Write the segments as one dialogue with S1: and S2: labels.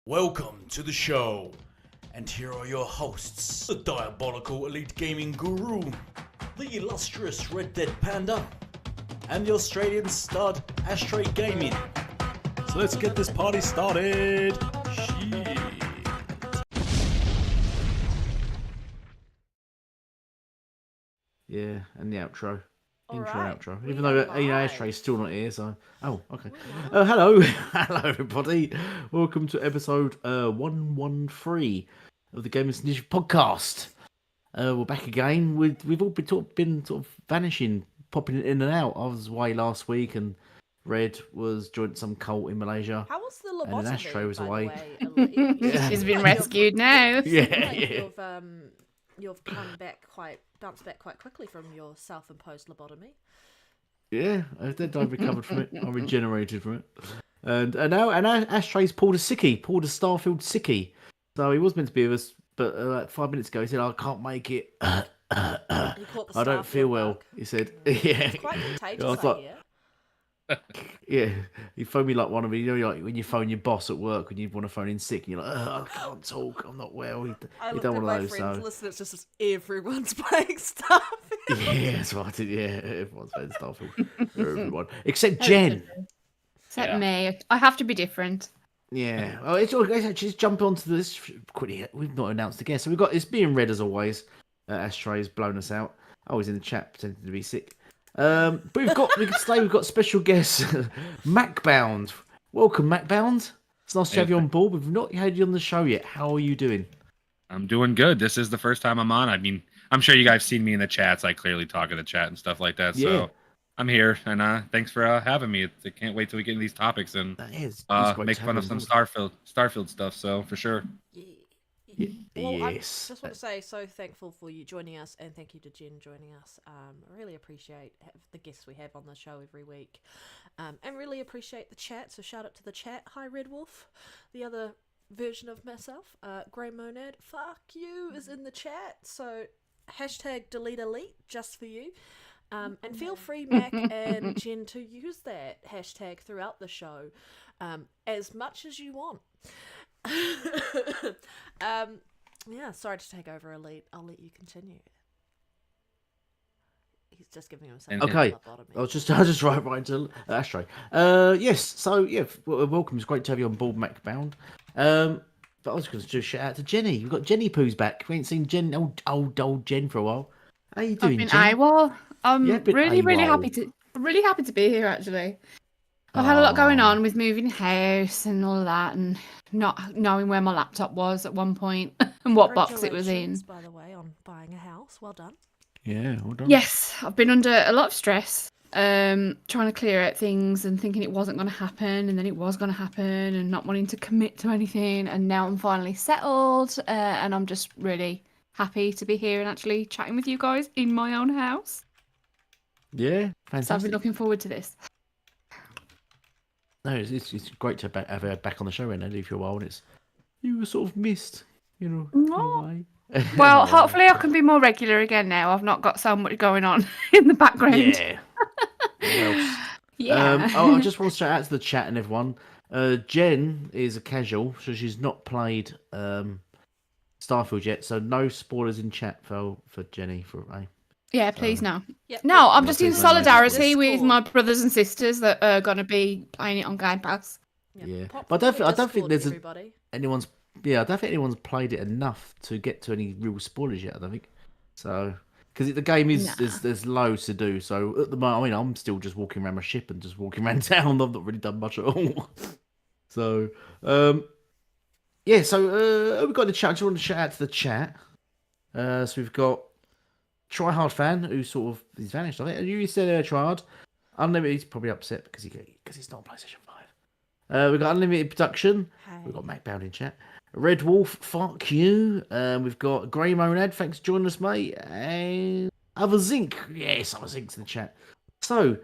S1: Welcome to the show, and here are your hosts, the diabolical Elite Gaming Guru, the illustrious Red Dead Panda, and the Australian stud AshtreyGaming. So let's get this party started. Shit.
S2: Yeah, and the outro.
S3: Alright,
S2: Outro.
S3: we
S2: Even though,
S3: are
S2: Ashtray's still not here, so... Oh, okay. Hello. Hello, everybody. Welcome to episode 113 of the Gamers Niche podcast. We're back again. We've all been sort of vanishing, popping in and out. I was away last week, and Red was joined some cult in Malaysia.
S3: How was the
S2: And
S3: lobotomy,
S2: then Ashtray was
S3: by
S2: away.
S3: the way?
S2: Yeah.
S4: She's been rescued now.
S2: Yeah.
S3: You've bounced back quite quickly from your self-imposed lobotomy.
S2: Yeah, I recovered from it. I regenerated from it. And now Ashtray's pulled a Starfield sickie. So he was meant to be with us, but like 5 minutes ago he said, I can't make it.
S3: You caught the
S2: I don't
S3: Starfield
S2: feel well.
S3: bug.
S2: He said,
S3: It's
S2: yeah.
S3: quite contagious,
S2: I was
S3: I
S2: like,
S3: hear.
S2: Yeah, he phoned me like one of you know, like when you phone your boss at work when you want to phone in sick, and you're like, I can't talk, I'm not well.
S3: I
S2: He
S3: looked
S2: don't
S3: at
S2: want
S3: my
S2: those.
S3: friends'
S2: So
S3: list and it's just as everyone's playing Starfield.
S2: yeah, that's what I did. Yeah, everyone's playing Starfield. Everyone except Jen.
S4: Except me. I have to be different.
S2: Yeah. Oh, it's actually just jump onto this quickly. We've not announced the guest, so it's being Red as always. Ashtray's blown us out. I was in the chat pretending to be sick. But we've got special guests, Macbound. Welcome, Macbound. It's nice to have you on board. We've not had you on the show yet. How are you doing?
S5: I'm doing good. This is the first time I'm on. I mean, I'm sure you guys seen me in the chats. I clearly talk in the chat and stuff like that.
S2: Yeah.
S5: So I'm here, and thanks for having me. I can't wait till we get into these topics and
S2: It's great
S5: make
S2: to have
S5: fun
S2: you
S5: of
S2: on
S5: some
S2: board.
S5: Starfield stuff. So for sure.
S3: Well, I
S2: Yes.
S3: just want to say so thankful for you joining us, and thank you to Jen joining us. I really appreciate the guests we have on the show every week, and really appreciate the chat. So shout out to the chat. Hi, Red Wolf, the other version of myself. Grey Monad, fuck you, is in the chat. So hashtag delete elite just for you. And feel free, Mac and Jen, to use that hashtag throughout the show, as much as you want. Yeah, sorry to take over, Elite. I'll let you continue. He's just giving himself
S2: Okay.
S3: a lobotomy.
S2: I'll just right to Ashtray. Yes. So yeah, welcome. It's great to have you on board, Macbound. But I was going to do a shout out to Jenny. We've got Jenny Poo's back. We ain't seen Jen, old Jen for a while. How you doing,
S4: I've been
S2: Jen?
S4: AWOL. I'm
S2: Yeah, been
S4: really
S2: AWOL.
S4: really happy to be here actually. I've had a lot going on with moving house and all of that, and not knowing where my laptop was at one point and what box it was in.
S3: Congratulations, by the way, on buying a house. Well done.
S2: Yeah, well done.
S4: Yes, I've been under a lot of stress, trying to clear out things and thinking it wasn't going to happen, and then it was going to happen, and not wanting to commit to anything. And now I'm finally settled, and I'm just really happy to be here and actually chatting with you guys in my own house.
S2: Yeah,
S4: So I've
S2: fantastic.
S4: been looking forward to this.
S2: No, it's great to have her back on the show, and I for a while, and you were sort of missed, you know. in a
S4: Oh.
S2: way.
S4: Well,
S2: No,
S4: hopefully I can be more regular again now. I've not got so much going on in the background.
S2: Yeah. What else?
S4: Yeah.
S2: I just want to shout out to the chat and everyone. Jen is a casual, so she's not played Starfield yet, so no spoilers in chat for Jenny.
S4: Yeah, please no.
S3: Yep.
S4: No, I'm
S2: Yeah,
S4: just in
S2: please no, no
S4: solidarity
S3: Discord.
S4: with my brothers and sisters that are going to be playing it on Game Pass.
S2: Yeah.
S3: Pop
S2: But I don't
S3: through the
S2: think
S3: Discord,
S2: there's
S3: everybody.
S2: anyone's. Yeah, I don't think anyone's played it enough to get to any real spoilers yet. I don't think so, because the game is
S4: Nah.
S2: there's loads to do. So at the moment, I mean, I'm still just walking around my ship and just walking around town. I've not really done much at all. So yeah. So we've got the chat. I just want to shout out to the chat. So we've got Tryhard fan who sort of he's vanished. I think you said Tryhard. Unlimited. He's probably upset because he's not on PlayStation 5. We've got Unlimited Production.
S3: Hey.
S2: We've got Macbound in chat. Red Wolf, fuck you. We've got Grey Monad, thanks for joining us, mate. And Other Zinc, yes, Other Zinc's in the chat. So,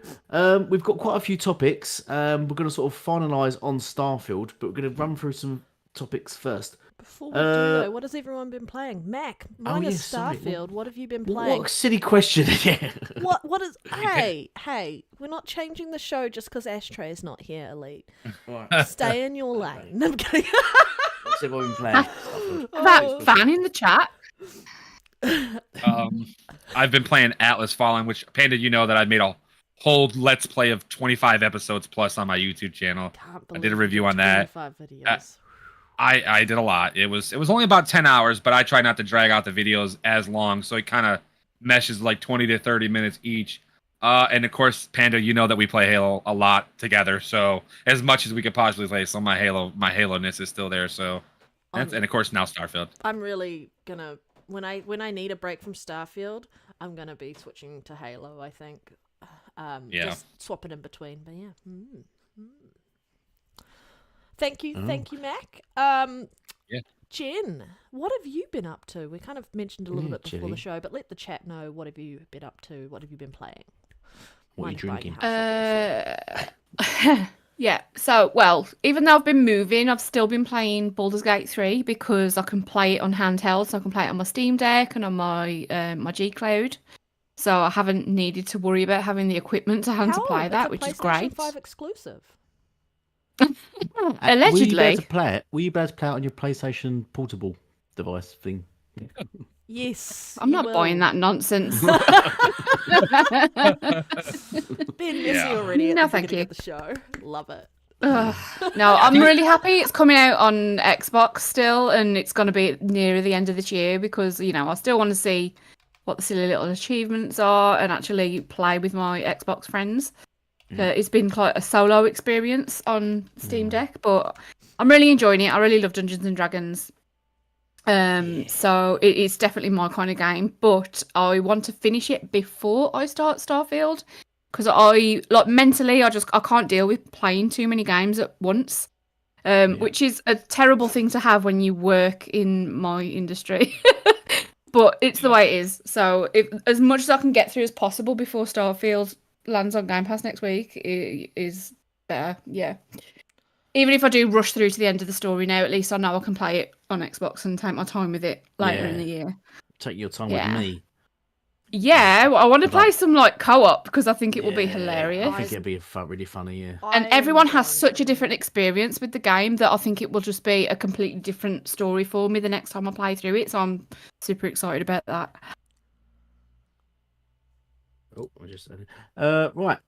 S2: we've got quite a few topics. We're going to sort of finalise on Starfield, but we're going to run through some topics first.
S3: Before we do though, what has everyone been playing? Mac, minus
S2: yes, sorry.
S3: Starfield. What have you been playing?
S2: What a silly question. Yeah.
S3: What is? Hey, we're not changing the show just because Ashtray is not here, Elite.
S2: Right.
S3: Stay in your lane. No, I'm kidding.
S2: said what we've been playing.
S4: That fan in the chat.
S5: I've been playing Atlas Fallen, which Panda, you know that I made a whole Let's Play of 25 episodes plus on my YouTube channel. I did a review on that.
S3: 25 videos.
S5: I did a lot. It was only about 10 hours, but I try not to drag out the videos as long, so it kind of meshes like 20 to 30 minutes each. And of course, Panda, you know that we play Halo a lot together, so as much as we could possibly play, so my Halo-ness is still there. So, and of course now Starfield.
S3: I'm really gonna when I need a break from Starfield, I'm gonna be switching to Halo. I think, just swapping in between. But yeah. Thank you, Mac. Jen, what have you been up to? We kind of mentioned a little bit before the show, but let the chat know, what have you been up to? What have you been playing?
S2: What are you drinking?
S4: Yeah, so, well, even though I've been moving, I've still been playing Baldur's Gate 3 because I can play it on handheld, so I can play it on my Steam Deck and on my my G Cloud. So I haven't needed to worry about having the equipment to hand to play that, which is great.
S3: PlayStation 5 exclusive.
S4: Allegedly.
S2: Will you be able to play it? Will you be able to play it on your PlayStation portable device thing?
S3: Yes.
S4: I'm not buying that nonsense.
S3: Being messy already.
S4: No,
S3: at the
S4: thank you.
S3: Of the show. Love it.
S4: No, I'm really happy it's coming out on Xbox still, and it's going to be near the end of this year because, you know, I still want to see what the silly little achievements are and actually play with my Xbox friends. It's been quite a solo experience on Steam Deck, but I'm really enjoying it. I really love Dungeons and Dragons. So it's definitely my kind of game, but I want to finish it before I start Starfield because mentally I can't deal with playing too many games at once, which is a terrible thing to have when you work in my industry. But it's the way it is. So as much as I can get through as possible before Starfield lands on Game Pass next week is better. Yeah. Even if I do rush through to the end of the story now, at least I know I can play it on Xbox and take my time with it later in the year.
S2: Take your time with me.
S4: Yeah, well, I want to play some like co-op because I think it will be hilarious.
S2: I think it'll be really funny, yeah.
S4: And everyone has such a different experience with the game that I think it will just be a completely different story for me the next time I play through it. So I'm super excited about that.
S2: Oh, I just said it. Right.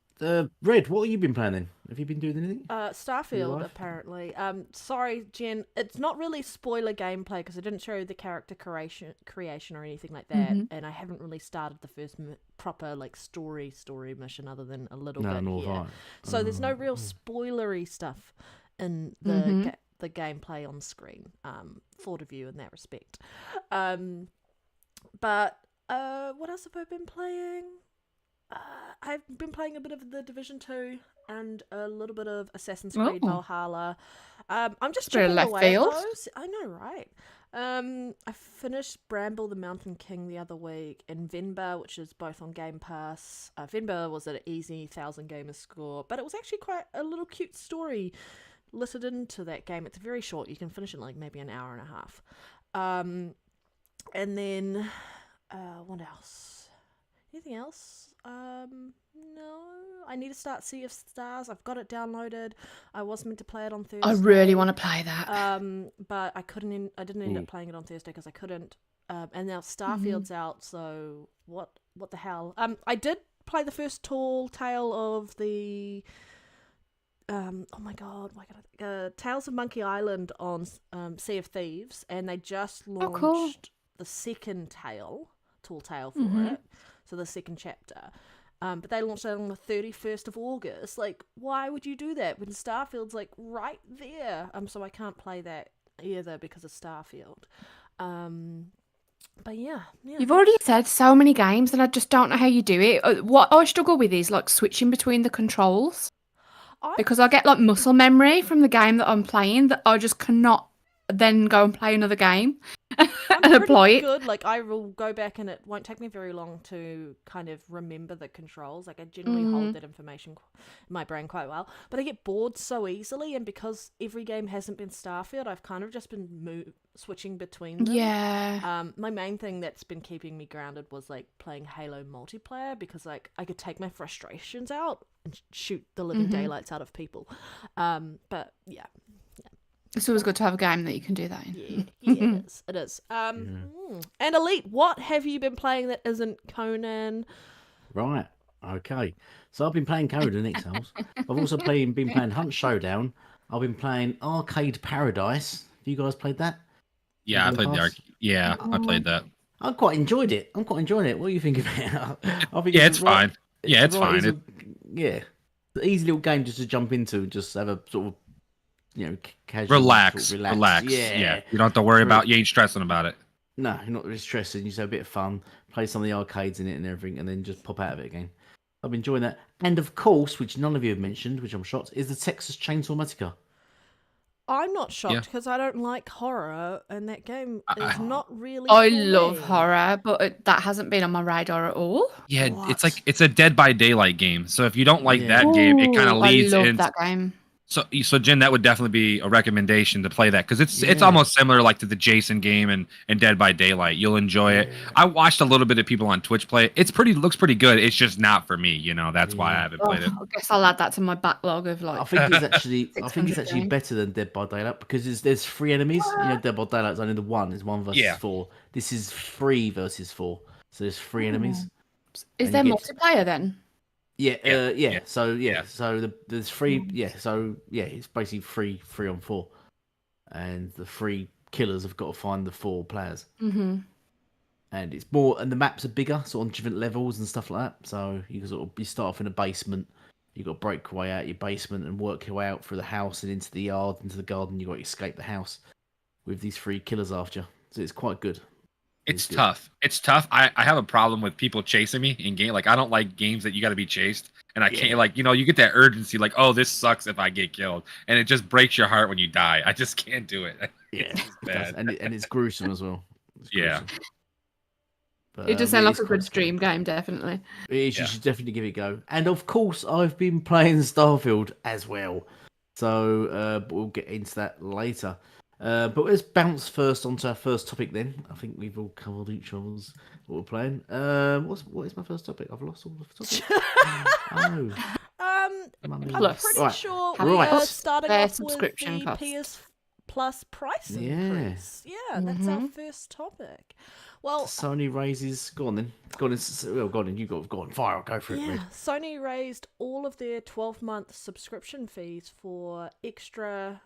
S2: Red, what have you been playing then? Have you been doing anything?
S3: Starfield, apparently. Sorry, Jen. It's not really spoiler gameplay because I didn't show you the character creation or anything like that, and I haven't really started the first proper like story mission other than a little bit here. So there's no real spoilery stuff in the gameplay on screen for the view in that respect. But what else have I been playing? I've been playing a bit of The Division 2 and a little bit of Assassin's Creed Valhalla. I'm just chipping away at those. I know, right? I finished Bramble the Mountain King the other week, and Venba, which is both on Game Pass. Venba was at an easy 1,000 gamer score, but it was actually quite a little cute story littered into that game. It's very short. You can finish it in like maybe an hour and a half. And then, what else? Anything else? No. I need to start Sea of Stars. I've got it downloaded. I was meant to play it on Thursday.
S4: I really want to play that.
S3: But I couldn't. I didn't end up playing it on Thursday because I couldn't. And now Starfield's out. So what the hell? I did play the first tall tale of the. Oh my god! Why can't I? Tales of Monkey Island on Sea of Thieves, and they just launched the second tall tale for it. So the second chapter. But they launched it on the 31st of August. Like, why would you do that when Starfield's like right there? So I can't play that either because of Starfield. But yeah.
S4: You've already said so many games and I just don't know how you do it. What I struggle with is like switching between the controls. Because I get like muscle memory from the game that I'm playing that I just cannot then go and play another game and apply it.
S3: Good. Like I will go back and it won't take me very long to kind of remember the controls. Like I generally hold that information in my brain quite well, but I get bored so easily, and because every game hasn't been Starfield, I've kind of just been switching between them.
S4: Yeah.
S3: My main thing that's been keeping me grounded was like playing Halo multiplayer because like I could take my frustrations out and shoot the living daylights out of people. But yeah.
S4: It's always good to have a game that you can do that in.
S3: Yeah, it is. It is. And Elite, what have you been playing that isn't Conan?
S2: Right. Okay. So I've been playing Conan Exiles. I've also been playing Hunt Showdown. I've been playing Arcade Paradise. Have you guys played that?
S5: Yeah, I played the arc. Yeah, I played that.
S2: I quite enjoyed it. I'm quite enjoying it. What do you think about it? I think
S5: Yeah, it's fine. Yeah, it's fine.
S2: Yeah, the easy little game just to jump into and just have a sort of, casual
S5: Relax.
S2: sort of
S5: Relax. Yeah. You don't have to worry about. You ain't stressing about it.
S2: No, you're not really stressing. You just have a bit of fun, play some of the arcades in it and everything, and then just pop out of it again. I've been enjoying that. And of course, which none of you have mentioned, which I'm shocked, is the Texas Chainsaw Massacre.
S3: I'm not shocked because I don't like horror, and that game is not really.
S4: I
S3: for
S4: love
S3: me.
S4: horror, but that hasn't been on my radar at all.
S5: Yeah, it's a Dead by Daylight game. So if you don't like that game, it kind of leads
S4: I love
S5: into
S4: that game.
S5: So Jen, that would definitely be a recommendation to play that because it's almost similar like to the Jason game and Dead by Daylight. You'll enjoy it. I watched a little bit of people on Twitch play it. Looks pretty good. It's just not for me, That's why I haven't played it.
S4: I guess I'll add that to my backlog of
S2: I think it's actually better than Dead by Daylight because there's 3 enemies. Dead by Daylight's only the one. It's 1 versus 4. This is 3 versus 4. So there's 3 enemies.
S4: Is there multiplayer then?
S2: Yeah. So there's 3. It's basically 3 on 4, and the 3 killers have got to find the 4 players.
S4: Mm-hmm.
S2: And it's more, and the maps are bigger, sort of different levels and stuff like that. So you can you start off in a basement. You got to break your way out your basement and work your way out through the house and into the yard, into the garden. You got to escape the house with these 3 killers after you. So it's quite good.
S5: It's tough. It's tough. I have a problem with people chasing me in game. Like I don't like games that you got to be chased, and I can't. You get that urgency. Like, oh, this sucks if I get killed, and it just breaks your heart when you die. I just can't do it.
S2: Yeah, bad. And it's gruesome as well.
S5: Yeah.
S4: But, it does sound like a good stream game, definitely.
S2: You should definitely give it a go. And of course, I've been playing Starfield as well. So we'll get into that later. But let's bounce first onto our first topic then. I think we've all covered each other's what we're playing. What is my first topic? I've lost all the topics.
S3: I'm pretty sure we started off with the PS Plus price increase. Yeah, that's our first topic. Well,
S2: Sony raises. Go on then. Go on. You go on. Fire. Go for it.
S3: Yeah, Sony raised all of their 12-month subscription fees for extra,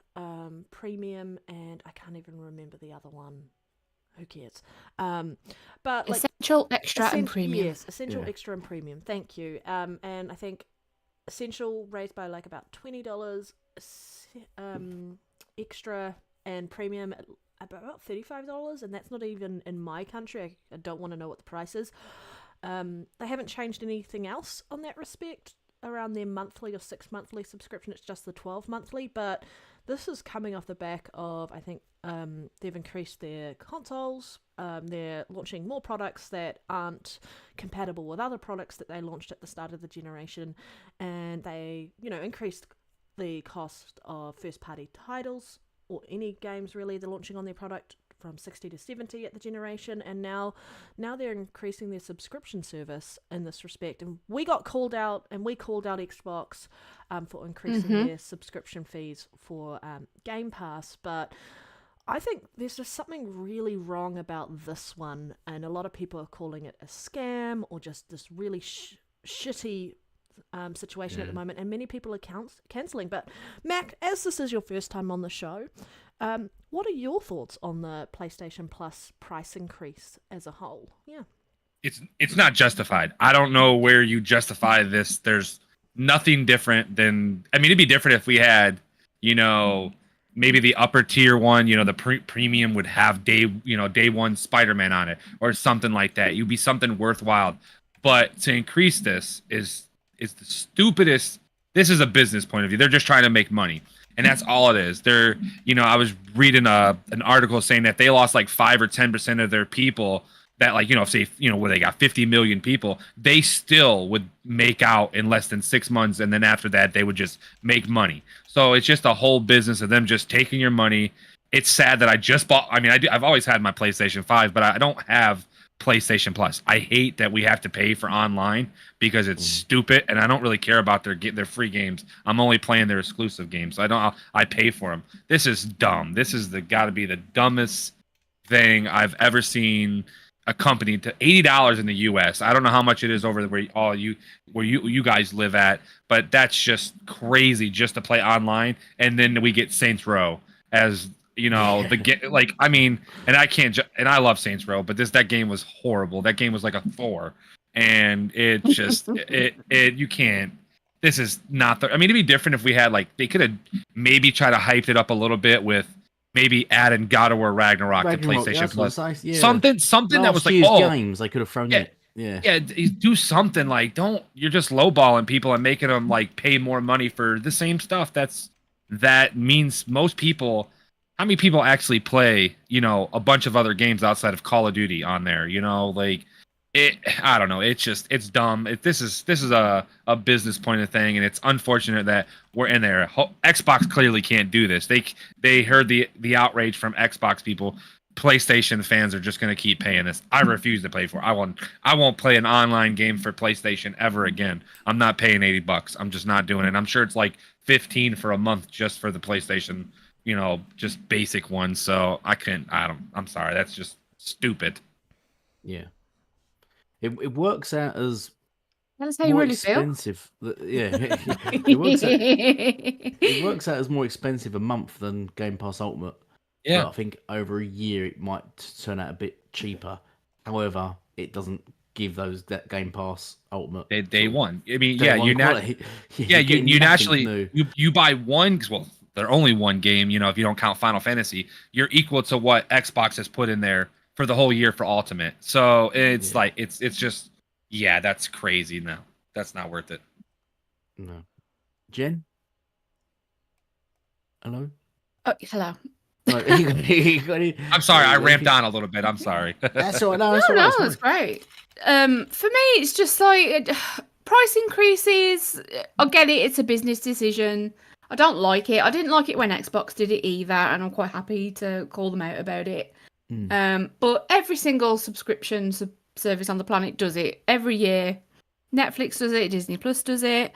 S3: premium, and I can't even remember the other one. Who cares? But
S4: essential, extra, and premium.
S3: Yes, essential, extra, and premium. Thank you. And I think essential raised by about $20. Extra and premium about $35, and that's not even in my country. I don't want to know what the price is. They haven't changed anything else on that respect around their monthly or 6 monthly subscription. It's just the 12 monthly, but this is coming off the back of, I think, they've increased their consoles. They're launching more products that aren't compatible with other products that they launched at the start of the generation, and they, increased the cost of first-party titles or any games really they're launching on their product from 60 to 70 at the generation, and now they're increasing their subscription service in this respect. And we called out Xbox for increasing their subscription fees for Game Pass, but I think there's just something really wrong about this one, and a lot of people are calling it a scam or just this really shitty situation at the moment, and many people are cancelling. But Mac, as this is your first time on the show, what are your thoughts on the PlayStation Plus price increase as a whole? Yeah,
S5: it's not justified. I don't know where you justify this. There's nothing different than, it'd be different if we had, maybe the upper tier one, the premium would have day one Spider-Man on it or something like that. You'd be something worthwhile. But to increase this is the stupidest. This is a business point of view. They're just trying to make money, and that's all it is. They're, I was reading an article saying that they lost like 5 or 10% of their people. That where they got 50 million people, they still would make out in less than 6 months, and then after that they would just make money. So it's just a whole business of them just taking your money. It's sad that I just bought. I've always had my PlayStation 5, but I don't have PlayStation Plus. I hate that we have to pay for online because it's stupid, and I don't really care about their free games. I'm only playing their exclusive games. So I pay for them. This is dumb. This is got to be the dumbest thing I've ever seen a company to $80 in the US. I don't know how much it is over where you guys live at, but that's just crazy just to play online. And then we get Saints Row as I mean, and I can't and I love Saints Row, but that game was horrible. That game was like a 4, and it just you can't. This is not I mean, it'd be different if we had they could have maybe tried to hype it up a little bit with maybe adding God of War Ragnarok to PlayStation Plus. Something that was
S2: games they could have thrown it.
S5: Yeah, do something you're just lowballing people and making them pay more money for the same stuff. That means most people. How many people actually play, a bunch of other games outside of Call of Duty on there? I don't know. It's dumb. This is a business point of thing, and it's unfortunate that we're in there. Xbox clearly can't do this. They heard the outrage from Xbox people. PlayStation fans are just going to keep paying this. I refuse to pay for it. I won't play an online game for PlayStation ever again. I'm not paying $80. I'm just not doing it. I'm sure it's $15 for a month just for the PlayStation. Just basic ones. So I'm sorry. That's just stupid.
S2: Yeah. It works out as
S4: That's how you
S2: more
S4: really
S2: expensive. Yeah. It works out as more expensive a month than Game Pass Ultimate.
S5: Yeah.
S2: But I think over a year it might turn out a bit cheaper. However, it doesn't give that Game Pass Ultimate
S5: day one. I mean,
S2: you
S5: naturally you buy one. Well, they're only one game, if you don't count Final Fantasy, you're equal to what Xbox has put in there for the whole year for Ultimate. So it's it's just, that's crazy. No, that's not worth it.
S2: No. Jen? Hello?
S4: Oh, hello.
S5: I'm sorry, I ramped on a little bit. I'm sorry.
S2: That's all right. No,
S4: that's great. For me, it's just price increases. I get it. It's a business decision. I don't like it. I didn't like it when Xbox did it either, and I'm quite happy to call them out about it. But every single subscription service on the planet does it every year. Netflix does it. Disney Plus does it.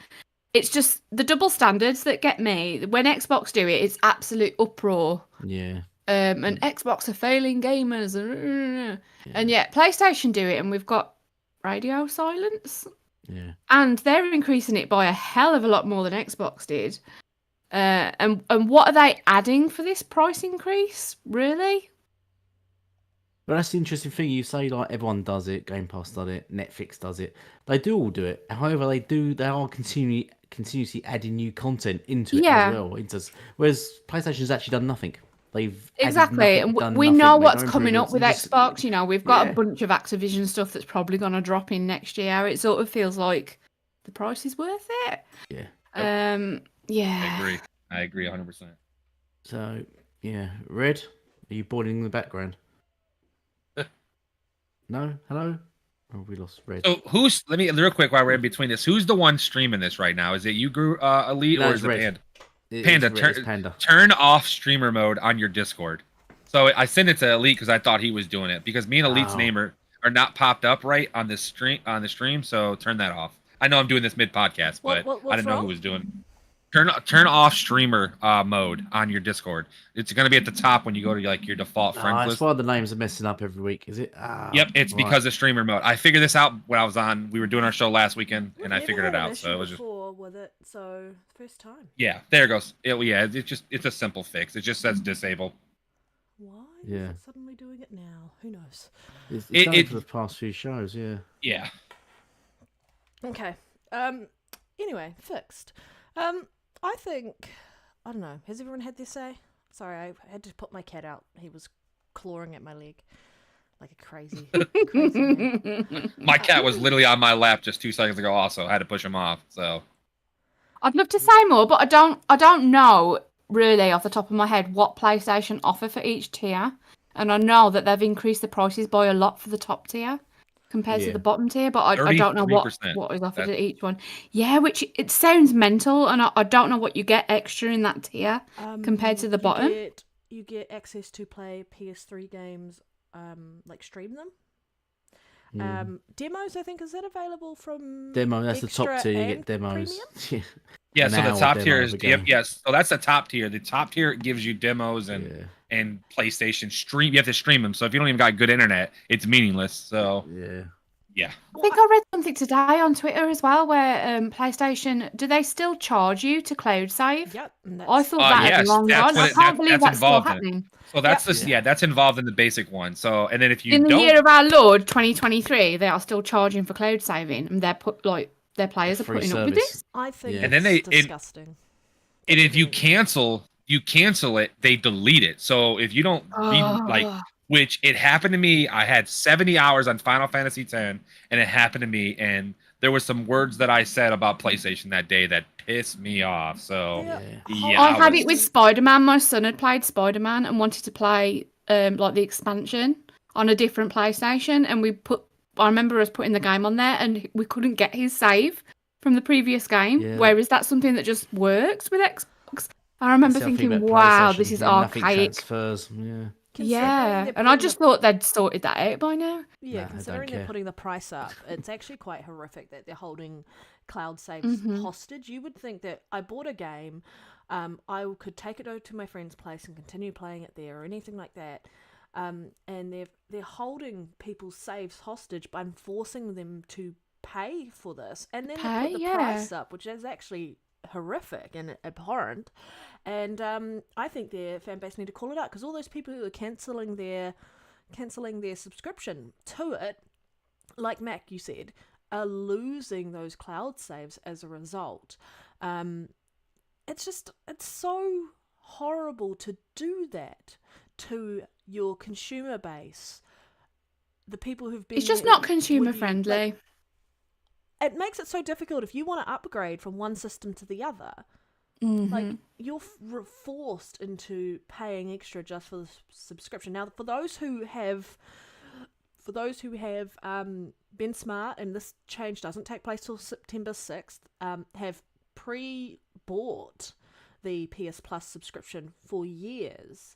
S4: It's just the double standards that get me. When Xbox do it, it's absolute uproar.
S2: Yeah.
S4: And Xbox are failing gamers. And yet PlayStation do it, and we've got radio silence.
S2: Yeah. And
S4: they're increasing it by a hell of a lot more than Xbox did. And what are they adding for this price increase? Really?
S2: But that's the interesting thing. You say everyone does it. Game Pass does it. Netflix does it. They do all do it. However, they are continuously adding new content into it as well. Whereas PlayStation's actually done nothing. They've
S4: exactly, and we know what's coming up with Xbox. We've got a bunch of Activision stuff that's probably going to drop in next year. It sort of feels like the price is worth it.
S2: Yeah.
S4: Yeah.
S5: I agree 100%.
S2: So, Red, are you boarding in the background? No? Hello? Oh, we lost Red.
S5: So let me, real quick while we're in between this, who's the one streaming this right now? Is it you, Elite, or is it Panda?
S2: Panda.
S5: Turn off streamer mode on your Discord. So I sent it to Elite because I thought he was doing it, because me and Elite's name are not popped up right on the stream, so turn that off. I know I'm doing this mid-podcast, but I didn't know who was doing it. Turn off streamer mode on your Discord. It's going to be at the top when you go to your default friends list.
S2: That's why the names are messing up every week, is it?
S5: Yep, it's because of streamer mode. I figured this out when I was on. We were doing our show last weekend, and I figured it out. So it was just
S3: with it, so first time.
S5: Yeah, there it goes. It's a simple fix. It just says disable.
S3: Why is it suddenly doing it now? Who knows?
S2: It's done it for the past few shows,
S5: Yeah.
S3: Okay. Anyway, fixed. I think, I don't know, has everyone had their say? Sorry, I had to put my cat out. He was clawing at my leg like a crazy man.
S5: My cat was literally on my lap just 2 seconds ago also. I had to push him off, so.
S4: I'd love to say more, but I don't know really off the top of my head what PlayStation offer for each tier. And I know that they've increased the prices by a lot for the top tier compared to the bottom tier, but I don't know what is offered at each one. Yeah, which it sounds mental, and I don't know what you get extra in that tier compared to the bottom.
S3: You get access to play PS3 games, stream them. Demos, I think, is that available from
S2: Demo, that's the top
S3: Extra
S2: tier. You
S3: and
S2: get demos.
S3: Premium?
S5: Yeah,
S2: An
S5: so the
S2: hour
S5: top
S2: demo
S5: tier
S2: of
S5: is
S2: a game.
S5: yes. So that's the top tier. The top tier gives you demos and PlayStation stream. You have to stream them. So if you don't even got good internet, it's meaningless. So yeah.
S4: I think I read something today on Twitter as well where PlayStation, do they still charge you to cloud save?
S3: Yep. And
S4: I thought that had
S5: Yes,
S4: long
S5: that's
S4: gone. I
S5: what
S4: can't believe
S5: that's
S4: that's still
S5: involved in it.
S4: happening.
S5: So that's that's involved in the basic one. So and then if you
S4: In the
S5: don't,
S4: year of our Lord 2023, they are still charging for cloud saving, and their players are
S2: Free
S4: putting up with
S2: service.
S4: this.
S3: I think
S5: And then
S3: it's disgusting.
S5: and if you cancel it, they delete it. So if you don't which it happened to me, I had 70 hours on Final Fantasy X, and it happened to me, and there were some words that I said about PlayStation that day that pissed me off. So
S4: I had it with Spider-Man. My son had played Spider-Man and wanted to play like the expansion on a different PlayStation, and I remember us putting the game on there, and we couldn't get his save from the previous game.
S2: Yeah.
S4: Whereas that's something that just works with Xbox. I remember thinking, wow, this is
S2: nothing
S4: archaic.
S2: transfers.
S4: Yeah, and I just thought they'd sorted that out by now.
S3: Yeah,
S2: Nah, I
S3: considering
S2: don't
S3: they're
S2: care.
S3: putting the price up, it's actually quite horrific that they're holding cloud saves hostage. You would think that I bought a game, I could take it over to my friend's place and continue playing it there or anything like that. And they're holding people's saves hostage by forcing them to pay for this, and then they put the price up, which is actually horrific and abhorrent. And I think their fan base need to call it out, because all those people who are cancelling their subscription to it, like Mac, you said, are losing those cloud saves as a result. It's so horrible to do that to your consumer base. The people who've been
S4: It's just
S3: there
S4: not consumer
S3: with you,
S4: friendly.
S3: it makes it so difficult if you want to upgrade from one system to the other. Like, you're forced into paying extra just for the subscription. Now, for those who have been smart, and this change doesn't take place till September 6th, have pre-bought the PS Plus subscription for years,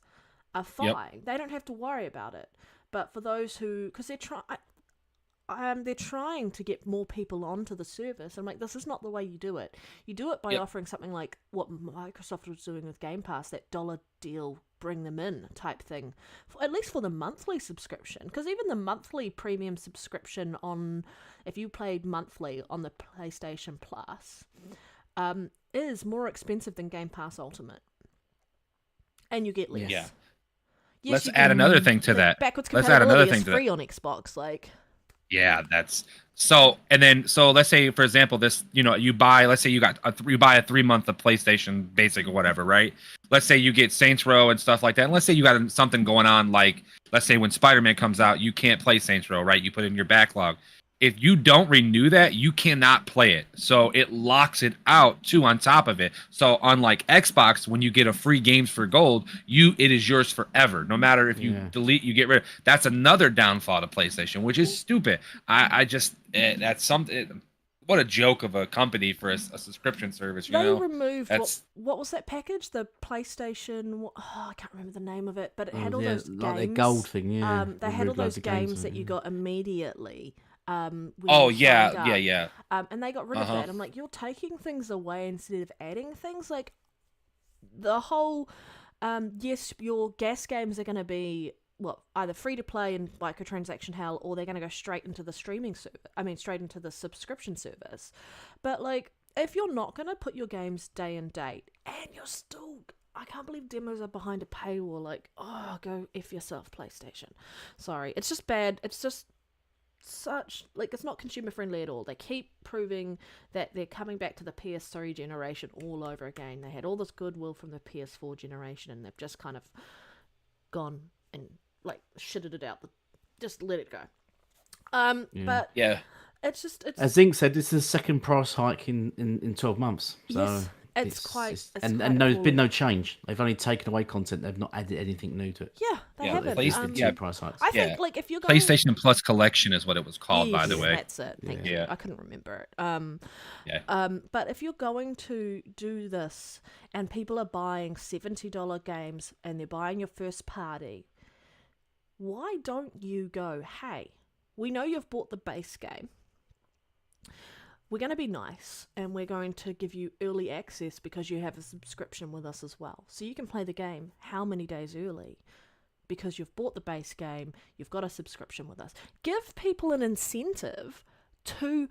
S3: are fine. They don't have to worry about it. But for those who, because they're trying to get more people onto the service. I'm like, this is not the way you do it. You do it by offering something like what Microsoft was doing with Game Pass, that $1 deal, bring them in type thing, at least for the monthly subscription. Because even the monthly premium subscription if you played monthly on the PlayStation Plus, is more expensive than Game Pass Ultimate. And you get less.
S5: Yeah.
S3: Yes,
S5: Let's
S3: you
S5: add
S3: get
S5: another thing to that.
S3: Backwards
S5: Let's add
S3: compatibility
S5: another thing
S3: is
S5: to
S3: free
S5: that.
S3: on Xbox. Like,
S5: Yeah, that's so. And then so let's say, for example, this, you buy. Let's say you buy a 3-month of PlayStation Basic or whatever, right? Let's say you get Saints Row and stuff like that. And let's say you got something going on, like let's say when Spider-Man comes out, you can't play Saints Row, right? You put it in your backlog. If you don't renew that, you cannot play it. So it locks it out too on top of it. So unlike Xbox, when you get a free games for gold, it is yours forever. No matter if you delete, you get rid of. That's another downfall to PlayStation, which is stupid. I just that's something. What a joke of a company for a subscription service.
S3: They removed what was that package? The PlayStation. I can't remember the name of it, but it had all those games.
S2: Like the gold thing, yeah.
S3: They had all those games that you got immediately.
S5: Yeah.
S3: And they got rid of that. I'm like, you're taking things away instead of adding things. Like, the whole, yes, your gas games are going to be either free to play in microtransaction hell, or they're going to go straight into the streaming service. straight into the subscription service. But like, if you're not going to put your games day and date, and you're still, I can't believe demos are behind a paywall. Like, go F yourself, PlayStation. Sorry, it's just bad. It's just it's not consumer friendly at all. They keep proving that they're coming back to the PS3 generation all over again. They had all this goodwill from the PS4 generation, and they've just kind of gone and shitted it out. Just let it go. But it's just
S2: as Zink said, this is the second price hike in 12 months. So
S3: yes,
S2: and there's been no change. They've only taken away content. They've not added anything new to it.
S3: Yeah, they haven't.
S2: Price hikes.
S3: I think if you're going
S5: PlayStation Plus Collection is what it was called, by the way.
S3: That's it. Thank you. I couldn't remember it. But if you're going to do this, and people are buying $70 games, and they're buying your first party, why don't you go, hey, we know you've bought the base game. We're going to be nice, and we're going to give you early access because you have a subscription with us as well. So you can play the game how many days early? Because you've bought the base game, you've got a subscription with us. Give people an incentive to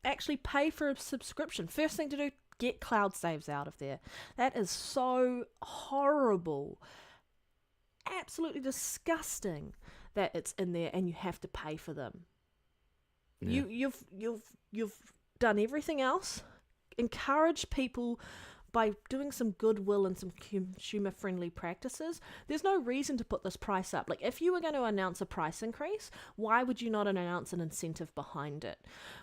S3: actually pay for a subscription. First thing to do, get cloud saves out of there. That is so horrible. Absolutely disgusting that it's in there and you have to pay for them. Yeah. You've done everything else. Encourage people by doing some goodwill and some consumer-friendly practices. There's no reason to put this price up. Like, if you were going to announce a price increase, why would you not announce an incentive behind it?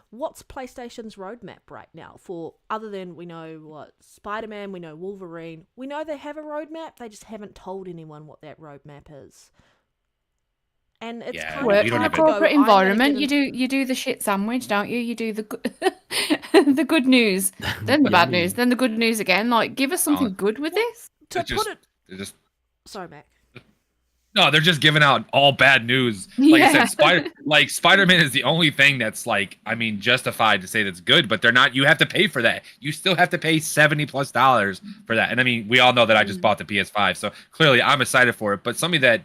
S3: What's PlayStation's roadmap right now for, other than we know what Spider-Man, we know Wolverine, we know they have a roadmap, they just haven't told anyone what that roadmap is. And it's kind
S4: work
S3: of
S4: in a corporate environment. You do the shit sandwich, don't you? You do the the good news, then the bad news, then the good news again. Like, give us something good with this.
S3: Sorry, Mac.
S5: No, they're just giving out all bad news. Like I said, Spider-Man is the only thing that's justified to say that's good, but they're not. You have to pay for that. You still have to pay $70+ for that. And I mean, we all know that I just bought the PS5, so clearly I'm excited for it. But something that,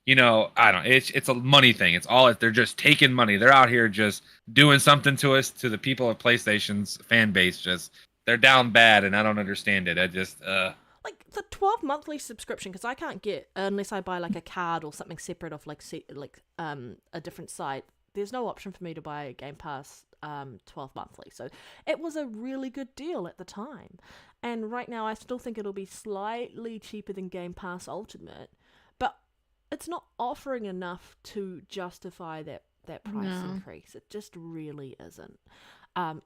S5: I don't know, it's a money thing. It's all, they're just taking money. They're out here just doing something to us, to the people of PlayStation's fan base. Just, they're down bad, and I don't understand it. I just,
S3: Like, the 12 monthly subscription, because I can't get, unless I buy, like, a card or something separate off, a different site, there's no option for me to buy a Game Pass 12 monthly. So it was a really good deal at the time. And right now, I still think it'll be slightly cheaper than Game Pass Ultimate, but it's not offering enough to justify that price increase. It just really isn't.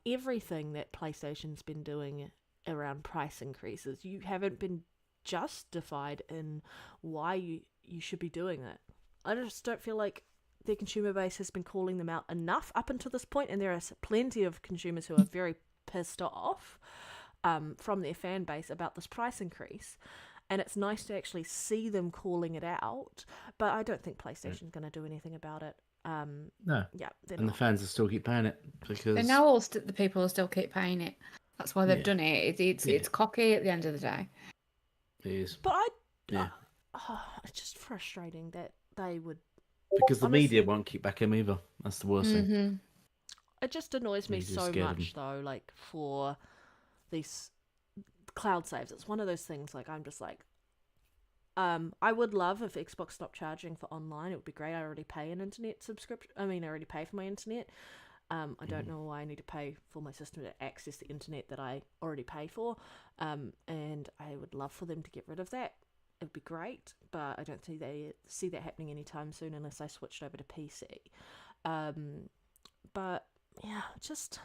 S3: Everything that PlayStation's been doing around price increases, you haven't been justified in why you should be doing it. I just don't feel like their consumer base has been calling them out enough up until this point, and there are plenty of consumers who are very pissed off from their fan base about this price increase. And it's nice to actually see them calling it out, but I don't think PlayStation's going to do anything about it.
S2: No.
S3: Yeah,
S2: and the fans will still keep paying it because
S4: they know the people will still keep paying it. That's why they've done it. It's cocky at the end of the day.
S2: It is.
S3: But it's just frustrating that they would.
S2: Because the media won't keep back him either. That's the worst thing.
S3: It just annoys me so much, though. Like, for these cloud saves, it's one of those things. Like, I'm just like, I would love if Xbox stopped charging for online. It would be great. I already pay an internet subscription. I already pay for my internet. I don't know why I need to pay for my system to access the internet that I already pay for. And I would love for them to get rid of that. It would be great, but I don't see that happening anytime soon unless I switched over to PC. But yeah, just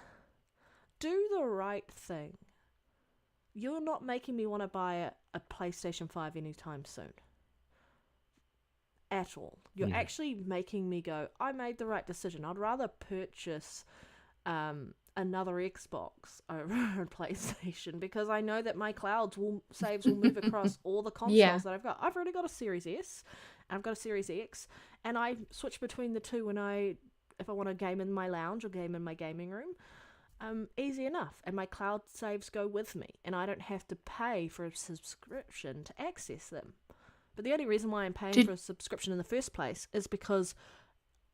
S3: do the right thing. You're not making me want to buy a PlayStation 5 anytime soon. At all. You're actually making me go, I made the right decision. I'd rather purchase another Xbox over a PlayStation because I know that my saves will move across all the consoles that I've got. I've already got a Series S, and I've got a Series X, and I switch between the two if I want to game in my lounge or game in my gaming room. Easy enough, and my cloud saves go with me, and I don't have to pay for a subscription to access them. But the only reason why I'm paying for a subscription in the first place is because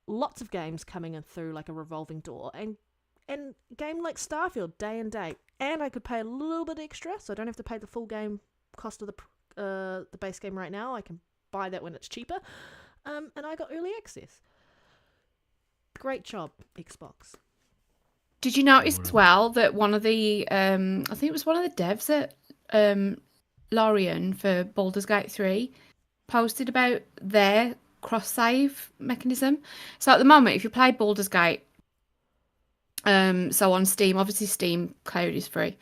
S3: lots of games coming in through like a revolving door, and game like Starfield day and date, and I could pay a little bit extra, so I don't have to pay the full game cost of the base game right now. I can buy that when it's cheaper, and I got early access. Great job, Xbox.
S4: Did you notice as well that one of the, I think it was one of the devs at Lorien for Baldur's Gate 3 posted about their cross-save mechanism. So at the moment, if you play Baldur's Gate, so on Steam, obviously Steam Cloud is free,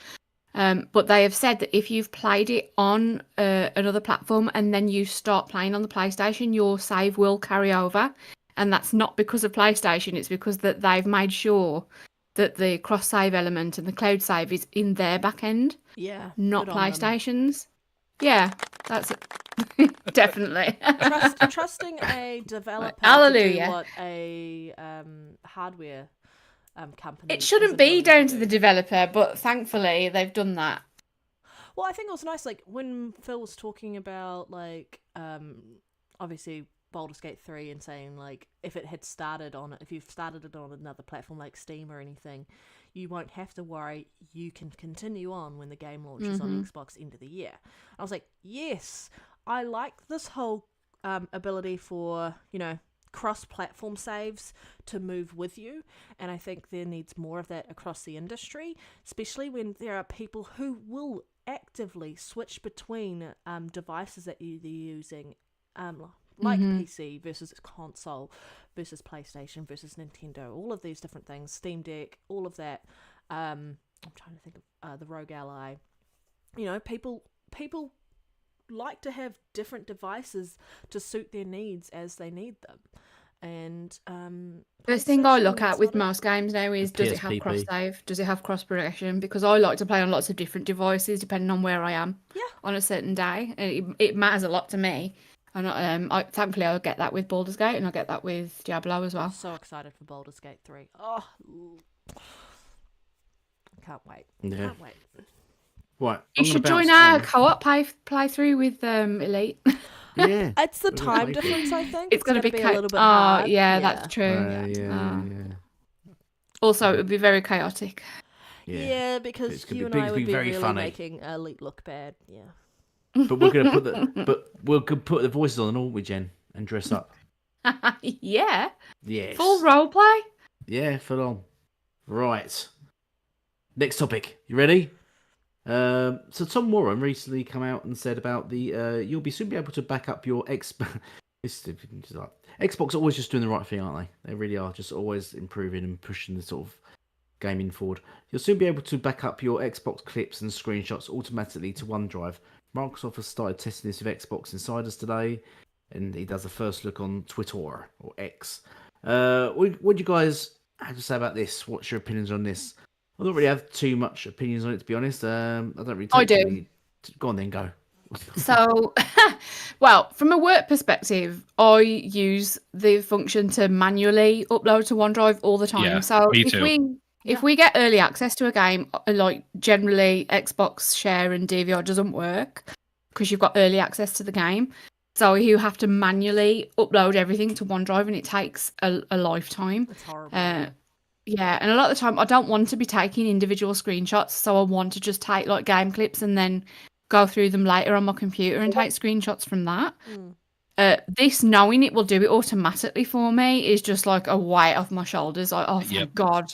S4: but they have said that if you've played it on another platform and then you start playing on the PlayStation, your save will carry over. And that's not because of PlayStation, it's because that they've made sure that the cross-save element and the cloud save is in their back end, not PlayStation's. Yeah, that's it. Definitely.
S3: Trusting a developer to do
S4: Hallelujah.
S3: what a hardware company.
S4: It shouldn't
S3: isn't
S4: be
S3: willing
S4: down
S3: to
S4: to the
S3: do.
S4: developer, but thankfully they've done that.
S3: Well, I think it was nice, like when Phil was talking about like obviously Baldur's Gate 3 and saying like if you've started it on another platform like Steam or anything, you won't have to worry. You can continue on when the game launches on Xbox end of the year. I was like, yes, I like this whole ability for cross-platform saves to move with you, and I think there needs more of that across the industry, especially when there are people who will actively switch between devices that you're using, like PC versus console versus PlayStation versus Nintendo, all of these different things, Steam Deck, all of that. I'm trying to think of the Rogue Ally. People like to have different devices to suit their needs as they need them. And
S4: First thing I look
S3: PlayStation,
S4: at
S3: that's
S4: with
S3: not it.
S4: most games now is does it have
S2: PSPP.
S4: cross save? Does it have cross progression? Because I like to play on lots of different devices depending on where I am on a certain day. And it matters a lot to me. And thankfully I'll get that with Baldur's Gate and I'll get that with Diablo as well.
S3: So excited for Baldur's Gate 3. Oh, can't wait.
S2: Yeah.
S3: Can't wait.
S2: Right.
S4: You should join our co-op playthrough with Elite.
S2: Yeah.
S3: It's the
S2: It'll be
S3: time
S2: quite good.
S3: difference, I think.
S4: It's going to
S3: be
S4: be
S3: a little bit hard.
S4: yeah, that's true.
S2: Yeah.
S4: Also, it would be very chaotic.
S3: Yeah,
S2: It's
S3: because
S2: gonna
S3: you
S2: be-
S3: and I
S2: it's
S3: would
S2: gonna be
S3: be
S2: very
S3: really
S2: funny.
S3: making Elite look bad. Yeah.
S2: But we're gonna put the voices on, aren't we, Jen? And dress up.
S4: Yeah.
S2: Yes.
S4: Full role play.
S2: Yeah, full on. Right. Next topic. You ready? So Tom Warren recently come out and said about the you'll be soon be able to back up your Xbox are always just doing the right thing, aren't they? They really are just always improving and pushing the sort of gaming forward. You'll soon be able to back up your Xbox clips and screenshots automatically to OneDrive. Microsoft has started testing this with Xbox insiders today, and he does a first look on Twitter or X. What do you guys have to say about this? What's your opinions on this? I don't really have too much opinions on it, to be honest. I don't really.
S4: I do.
S2: Really... Go on then, go.
S4: So, well, from a work perspective, I use the function to manually upload to OneDrive all the time.
S5: Yeah,
S4: So
S5: me too.
S4: if we get early access to a game, like generally Xbox Share and DVR doesn't work because you've got early access to the game. So you have to manually upload everything to OneDrive, and it takes a lifetime.
S3: It's horrible.
S4: Yeah, and a lot of the time I don't want to be taking individual screenshots, so I want to just take like game clips and then go through them later on my computer and take screenshots from that. This knowing it will do it automatically for me is just like a weight off my shoulders. Like, oh, thank God.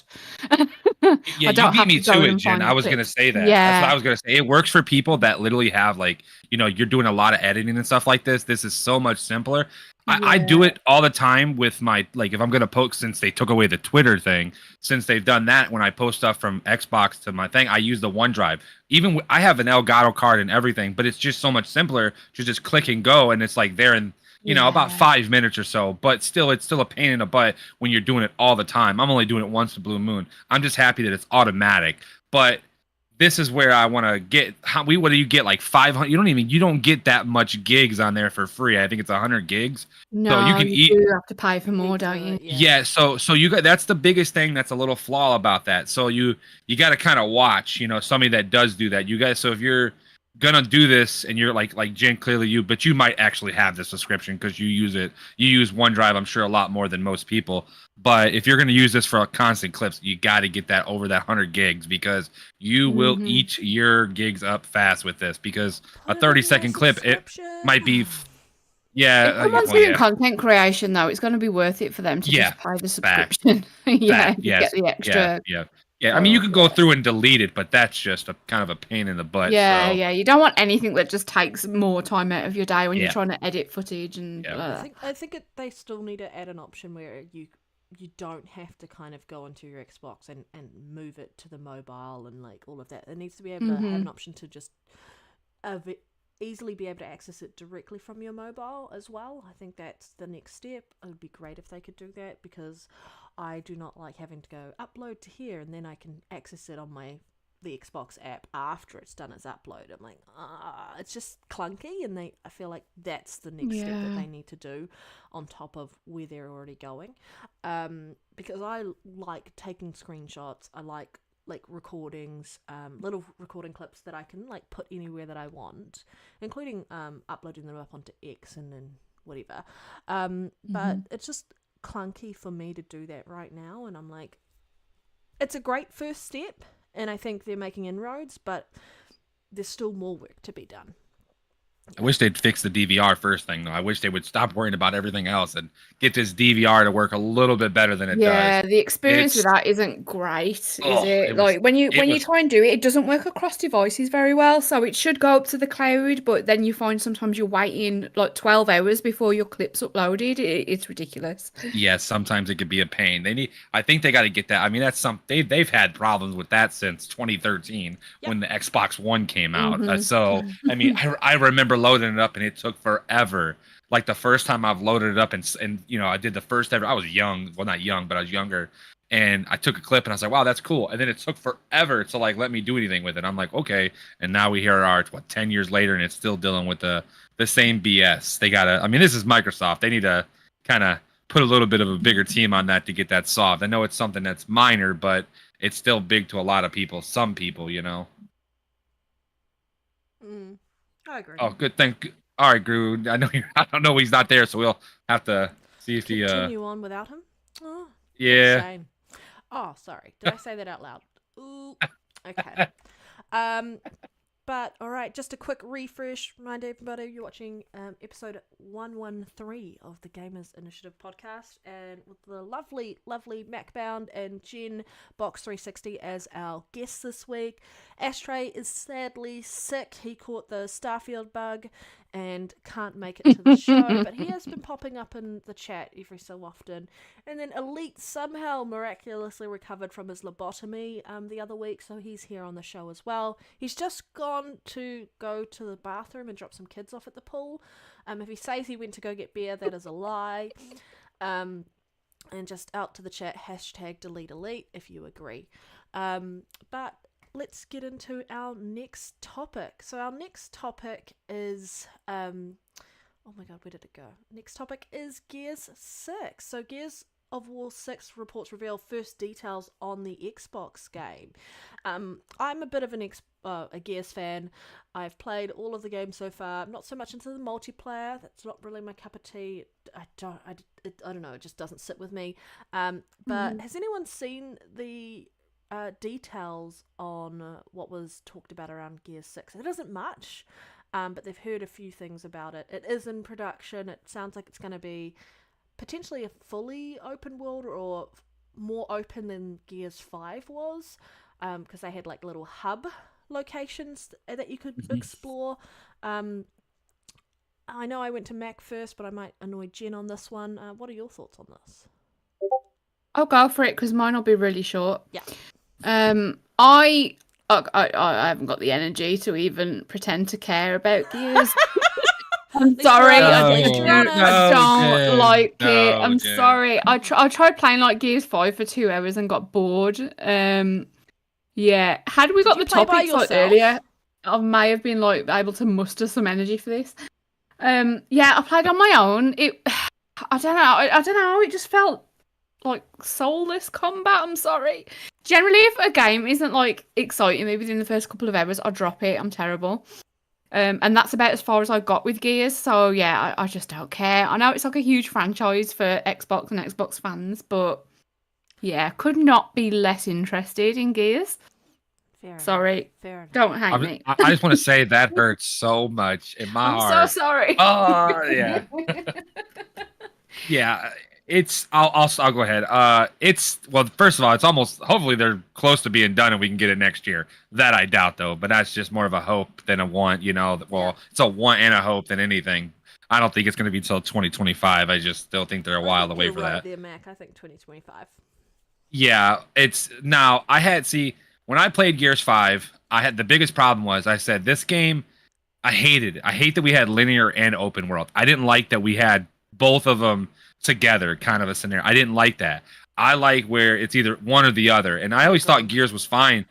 S5: Yeah,
S4: I don't
S5: you
S4: have
S5: beat me
S4: to go
S5: to
S4: in
S5: it,
S4: and
S5: Jen.
S4: find
S5: I
S4: the
S5: was gonna
S4: clips.
S5: say that.
S4: Yeah.
S5: That's what I was gonna say. It works for people that literally have like, you're doing a lot of editing and stuff like this. This is so much simpler. I do it all the time with my, like, if I'm gonna post, since they took away the Twitter thing, since they've done that, when I post stuff from Xbox to my thing, I use the OneDrive. Even I have an Elgato card and everything, but it's just so much simpler to just click and go, and it's like there in about 5 minutes or so. But still, it's still a pain in the butt when you're doing it all the time. I'm only doing it once a blue moon. I'm just happy that it's automatic. But this is where I want to get. What do you get? Like 500? You don't get that much gigs on there for free. I think it's 100 gigs.
S4: No,
S5: so you can
S4: do have to pay for more, don't you?
S5: Yeah. So you got, that's the biggest thing. That's a little flaw about that. So you got to kind of watch. Somebody that does do that. You guys. So if you're gonna do this and you're like Jen, clearly but you might actually have the subscription because you use OneDrive, I'm sure, a lot more than most people. But if you're gonna use this for constant clips, you got to get that over that 100 gigs, because you will eat your gigs up fast with this, because a 30-second clip, it might be
S4: if someone's doing content creation, though, it's going to be worth it for them to just pay the subscription. Get the extra.
S5: Yeah, I mean, you could go through and delete it, but that's just a kind of a pain in the butt.
S4: Yeah,
S5: so.
S4: yeah. You don't want anything that just takes more time out of your day when you're trying to edit footage and.
S3: I think they still need to add an option where you don't have to kind of go into your Xbox and move it to the mobile and like all of that. It needs to be able to have an option to just easily be able to access it directly from your mobile as well. I think that's the next step. It would be great if they could do that, because I do not like having to go upload to here and then I can access it on the Xbox app after it's done its upload. I'm like, it's just clunky, and I feel like that's the next step that they need to do on top of where they're already going. Because I like taking screenshots. I like recordings, little recording clips that I can like put anywhere that I want, including uploading them up onto X and then whatever. But it's just clunky for me to do that right now, and I'm like, it's a great first step, and I think they're making inroads, but there's still more work to be done.
S5: I wish they'd fix the DVR first thing, though. I wish they would stop worrying about everything else and get this DVR to work a little bit better than it does.
S4: Yeah, the experience with that isn't great, is it? Like when you try and do it, it doesn't work across devices very well. So it should go up to the cloud, but then you find sometimes you're waiting like 12 hours before your clip's uploaded. It's ridiculous.
S5: Yeah, sometimes it could be a pain. I think they got to get that. I mean, they've had problems with that since 2013 when the Xbox One came out. So I mean, I remember loading it up and it took forever. Like the first time I've loaded it up and you know, I did the first ever. I was young, well not young, but I was younger, and I took a clip and I was like, wow, that's cool. And then it took forever to like let me do anything with it. I'm like, okay. And now we hear our 10 years later and it's still dealing with the same BS. They gotta. I mean, this is Microsoft. They need to kind of put a little bit of a bigger team on that to get that solved. I know it's something that's minor, but it's still big to a lot of people. Some people, you know.
S3: I agree.
S5: Oh, good. All right, Gru. I don't know he's not there, so we'll have to see if he
S3: continue on without him. Oh,
S5: yeah.
S3: Shame. Oh, sorry. Did I say that out loud? Ooh. Okay. But all right, just a quick refresh. Remind everybody you're watching episode 113 of the Gamers Initiative podcast, and with the lovely Macbound and Jen Box 360 as our guests this week. Ashtray is sadly sick. He caught the Starfield bug and can't make it to the show, but he has been popping up in the chat every so often. And then Elite somehow miraculously recovered from his lobotomy the other week, so he's here on the show as well. He's just gone to go to the bathroom and drop some kids off at the pool. If he says he went to go get beer, that is a lie. And just out to the chat, #delete Elite if you agree. But let's get into our next topic. So our next topic is, oh my god, where did it go? Next topic is Gears 6. So Gears of War 6 reports reveal first details on the Xbox game. I'm a bit of a Gears fan. I've played all of the games so far. I'm not so much into the multiplayer. That's not really my cup of tea. I don't know. It just doesn't sit with me. But has anyone seen the details on what was talked about around Gears 6? It isn't much, but they've heard a few things about it. It is in production. It sounds like it's going to be potentially a fully open world, or more open than Gears 5 was, because they had like little hub locations that you could explore. I know I went to Mac first, but I might annoy Jen on this one. What are your thoughts on this?
S4: I'll go for it because mine will be really short.
S3: Yeah.
S4: I haven't got the energy to even pretend to care about Gears. I'm sorry, I don't like it. I'm sorry. I tried playing like Gears 5 for 2 hours and got bored. Yeah. Had we got the topics like earlier, I may have been like able to muster some energy for this. Yeah, I played on my own. I don't know. It just felt like soulless combat. I'm sorry. Generally, if a game isn't like exciting me within the first couple of hours, I drop it. I'm terrible. And that's about as far as I got with Gears. So yeah, I just don't care. I know it's like a huge franchise for Xbox and Xbox fans, but yeah, could not be less interested in Gears. Sorry.
S3: Fair enough.
S4: Don't hate me.
S5: I just want to say that hurts so much in my heart.
S4: I'm so sorry.
S5: Oh yeah. Yeah. I'll go ahead. Well, first of all, it's almost, hopefully they're close to being done and we can get it next year. That I doubt though, but that's just more of a hope than a want, you know. Well, it's a want and a hope than anything. I don't think it's going to be till 2025. I just still think they're a while away for that.
S3: There, Mac. I think 2025.
S5: Yeah, when I played Gears 5, the biggest problem was I said this game, I hated it. I hate that we had linear and open world. I didn't like that we had both of them together, kind of a scenario. I didn't like that. I like where it's either one or the other. And I always thought Gears was fine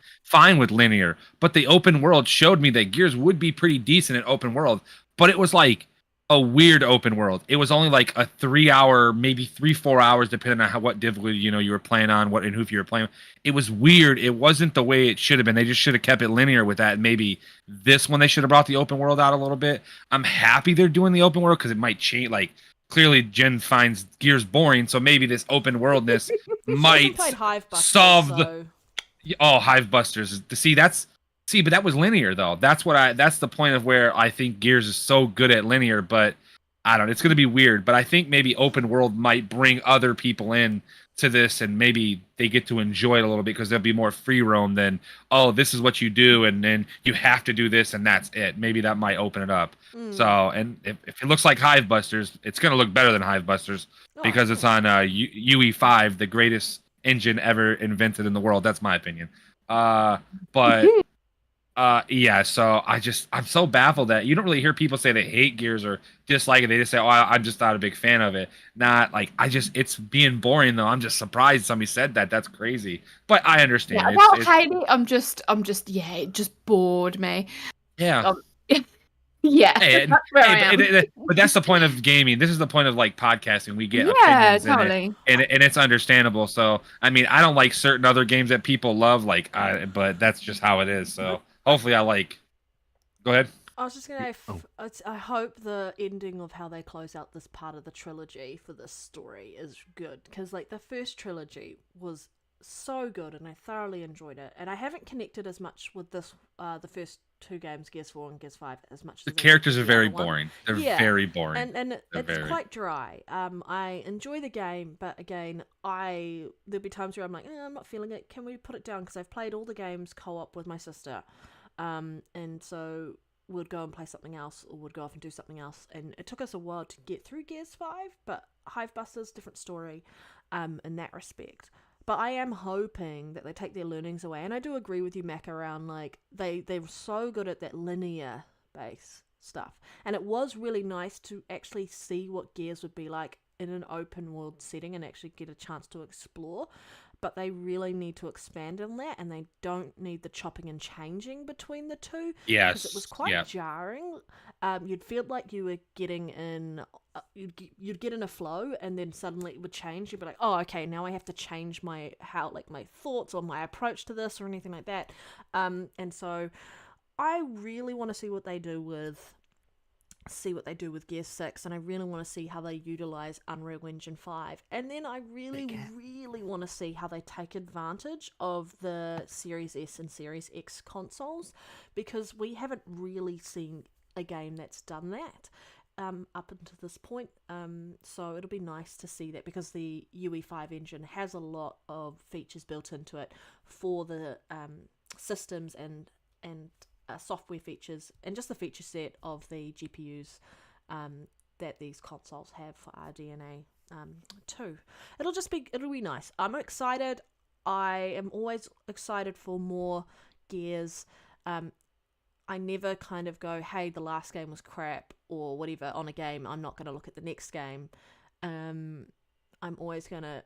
S5: with linear, but the open world showed me that Gears would be pretty decent at open world, but it was like a weird open world. It was only like a 3 hour, maybe 3-4 hours, depending on what difficulty you were playing on, what and who you were playing. It was weird. It wasn't the way it should have been. They just should have kept it linear with that. Maybe this one they should have brought the open world out a little bit. I'm happy they're doing the open world because it might change. Like clearly, Jen finds Gears boring, so maybe this open worldness might solve the. Oh, Hive Busters. But that was linear though. That's the point of where I think Gears is so good at linear, but I don't know, it's gonna be weird. But I think maybe open world might bring other people in to this and maybe they get to enjoy it a little bit because there'll be more free roam than, oh, this is what you do and then you have to do this and that's it. Maybe that might open it up. So and if it looks like Hive Busters, it's gonna look better than Hive Busters because it's on UE5, the greatest engine ever invented in the world. That's my opinion. But yeah, so I'm so baffled that you don't really hear people say they hate Gears or dislike it. They just say, oh, I'm just not a big fan of it. Not like, it's being boring though. I'm just surprised somebody said that. That's crazy. But I understand.
S4: Yeah, about hating it, I'm just, yeah, it just bored me.
S5: Yeah.
S4: Yeah, that's where I am.
S5: But that's the point of gaming. This is the point of like podcasting. We get
S4: yeah,
S5: opinions
S4: totally,
S5: and it's understandable. So I mean, I don't like certain other games that people love, but that's just how it is. So hopefully, Go ahead.
S3: I was just gonna. I hope the ending of how they close out this part of the trilogy for this story is good because like the first trilogy was so good and I thoroughly enjoyed it, and I haven't connected as much with this the first two games, Gears 4 and Gears 5, as much as
S5: the characters are very boring. They're very boring,
S3: and it's quite dry. I enjoy the game, but again, there'll be times where I'm like, I'm not feeling it. Can we put it down? Because I've played all the games co-op with my sister, and so we'd go and play something else, or would go off and do something else. And it took us a while to get through Gears 5, but Hive Busters, different story, in that respect. But I am hoping that they take their learnings away. And I do agree with you, Mac, around like they were so good at that linear base stuff. And it was really nice to actually see what Gears would be like in an open world setting and actually get a chance to explore. But they really need to expand on that, and they don't need the chopping and changing between the two.
S5: Yes,
S3: because it was quite jarring. You'd feel like you were getting in. You'd get in a flow, and then suddenly it would change. You'd be like, "Oh, okay, now I have to change my thoughts or my approach to this or anything like that." And so, I really want to see what they do with Gear 6, and I really want to see how they utilize Unreal Engine 5, and then I really want to see how they take advantage of the Series S and Series X consoles, because we haven't really seen a game that's done that up until this point, so it'll be nice to see that, because the UE5 engine has a lot of features built into it for the systems and software features and just the feature set of the GPUs that these consoles have for RDNA 2. It'll be nice. I'm excited. I am always excited for more Gears. I never kind of go, hey, the last game was crap or whatever on a game. I'm not going to look at the next game. I'm always going to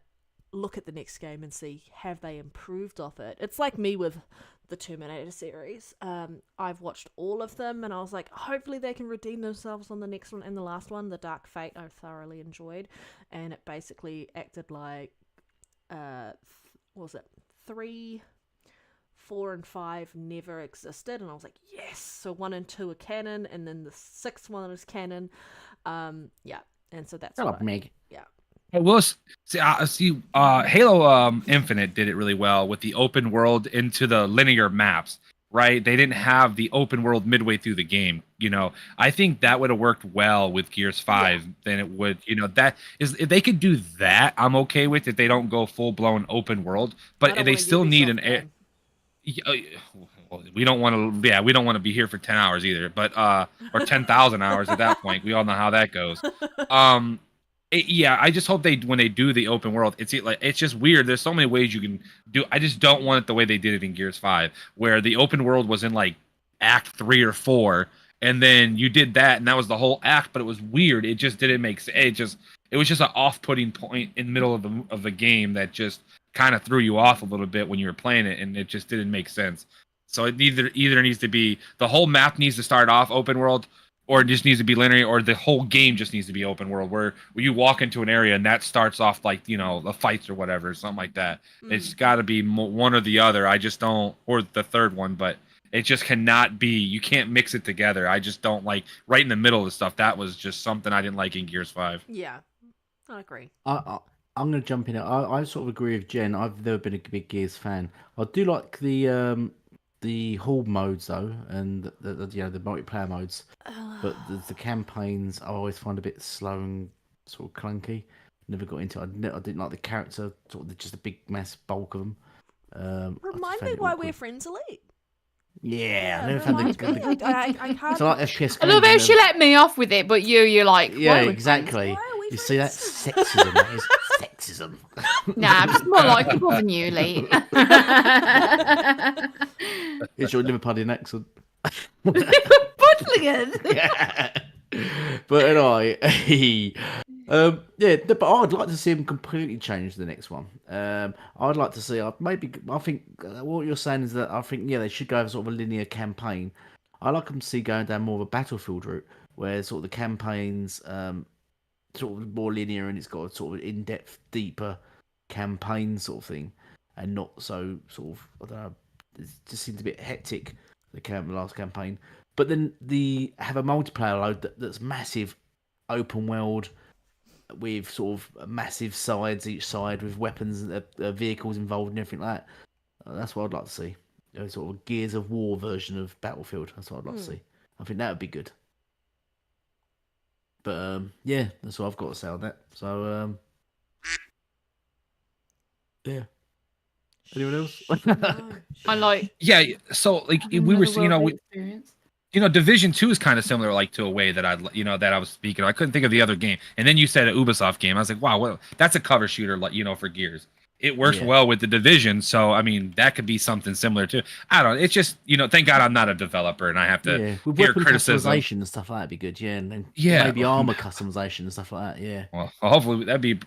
S3: look at the next game and see, have they improved off it? It's like me with the Terminator series. I've watched all of them and I was like, hopefully they can redeem themselves on the next one. And the last one, The Dark Fate, I thoroughly enjoyed, and it basically acted like what was it, 3, 4 and 5 never existed, and I was like, yes, so 1 and 2 are canon, and then the 6th one is canon. Yeah, and so that's
S2: Meg.
S3: Yeah.
S5: We'll see. Halo Infinite did it really well with the open world into the linear maps, right? They didn't have the open world midway through the game. I think that would have worked well with Gears 5 than it would. That is, if they could do that, I'm okay with it. They don't go full blown open world, but they still need an air. We don't want to. Yeah, we don't want to be here for 10 hours either. But or 10,000 hours at that point. We all know how that goes. I just hope when they do the open world, it's just weird. There's so many ways you can do. I just don't want it the way they did it in Gears 5, where the open world was in like Act 3 or 4, and then you did that, and that was the whole act. But it was weird. It just didn't make sense. it was just an off-putting point in the middle of the game that just kind of threw you off a little bit when you were playing it, and it just didn't make sense. So it either needs to be the whole map needs to start off open world, or it just needs to be linear, or the whole game just needs to be open world, where you walk into an area and that starts off like, you know, the fights or whatever, something like that. It's got to be one or the other. I just don't, or the third one, but it just cannot be. You can't mix it together. I just don't like right in the middle of stuff. That was just something I didn't like in Gears 5.
S3: Yeah, I agree.
S2: I'm going to jump in. I sort of agree with Jen. I've never been a big Gears fan. I do like the horde modes though, and the you know, the multiplayer modes. But the campaigns I always find a bit slow and sort of clunky. Never got into it. I didn't like the character, sort of just a big mass bulk of them.
S3: Remind me why we're friends, Elite.
S2: Yeah, I never found
S3: reminds
S2: the
S3: me. I can't.
S2: it's like FPS.
S4: I love how she let me off with it, but you're like,
S2: Yeah,
S4: why are we
S2: exactly.
S3: Why are we
S2: You see,
S3: friends?
S2: that's sexism. That is sexism.
S4: friends? Nah, I'm just more likable than you, Lee.
S2: It's your Liverpudlian accent.
S4: Budlian.
S2: Yeah. But anyway, yeah, but I'd like to see him completely change the next one. I'd like to see. I think what you're saying is that I think they should go have sort of a linear campaign. I like them to see going down more of a Battlefield route, where sort of the campaigns sort of more linear and it's got a sort of in-depth, deeper campaign sort of thing, and not so sort of, I don't know, it just seemed a bit hectic, the last campaign. But then have a multiplayer load that's massive, open world, with sort of massive sides each side with weapons and vehicles involved and everything like that. That's what I'd like to see. A sort of Gears of War version of Battlefield. That's what I'd like to see. I think that would be good. But yeah, that's what I've got to say on that. So yeah. Anyone else?
S4: I like.
S5: Yeah, so like we were,
S4: Experience.
S5: Division 2 is kind of similar, like to a way that that I was speaking of. I couldn't think of the other game, and then you said an Ubisoft game. I was like, wow, well, that's a cover shooter, like for Gears. It works well with the Division, so I mean that could be something similar too. I don't know. It's just thank God I'm not a developer and I have to
S2: with
S5: hear
S2: weapon
S5: criticism
S2: customization and stuff like that'd be good. Yeah, and then
S5: Yeah.
S2: maybe armor customization and stuff like that. Yeah.
S5: Well, hopefully that'd be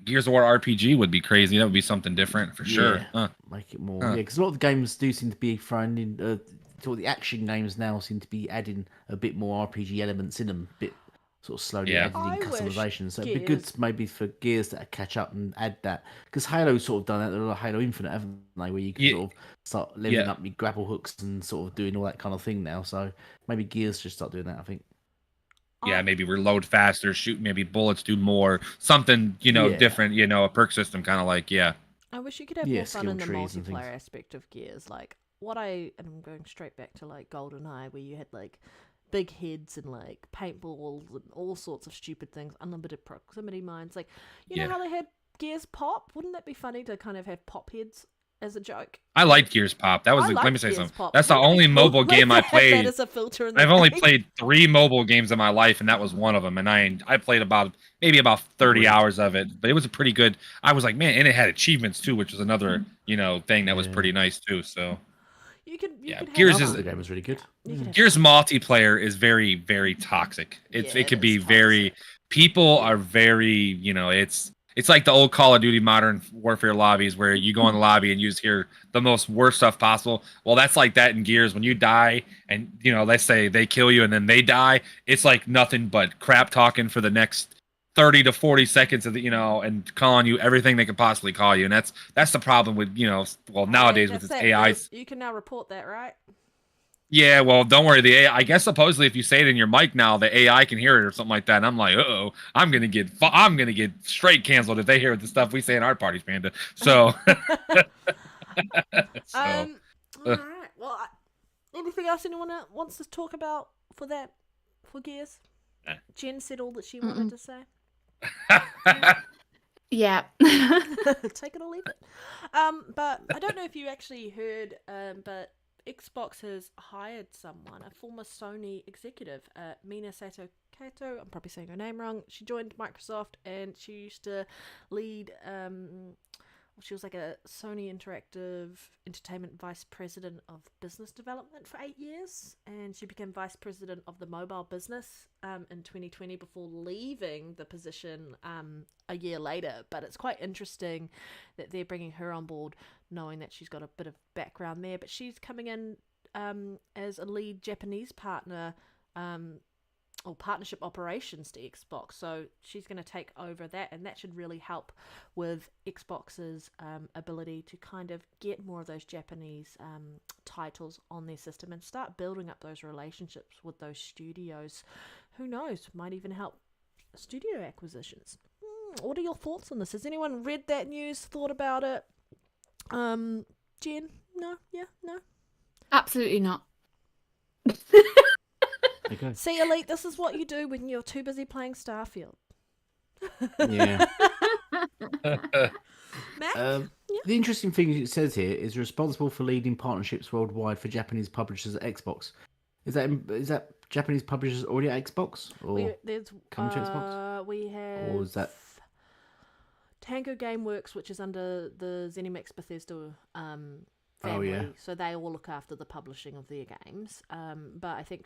S5: Gears of War RPG would be crazy. That would be something different for sure.
S2: Make it more. Yeah, because a lot of the games do seem to be thrown in. Sort of the action games now seem to be adding a bit more RPG elements in them, a bit sort of slowly adding
S3: I
S2: customization. So it'd be
S3: Gears-
S2: good maybe for Gears to catch up and add that, because Halo's sort of done that. They're like Halo Infinite, haven't they? Where you can sort of start leveling up your grapple hooks and sort of doing all that kind of thing now. So maybe Gears should start doing that, I think.
S5: Yeah, maybe reload faster, shoot maybe bullets, do more, something, different, a perk system kind of like,
S3: I wish you could have more fun in the multiplayer aspect of Gears. Like and I'm going straight back to like GoldenEye, where you had like big heads and like paintballs and all sorts of stupid things, unlimited proximity mines. Like, you know how they had Gears Pop? Wouldn't that be funny to kind of have pop heads as a joke?
S5: I liked Gears Pop. That was let me say
S3: Gears
S5: something.
S3: Pop.
S5: That's the only mobile game I played.
S3: That as a filter in the
S5: I've only
S3: game.
S5: played 3 mobile games in my life, and that was one of them. And I played maybe about 30 hours of it, but it was a pretty good. I was like, man, and it had achievements too, which was another thing that was pretty nice too. So
S3: You could
S5: Gears
S3: have
S2: The game was really good.
S5: Gears multiplayer is very, very toxic. It could be very. People are very, it's like the old Call of Duty Modern Warfare lobbies where you go in the lobby and you just hear the most worst stuff possible. Well, that's like that in Gears. When you die and, let's say they kill you and then they die, it's like nothing but crap talking for the next 30 to 40 seconds of the, and calling you everything they could possibly call you. And that's the problem with, nowadays with its AI.
S3: You can now report that, right?
S5: Yeah, well, don't worry. The AI, I guess supposedly if you say it in your mic now, the AI can hear it or something like that. And I'm like, I'm gonna get straight canceled if they hear the stuff we say in our parties, Panda. So,
S3: All right. Well, anything else anyone wants to talk about for Gears? Jen said all that she wanted to say.
S4: Yeah.
S3: Take it or leave it. But I don't know if you actually heard, but Xbox has hired someone, a former Sony executive, Mina Sato Kato. I'm probably saying her name wrong. She joined Microsoft and she used to lead she was like a Sony Interactive Entertainment Vice President of Business Development for 8 years, and she became Vice President of the mobile business in 2020 before leaving the position a year later. But it's quite interesting that they're bringing her on board, knowing that she's got a bit of background there. But she's coming in as a lead Japanese partner or partnership operations to Xbox, so she's going to take over that, and that should really help with Xbox's ability to kind of get more of those Japanese titles on their system and start building up those relationships with those studios. Who knows, might even help studio acquisitions. What are your thoughts on this? Has anyone read that news, thought about it? Jen? No? Yeah? No?
S4: Absolutely not.
S2: Okay.
S3: See, Elite, this is what you do when you're too busy playing Starfield.
S2: Yeah.
S3: Mac?
S2: The interesting thing it says here is responsible for leading partnerships worldwide for Japanese publishers at Xbox. Is that Japanese publishers already at Xbox, or
S3: There's
S2: coming to Xbox?
S3: We have
S2: Or is that
S3: Tango Gameworks, which is under the ZeniMax Bethesda family.
S2: Oh, yeah.
S3: So they all look after the publishing of their games. But I think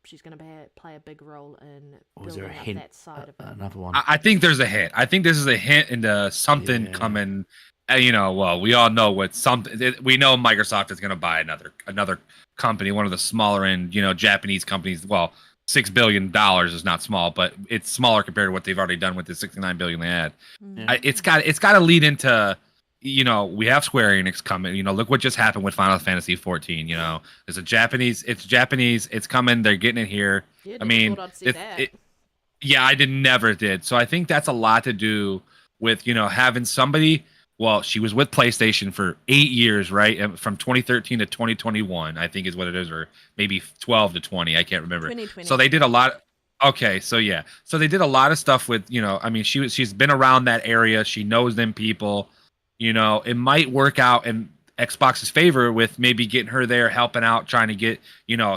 S3: she's gonna play a big role in
S2: Or is there
S3: building
S2: a
S3: up
S2: hint?
S3: that side of it.
S2: Another one.
S5: I think there's a hint. I think this is a hint into something coming. Well, we all know what something. We know Microsoft is going to buy another company, one of the smaller end, Japanese companies. Well, $6 billion is not small, but it's smaller compared to what they've already done with the $69 billion they had.
S3: Yeah.
S5: It's got to lead into. We have Square Enix coming. Look what just happened with Final Fantasy 14. There's it's Japanese. It's coming. They're getting it here.
S3: Yeah,
S5: I mean,
S3: thought I'd see that.
S5: yeah, I never did. So I think that's a lot to do with, having somebody. Well, she was with PlayStation for 8 years, right? From 2013 to 2021, I think is what it is, or maybe 12 to 20. I can't remember.
S3: 2020.
S5: So they did a lot. Okay, so yeah. So they did a lot of stuff with, she's been around that area. She knows them people. It might work out in Xbox's favor with maybe getting her there, helping out, trying to get,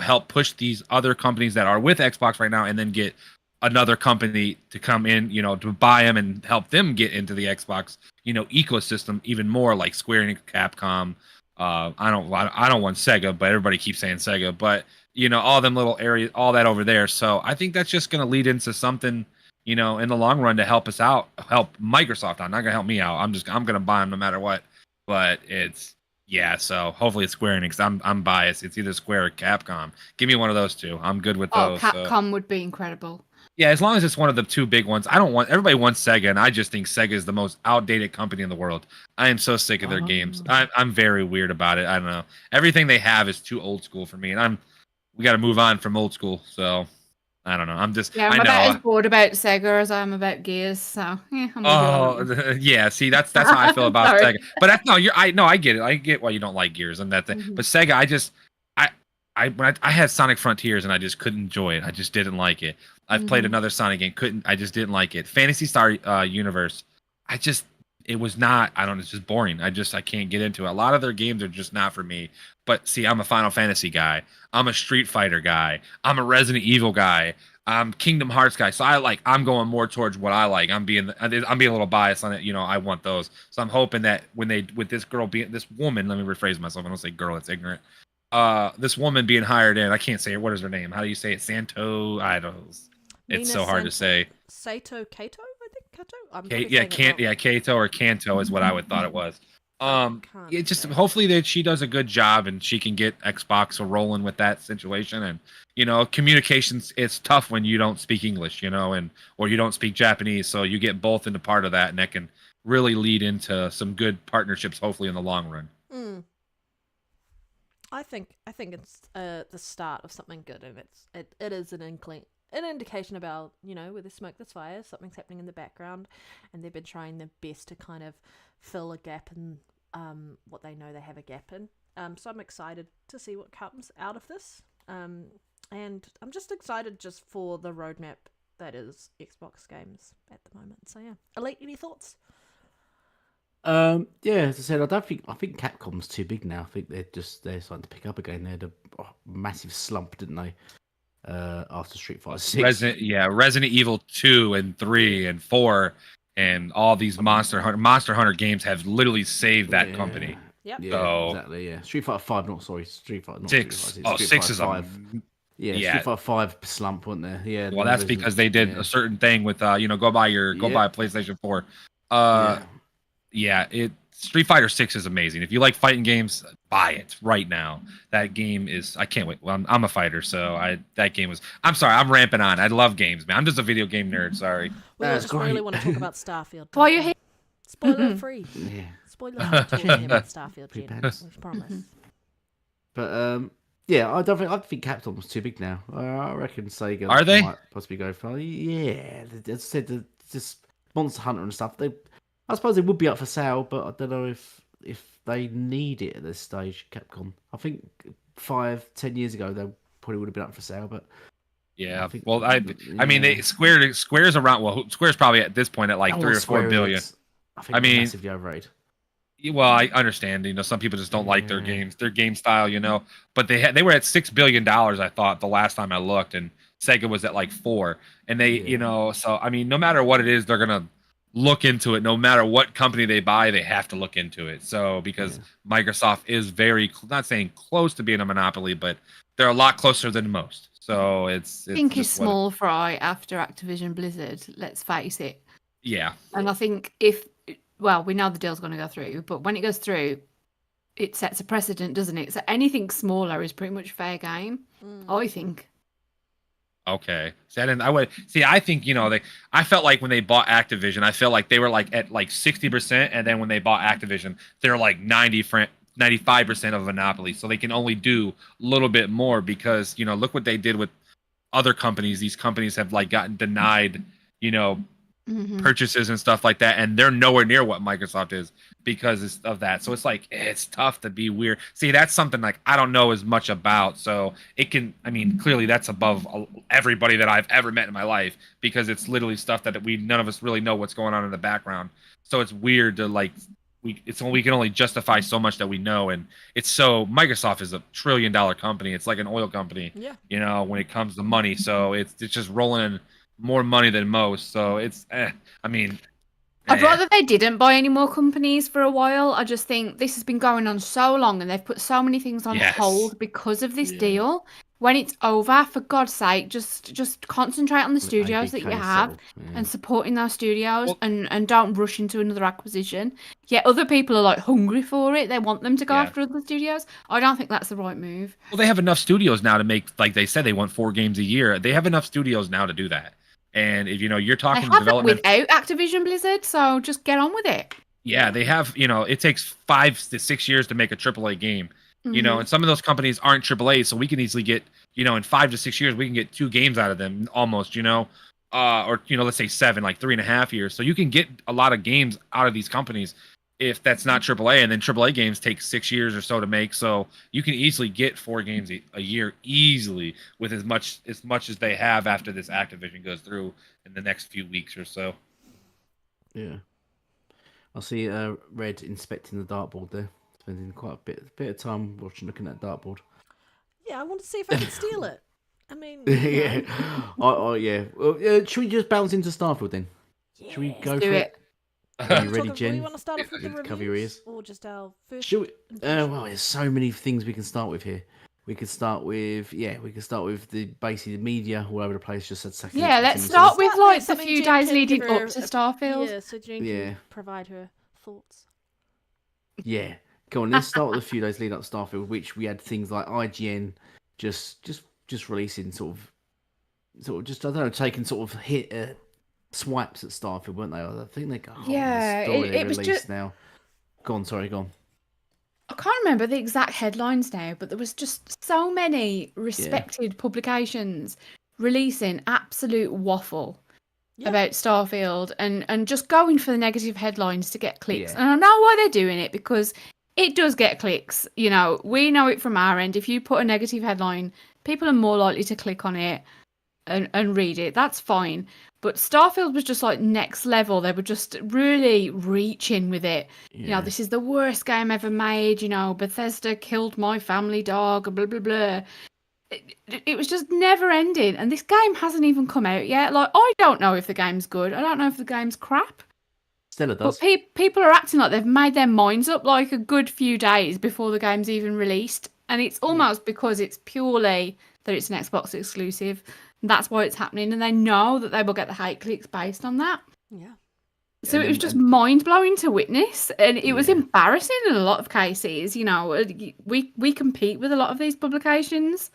S5: help push these other companies that are with Xbox right now, and then get another company to come in, to buy them and help them get into the Xbox, ecosystem even more, like Square Enix, Capcom. I don't want Sega, but everybody keeps saying Sega, but all them little areas, all that over there. So I think that's just going to lead into something, in the long run to help us out, help Microsoft out. Not going to help me out. I'm going to buy them no matter what. But so hopefully it's Square Enix. I'm biased. It's either Square or Capcom. Give me one of those two. I'm good with those.
S4: Capcom would be incredible.
S5: Yeah, as long as it's one of the two big ones. Everybody wants Sega, and I just think Sega is the most outdated company in the world. I am so sick of their games. I'm very weird about it. I don't know. Everything they have is too old school for me, and we got to move on from old school. So I don't know. I'm
S4: about as bored about Sega as I am about Gears. So yeah.
S5: Yeah. See, that's how I feel about Sega. But I get it. I get why you don't like Gears and that thing. Mm-hmm. But Sega, when I had Sonic Frontiers and I just couldn't enjoy it. I just didn't like it. I've played another Sonic game. I just didn't like it. Phantasy Star Universe. It was not. I don't know. It's just boring. I can't get into it. A lot of their games are just not for me. But see, I'm a Final Fantasy guy. I'm a Street Fighter guy. I'm a Resident Evil guy. I'm Kingdom Hearts guy. So I'm going more towards what I like. I'm being a little biased on it. I want those. So I'm hoping that with this woman, let me rephrase myself. I don't say girl. It's ignorant. This woman being hired in. I can't say it. What is her name? How do you say it? Santo. I don't. It's so hard to say.
S3: Sato Kato, I think.
S5: Kato. Kato or Kanto is what I would thought it was. It just hopefully that she does a good job and she can get Xbox rolling with that situation. And communications, it's tough when you don't speak English, or you don't speak Japanese, so you get both into part of that, and that can really lead into some good partnerships, hopefully in the long run.
S3: I think it's the start of something good, and it is an indication about, where there's smoke, there's fire, something's happening in the background, and they've been trying their best to kind of fill a gap in what they know they have a gap in. So I'm excited to see what comes out of this. And I'm just excited just for the roadmap that is Xbox games at the moment. So yeah. Elite, any thoughts?
S2: Yeah, as I said, I think Capcom's too big now. I think they're starting to pick up again. They had a massive slump, didn't they? After Street Fighter 6.
S5: Resident Evil 2 and 3 and 4. and all these Monster Hunter games have literally saved that company.
S3: Yep.
S2: Yeah,
S5: So-
S2: exactly. Yeah, Street Fighter 5. Not sorry, Street Fighter. Not
S5: Six.
S2: Street Fighter,
S5: Oh,
S2: Street
S5: 6
S2: Fighter
S5: is
S2: 5.
S5: Yeah.
S2: Street Fighter 5 slump, wasn't there? Yeah.
S5: Well, that's because they did a certain thing with go buy a PlayStation 4. Street Fighter 6 is amazing. If you like fighting games, buy it right now. That game is I can't wait. Well, I'm a fighter, so that game was I'm sorry, I'm ramping on. I love games, man. I'm just a video game nerd, sorry.
S3: We
S2: That's
S3: just really
S2: great.
S3: want to talk about Starfield.
S4: Why are you here?
S3: Spoiler free.
S2: Yeah.
S3: Spoiler free talking about Starfield, Jen.
S2: Pre-pants.
S3: We promise.
S2: But yeah, I think Capcom's too big now. I reckon Sega
S5: Are they?
S2: might possibly go for yeah. As I said, just Monster Hunter and stuff. I suppose they would be up for sale, but I don't know if they need it at this stage. Capcom. I think 5-10 years ago they probably would have been up for sale, but
S5: Yeah.
S2: I think-
S5: Well, I mean, Square's around. Well, Square's probably at this point at like 3 or 4 billion.
S2: I think
S5: I mean-
S2: massively overrated.
S5: Well, I understand. Some people just don't like their games, their game style. But they were at $6 billion. I thought the last time I looked, and Sega was at like 4. And they, so I mean, no matter what it is, they're gonna look into it. No matter what company they buy, they have to look into it. So because Microsoft is very not saying close to being a monopoly, but they're a lot closer than most. So it's
S4: I think it's
S5: just what-
S4: small fry after Activision Blizzard. Let's face it.
S5: Yeah.
S4: And I think we know the deal's going to go through, but when it goes through, it sets a precedent, doesn't it? So anything smaller is pretty much fair game, I think.
S5: Okay. I think, I felt like when they bought Activision, I felt like they were like at like 60%. And then when they bought Activision, they're like 95% of a monopoly. So they can only do a little bit more because, look what they did with other companies. These companies have like gotten denied, purchases and stuff like that. And they're nowhere near what Microsoft is because of that. So it's like, it's tough to be weird. See, that's something like I don't know as much about. So clearly that's above everybody that I've ever met in my life because it's literally stuff that none of us really know what's going on in the background. So it's weird to like, we can only justify so much that we know. And Microsoft is $1 trillion company. It's like an oil company, when it comes to money. So it's just rolling in more money than most. So it's, I'd
S4: rather they didn't buy any more companies for a while. I just think this has been going on so long and they've put so many things on hold because of this deal. When it's over, for God's sake, just concentrate on the studios that you have and supporting those studios and don't rush into another acquisition. Yet other people are like hungry for it. They want them to go after other studios. I don't think that's the right move.
S5: Well, they have enough studios now to make, like they said, they want 4 games a year. They have enough studios now to do that. And if you're talking
S4: they have
S5: development
S4: it without Activision Blizzard, so just get on with it.
S5: Yeah, they have, it takes 5 to 6 years to make a AAA game. And some of those companies aren't AAA, so we can easily get, in 5 to 6 years, we can get 2 games out of them almost, or, let's say 7, like 3.5 years. So you can get a lot of games out of these companies if that's not AAA, and then AAA games take 6 years or so to make. So you can easily get 4 games a year easily with as much as they have after this Activision goes through in the next few weeks or so.
S2: Yeah. I see Red inspecting the dartboard there. Spending quite a bit of time looking at dartboard.
S3: Yeah, I want to see if I can steal it. I mean,
S2: yeah. Yeah. Well, should we just bounce into Starfield then? Should we go for it? Are you ready, Jen?
S3: Do you want to start off with the reviews?
S2: Cover your ears.
S3: Or just our first?
S2: Should we? Well, there's so many things we can start with here. We could start with basically the media all over the place. Just said second.
S4: Yeah, let's start with like the
S3: Something
S4: few
S3: Jen
S4: days
S3: can
S4: leading
S3: give her
S4: up to Starfield.
S3: Yeah, so Jen can provide her thoughts.
S2: Yeah, go on. Let's start with a few days leading up to Starfield, which we had things like IGN just releasing sort of just I don't know, taking sort of hit swipes at Starfield, weren't they? I think they got
S4: it was just
S2: now. Go on, sorry, go on.
S4: I can't remember the exact headlines now, but there was just so many respected publications releasing absolute waffle about Starfield and just going for the negative headlines to get clicks.
S2: Yeah.
S4: And I know why they're doing it, because it does get clicks. We know it from our end. If you put a negative headline, people are more likely to click on it and read it. That's fine. But Starfield was just like next level. They were just really reaching with it.
S2: Yeah.
S4: This is the worst game ever made. Bethesda killed my family dog, blah, blah, blah. It was just never ending. And this game hasn't even come out yet. Like, I don't know if the game's good. I don't know if the game's crap.
S2: Stella
S4: But
S2: does.
S4: people are acting like they've made their minds up like a good few days before the game's even released. And it's almost because it's purely that it's an Xbox exclusive. That's why it's happening. And they know that they will get the hate clicks based on that.
S3: Yeah.
S4: So it was just mind-blowing to witness. And it was
S2: Yeah.
S4: embarrassing in a lot of cases. You know, we compete with a lot of these publications.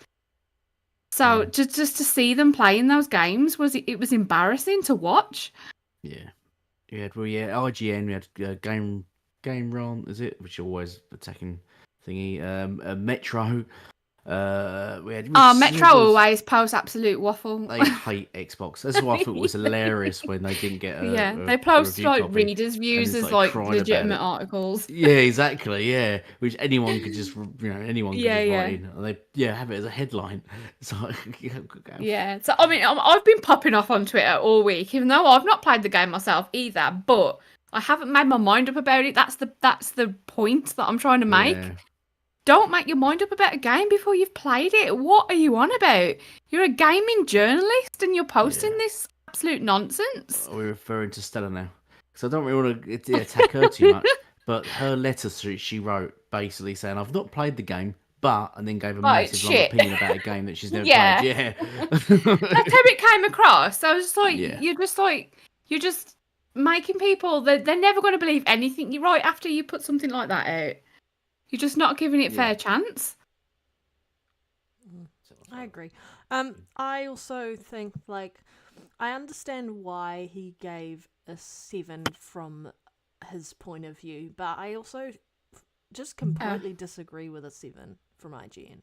S4: So just to see them playing those games, it was embarrassing to watch.
S2: Yeah. IGN, we had Game Ron, is it? Which are always attacking thingy. Metro. We had
S4: Metro
S2: Sniggers.
S4: always posts absolute waffle.
S2: They hate Xbox. That's why I thought it was hilarious when they didn't get
S4: they post
S2: review
S4: like
S2: copy,
S4: readers' views
S2: and
S4: as
S2: like
S4: like
S2: crying about
S4: legitimate
S2: it.
S4: articles.
S2: Yeah, exactly. Yeah, which anyone could just anyone could just write in, and they have it as a headline. So
S4: Yeah. So I mean, I've been popping off on Twitter all week, even though I've not played the game myself either. But I haven't made my mind up about it. That's the point that I'm trying to make.
S2: Yeah.
S4: Don't make your mind up about a game before you've played it. What are you on about? You're a gaming journalist and you're posting this absolute nonsense.
S2: We're referring to Stella now, because I don't really want to attack her too much. But her letter she wrote basically saying, "I've not played the game, but," and then gave a massive long opinion about a game that she's never played. Yeah,
S4: that's how it came across. I was just like, you're just making people. They're never going to believe anything you write after you put something like that out. You're just not giving it fair chance.
S3: I agree. I also think, like, I understand why he gave a 7 from his point of view, but I also just completely disagree with a 7 from IGN.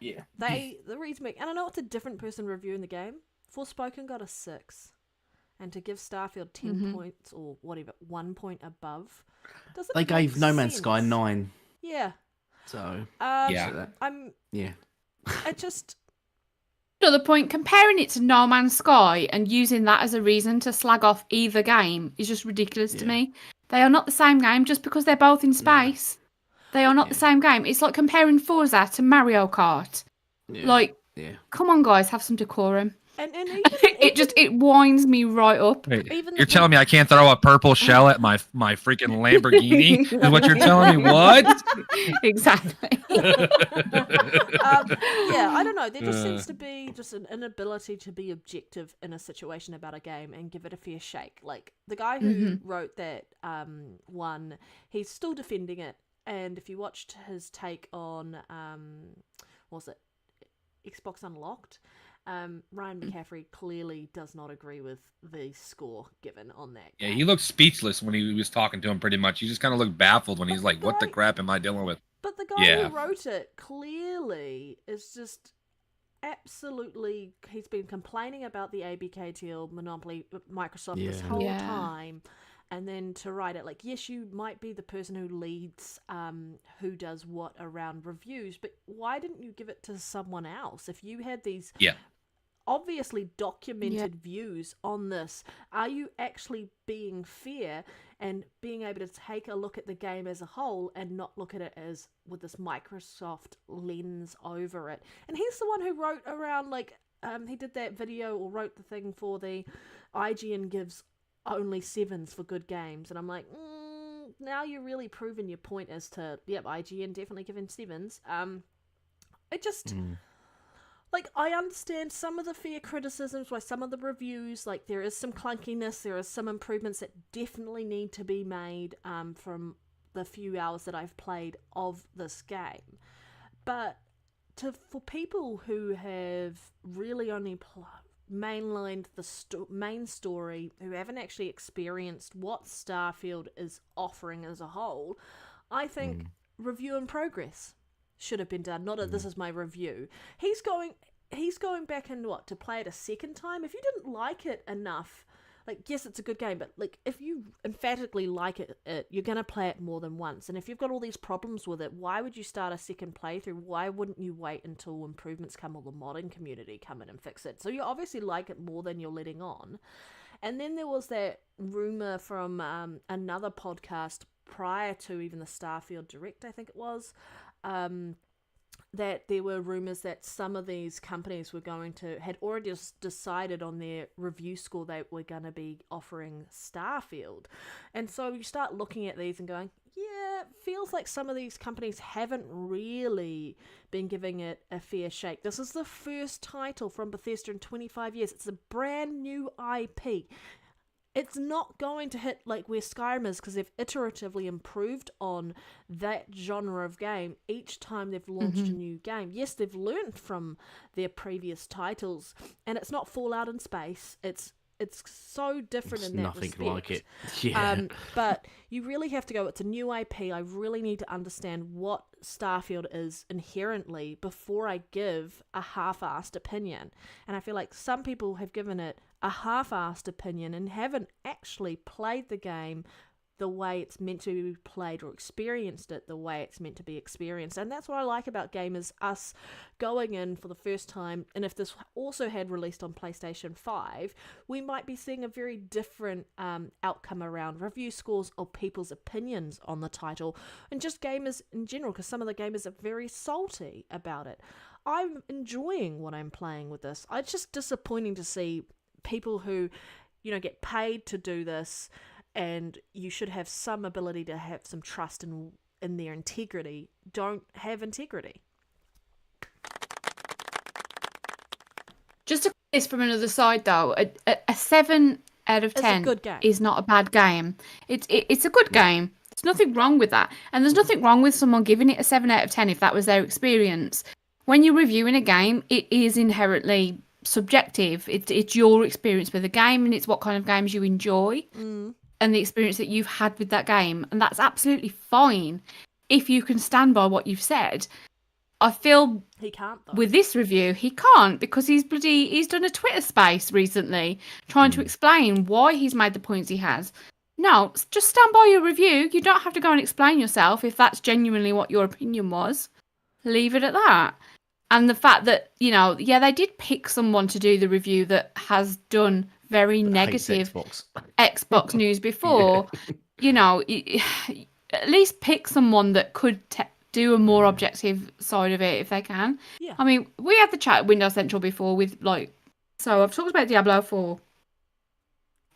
S2: Yeah.
S3: The reason being, and I know it's a different person reviewing the game. Forspoken got a 6, and to give Starfield 10 points or whatever, 1 point above, doesn't
S2: They gave
S3: make
S2: No Man's
S3: sense.
S2: Sky 9.
S3: Yeah.
S2: So
S5: yeah.
S3: I just.
S4: Another point, comparing it to No Man's Sky and using that as a reason to slag off either game is just ridiculous to me. They are not the same game just because they're both in space. They are not the same game. It's like comparing Forza to Mario Kart. Come on, guys, have some decorum.
S3: And even,
S4: it winds me right up.
S5: Wait, you're telling me I can't throw a purple shell at my freaking Lamborghini? Is what you're telling me? What?
S4: Exactly.
S3: I don't know. There just seems to be just an inability to be objective in a situation about a game and give it a fair shake. Like the guy who wrote that one, he's still defending it. And if you watched his take on, what was it, Xbox Unlocked? Ryan McCaffrey clearly does not agree with the score given on that game.
S5: Yeah, he looked speechless when he was talking to him pretty much. He just kind of looked baffled when he's like, what the crap am I dealing with?
S3: But the guy who wrote it clearly is just absolutely... He's been complaining about the ABKTL monopoly Microsoft this whole time. And then to write it, like, yes, you might be the person who leads who does what around reviews, but why didn't you give it to someone else? If you had these obviously documented views on this, are you actually being fair and being able to take a look at the game as a whole and not look at it as with this Microsoft lens over it? And he's the one who wrote around, like, he did that video or wrote the thing for the IGN gives only 7s for good games, and I'm like, now you're really proving your point as to, IGN definitely giving 7s. It just, like, I understand some of the fair criticisms by some of the reviews, like, there is some clunkiness, there are some improvements that definitely need to be made from the few hours that I've played of this game. But for people who have really only mainlined the main story, who haven't actually experienced what Starfield is offering as a whole, I think review in progress should have been done. Not a this is my review. He's going back and to play it a second time. If you didn't like it enough, like, yes, it's a good game, but like, if you emphatically like it, you're gonna play it more than once. And if you've got all these problems with it, why would you start a second playthrough? Why wouldn't you wait until improvements come or the modding community come in and fix it? So you obviously like it more than you're letting on. And then there was that rumor from another podcast prior to even the Starfield Direct, I think it was, that there were rumors that some of these companies had already decided on their review score they were going to be offering Starfield. And so you start looking at these and going, yeah, it feels like some of these companies haven't really been giving it a fair shake. This is the first title from Bethesda in 25 years. It's a brand new IP. It's not going to hit like where Skyrim is because they've iteratively improved on that genre of game each time they've launched a new game. Yes, they've learned from their previous titles, and it's not Fallout in space. It's so different in that
S2: nothing
S3: respect.
S2: like it. Yeah.
S3: But you really have to go, it's a new IP. I really need to understand what Starfield is inherently before I give a half-assed opinion. And I feel like some people have given it a half-assed opinion and haven't actually played the game the way it's meant to be played or experienced it the way it's meant to be experienced. And that's what I like about gamers, us going in for the first time. And if this also had released on PlayStation 5, we might be seeing a very different outcome around review scores or people's opinions on the title and just gamers in general, because some of the gamers are very salty about it. I'm enjoying what I'm playing with this. It's just disappointing to see people who, get paid to do this, and you should have some ability to have some trust in their integrity, don't have integrity.
S4: Just to put this from another side, though, a 7 out of 10 is not a bad game. It's a good game. There's nothing wrong with that. And there's nothing wrong with someone giving it a 7 out of 10 if that was their experience. When you're reviewing a game, it is inherently subjective. It's your experience with the game, and it's what kind of games you enjoy. And the experience that you've had with that game. And that's absolutely fine if you can stand by what you've said. I feel
S3: he can't, though.
S4: With this review, he can't, because he's done a Twitter space recently trying to explain why he's made the points he has. No, just stand by your review. You don't have to go and explain yourself if that's genuinely what your opinion was. Leave it at that. And the fact that, they did pick someone to do the review that has done very negative Xbox news before. At least pick someone that could do a more objective side of it if they can.
S3: Yeah.
S4: I mean, we had the chat at Windows Central before with so I've talked about Diablo 4.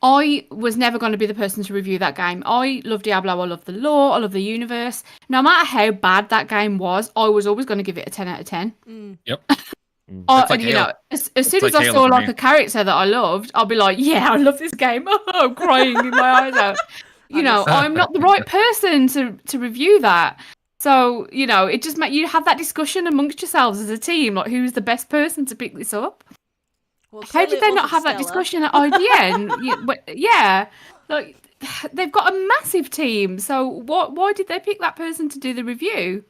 S4: I was never going to be the person to review that game. I love Diablo, I love the lore, I love the universe. No matter how bad that game was, I was always going to give it a 10 out of 10.
S5: Yep.
S4: As soon as I saw a character that I loved, I'll be like, yeah, I love this game. I'm crying in my eyes out. I'm not the right person to review that. So, it just you have that discussion amongst yourselves as a team, like who's the best person to pick this up.
S3: Well,
S4: how did they not have that discussion at IGN? Yeah, like they've got a massive team. So why did they pick that person to do the review?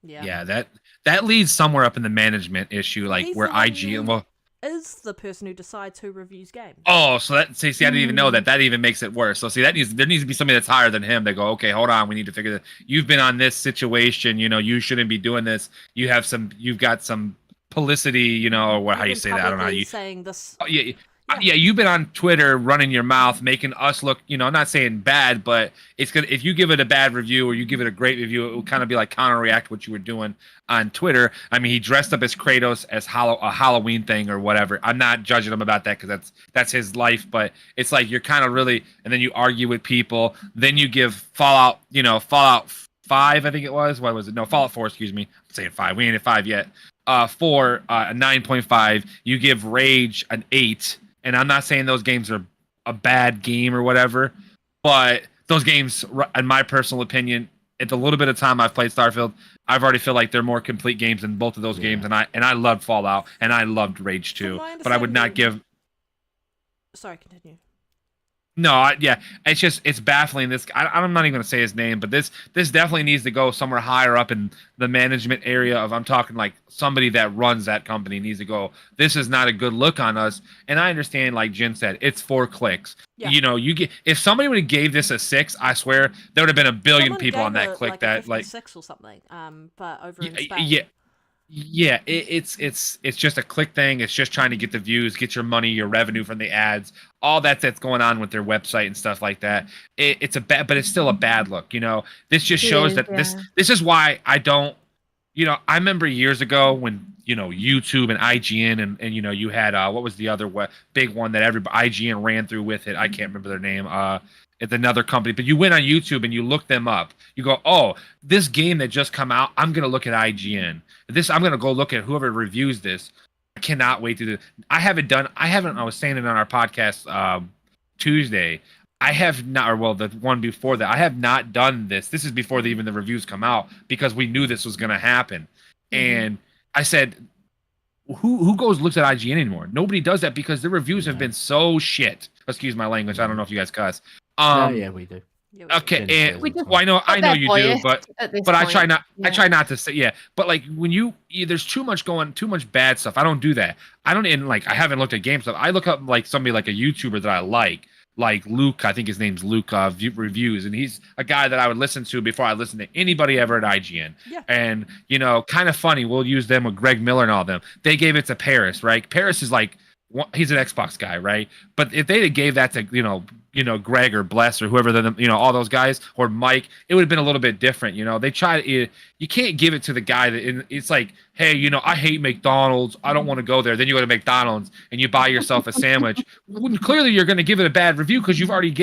S5: Yeah, that leads somewhere up in the management issue, like
S3: He's
S5: where
S3: the one
S5: IGN
S3: is the person who decides who reviews games.
S5: Oh, so I didn't even know that. That even makes it worse. So there needs to be somebody that's higher than him. They go, okay, hold on, we need to figure that. You've been on this situation, you shouldn't be doing this. You've got some publicity, or how you say that? I don't know how you
S3: saying this.
S5: Oh, yeah, you've been on Twitter running your mouth, making us look, I'm not saying bad, but it's good if you give it a bad review or you give it a great review, it will kind of be like counter-react what you were doing on Twitter. I mean, he dressed up as Kratos as a Halloween thing or whatever. I'm not judging him about that because that's his life, but it's like you're kind of really, and then you argue with people, then you give Fallout 5, I think it was. What was it? No, Fallout 4, excuse me. I'm saying 5. We ain't at 5 yet. 4, a 9.5. You give Rage an 8. And I'm not saying those games are a bad game or whatever, but those games, in my personal opinion, at the little bit of time I've played Starfield, I've already feel like they're more complete games than both of those games. And I loved Fallout and I loved Rage 2, but I would not give.
S3: Sorry, continue.
S5: No, it's baffling. I'm not even going to say his name, but this definitely needs to go somewhere higher up in the management area of, I'm talking like somebody that runs that company needs to go, this is not a good look on us. And I understand, like Jen said, it's 4 clicks. Yeah. You get, if somebody would have gave this a 6, I swear there would have been a billion people on that click that like
S3: 6 or something. But over in Spain.
S5: Yeah. Yeah, it's just a click thing. It's just trying to get the views, get your money, your revenue from the ads, all that's going on with their website and stuff like that. It's a bad, but it's still a bad look. This just shows that this is why I don't I remember years ago when YouTube and IGN and you had what was the other big one that everybody IGN ran through with it. I can't remember their name. It's another company, but you went on YouTube and you look them up. You go, oh, this game that just come out, I'm gonna look at IGN. I'm gonna go look at whoever reviews this. I cannot wait to do. I was saying it on our podcast Tuesday. I have not, or well, the one before that, I have not done this. This is before even the reviews come out because we knew this was going to happen. And I said, who goes looks at IGN anymore? Nobody does that because the reviews have been so shit. Excuse my language. I don't know if you guys cuss.
S2: Yeah, we do.
S5: Okay, and well, I know you do, but I try not. Yeah. I try not to say, yeah. But like when there's too much bad stuff. I don't do that. I haven't looked at game stuff. I look up like somebody like a YouTuber that I like Luke. I think his name's Luke Reviews, and he's a guy that I would listen to before I listen to anybody ever at IGN. Yeah. And kind of funny. We'll use them with Greg Miller and all them. They gave it to Paris, right? Paris is like he's an Xbox guy, right? But if they gave that to Greg or Bless or whoever all those guys or Mike, it would have been a little bit different. They try to. You can't give it to the guy that it's like, hey, I hate McDonald's. I don't want to go there. Then you go to McDonald's and you buy yourself a sandwich. When clearly you're going to give it a bad review because you've already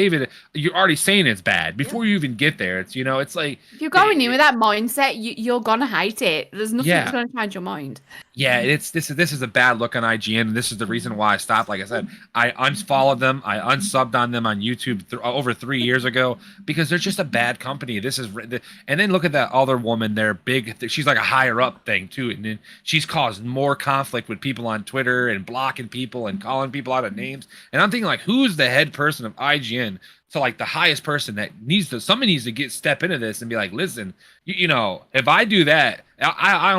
S5: you're already saying it's bad before you even get there. It's it's like
S4: if you're going in with that mindset, you're gonna hate it. There's nothing that's going to change your mind.
S5: Yeah, this is a bad look on IGN, and this is the reason why I stopped. Like I said, I unfollowed them. I unsubbed on them on YouTube over 3 years ago because they're just a bad company. And then look at that other woman. They're big. She's like a higher up thing too, and then she's caused more conflict with people on Twitter and blocking people and calling people out of names. And I'm thinking like, who's the head person of IGN? So like the highest person that somebody needs to step into this and be like, listen, if I do that, I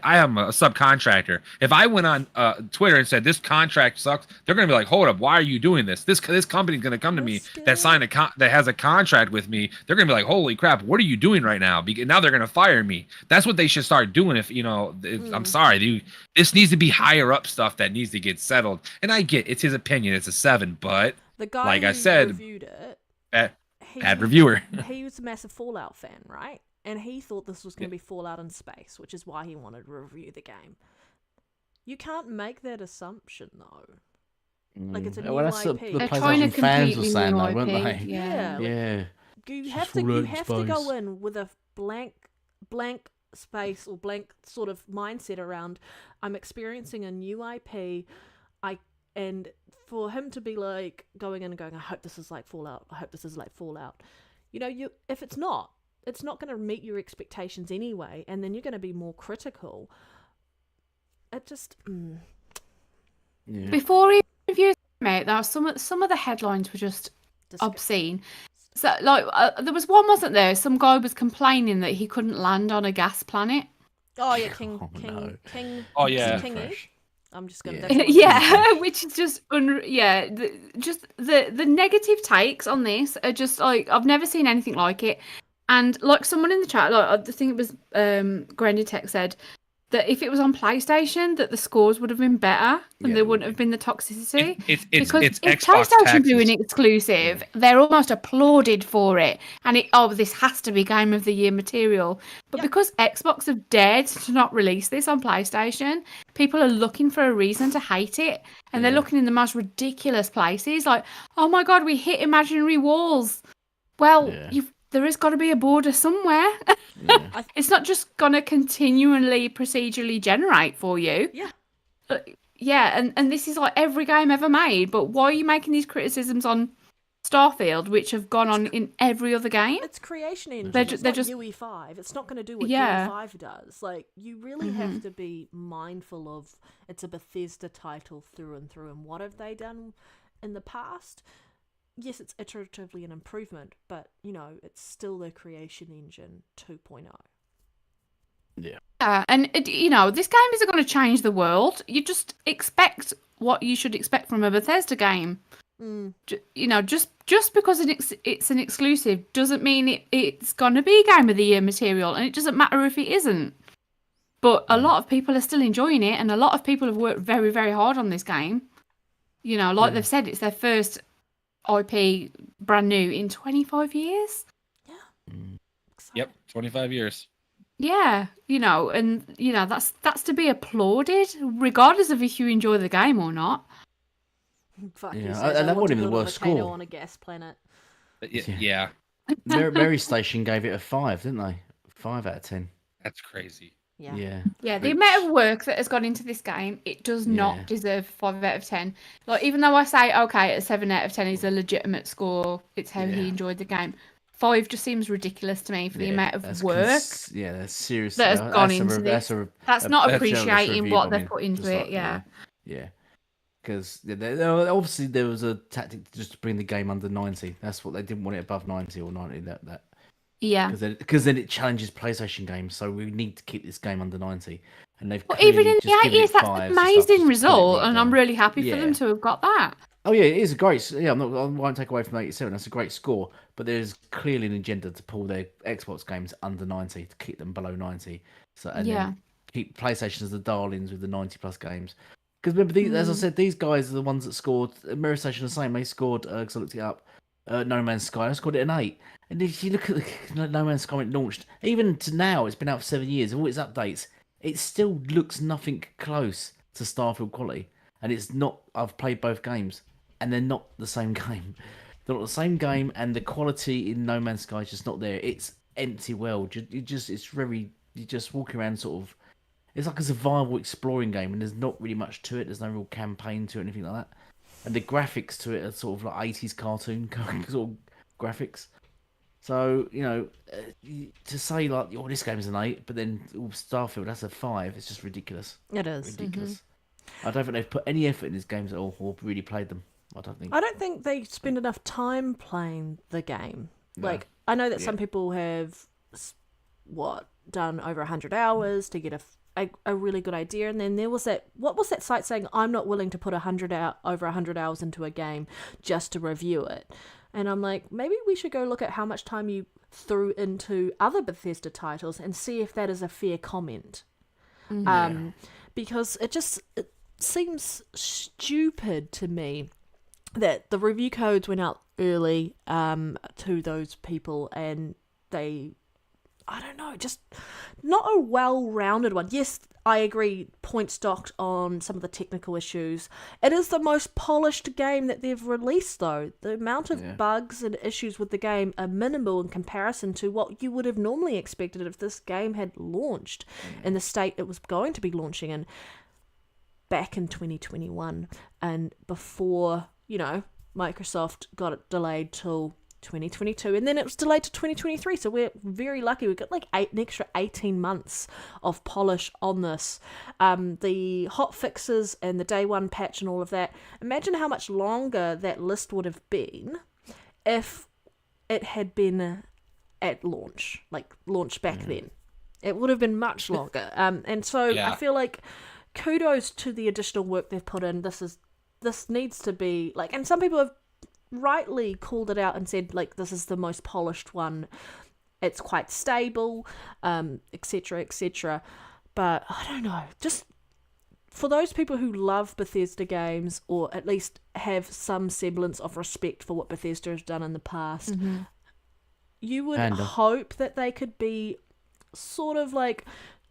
S5: am a subcontractor. If I went on Twitter and said this contract sucks, they're gonna be like, hold up, why are you doing this? This company's gonna come to me that signed that has a contract with me. They're gonna be like, holy crap, what are you doing right now? Because now they're gonna fire me. That's what they should start doing. I'm sorry, this needs to be higher up stuff that needs to get settled. And I get it's his opinion, it's a 7, but
S3: the guy
S5: like
S3: who
S5: I said,
S3: reviewed it,
S5: bad reviewer.
S3: He was a massive Fallout fan, right? And he thought this was going to be Fallout in space, which is why he wanted to review the game. You can't make that assumption, though. Like, it's a new
S2: that's
S3: IP.
S2: The PlayStation fans were saying, though, weren't they?
S3: Yeah. You have to go in with a blank space or blank sort of mindset around, I'm experiencing a new IP, and for him to be like going in and going, I hope this is like Fallout. I hope this is like Fallout. If it's not going to meet your expectations anyway, and then you're going to be more critical. It just.
S4: Yeah. Before he reviewed, mate, there was some of the headlines were just obscene. So, like, there was one, wasn't there? Some guy was complaining that he couldn't land on a gas planet.
S3: Oh yeah, King.
S5: Oh yeah.
S3: King I'm just gonna.
S4: Yeah, which is just the negative takes on this are just like I've never seen anything like it. And like someone in the chat, like I think it was Granitech said that if it was on PlayStation, that the scores would have been better and there wouldn't have been the toxicity.
S5: It's
S4: if
S5: Xbox
S4: PlayStation
S5: taxes.
S4: doing it exclusive, they're almost applauded for it. And this has to be Game of the Year material. But because Xbox have dared to not release this on PlayStation, people are looking for a reason to hate it. And they're looking in the most ridiculous places. Like, oh my God, we hit imaginary walls. Well, there has got to be a border somewhere. Yeah. It's not just going to continually procedurally generate for you. Yeah. And this is like every game ever made. But why are you making these criticisms on Starfield, which have gone on in every other game?
S3: It's creation engine. They're just UE5. It's not going to do what UE5 does. Like, you really have to be mindful of it's a Bethesda title through and through. And what have they done in the past? Yes, it's iteratively an improvement, but, it's still the creation engine 2.0.
S2: Yeah.
S4: And, this game isn't going to change the world. You just expect what you should expect from a Bethesda game. Just because it's an exclusive doesn't mean it's going to be Game of the Year material, and it doesn't matter if it isn't. But a lot of people are still enjoying it, and a lot of people have worked very, very hard on this game. They've said, it's their first IP brand new in 25 years.
S3: Yeah.
S5: Yep, 25 years.
S4: Yeah, and that's to be applauded, regardless of if you enjoy the game or not.
S3: Fuck
S2: Yeah,
S3: you,
S2: and
S3: says I
S2: that
S3: want to
S2: wasn't even
S3: build
S2: the
S3: a
S2: worst
S3: volcano
S2: score.
S3: on a gas planet.
S5: Yeah,
S2: Mary Station gave it a 5, didn't they? 5 out of 10.
S5: that's crazy.
S3: Yeah.
S2: Yeah.
S4: Yeah, the
S2: Which-
S4: amount of work that has gone into this game, it does
S2: Yeah.
S4: not deserve 5 out of 10. Like, even though I say, okay, a 7 out of 10 is a legitimate score, it's how he
S2: Yeah.
S4: enjoyed the game. 5 just seems ridiculous to me for the
S2: Yeah,
S4: amount of
S2: that's
S4: work
S2: that's seriously
S4: that has gone into this. That's not
S2: a generous
S4: appreciating
S2: review
S4: what
S2: bombing,
S4: they've put into
S2: just
S4: it,
S2: like,
S4: yeah.
S2: Yeah. Because obviously there was a tactic just to bring the game under 90. That's what they didn't want it above 90 or 90. That
S4: Yeah.
S2: Because then it challenges PlayStation games. So we need to keep this game under 90. And they've
S4: Well, even
S2: clearly
S4: in
S2: just
S4: the
S2: given
S4: 80s,
S2: it
S4: that's
S2: 5s
S4: an
S2: and stuff,
S4: amazing
S2: just to put it
S4: result,
S2: right
S4: and I'm
S2: down.
S4: really happy for
S2: Yeah.
S4: them to have got that.
S2: Oh yeah, it is a great. Yeah, I won't take away from 87. That's a great score. But there's clearly an agenda to pull their Xbox games under 90 to keep them below 90. So then keep PlayStation as the darlings with the 90 plus games. Because remember, as I said, these guys are the ones that scored. Mirror Station the same. They scored. Because I looked it up. No Man's Sky. I scored it an 8. And if you look at the No Man's Sky when it launched, even to now, it's been out for 7 years. All its updates, it still looks nothing close to Starfield quality. And it's not. I've played both games, and they're not the same game. They're not the same game, and the quality in No Man's Sky is just not there. It's empty world. You just walking around sort of. It's like a survival exploring game, and there's not really much to it. There's no real campaign to it, or anything like that. And the graphics to it are sort of like 80s cartoon sort of graphics. So to say like, oh, this game's an 8, but then Starfield, that's a 5. It's just ridiculous.
S3: It is.
S2: Ridiculous. I don't think they've put any effort in these games at all, or really played them. I don't think
S3: they spend enough time playing the game.
S2: No.
S3: Like, I know that some people have done over 100 hours to get a really good idea, and then there was what was that site saying? I'm not willing to put over 100 hours into a game just to review it. And I'm like, maybe we should go look at how much time you threw into other Bethesda titles and see if that is a fair comment. Because it seems stupid to me that the review codes went out early to those people, and they, I don't know, just not a well-rounded one. Yes, I agree, points docked on some of the technical issues. It is the most polished game that they've released, though. The amount of bugs and issues with the game are minimal in comparison to what you would have normally expected if this game had launched in the state it was going to be launching in back in 2021, and before, Microsoft got it delayed till 2022, and then it was delayed to 2023, so we're very lucky. We've got like an extra 18 months of polish on this. The hot fixes and the day one patch and all of that, imagine how much longer that list would have been if it had been at launch, like launched back then. It would have been much longer. And so I feel like kudos to the additional work they've put in. This needs to be like, and some people have rightly called it out and said like, this is the most polished one. It's quite stable, etc., etc. But I don't know, just for those people who love Bethesda games, or at least have some semblance of respect for what Bethesda has done in the past, you would hope that they could be sort of like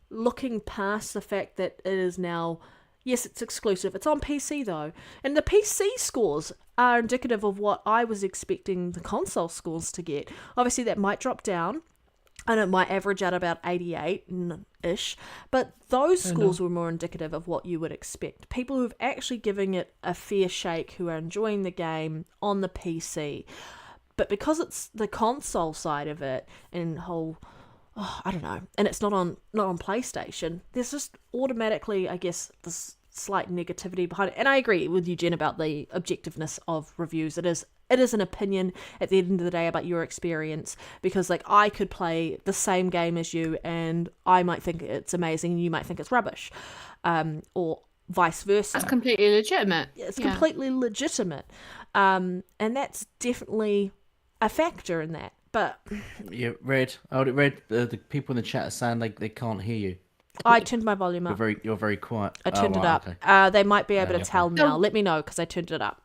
S3: looking past the fact that it is now, yes, it's exclusive. It's on PC though, and the PC scores are indicative of what I was expecting the console scores to get. Obviously, that might drop down, and it might average out about 88-ish, but those scores were more indicative of what you would expect. People who've actually given it a fair shake, who are enjoying the game on the PC. But because it's the console side of it, and I don't know, and it's not on PlayStation, there's just automatically, I guess, this slight negativity behind it. And I agree with you, Jen, about the objectiveness of reviews. It is an opinion at the end of the day about your experience, because like I could play the same game as you and I might think it's amazing and you might think it's rubbish, or vice versa.
S4: That's completely legitimate.
S3: It's completely legitimate, and that's definitely a factor in that. But
S2: Red. The people in the chat are saying they can't hear you.
S3: I turned my volume up.
S2: You're very quiet.
S3: I turned it up.
S2: Okay.
S3: They might be able to tell now. Let me know, because I turned it up.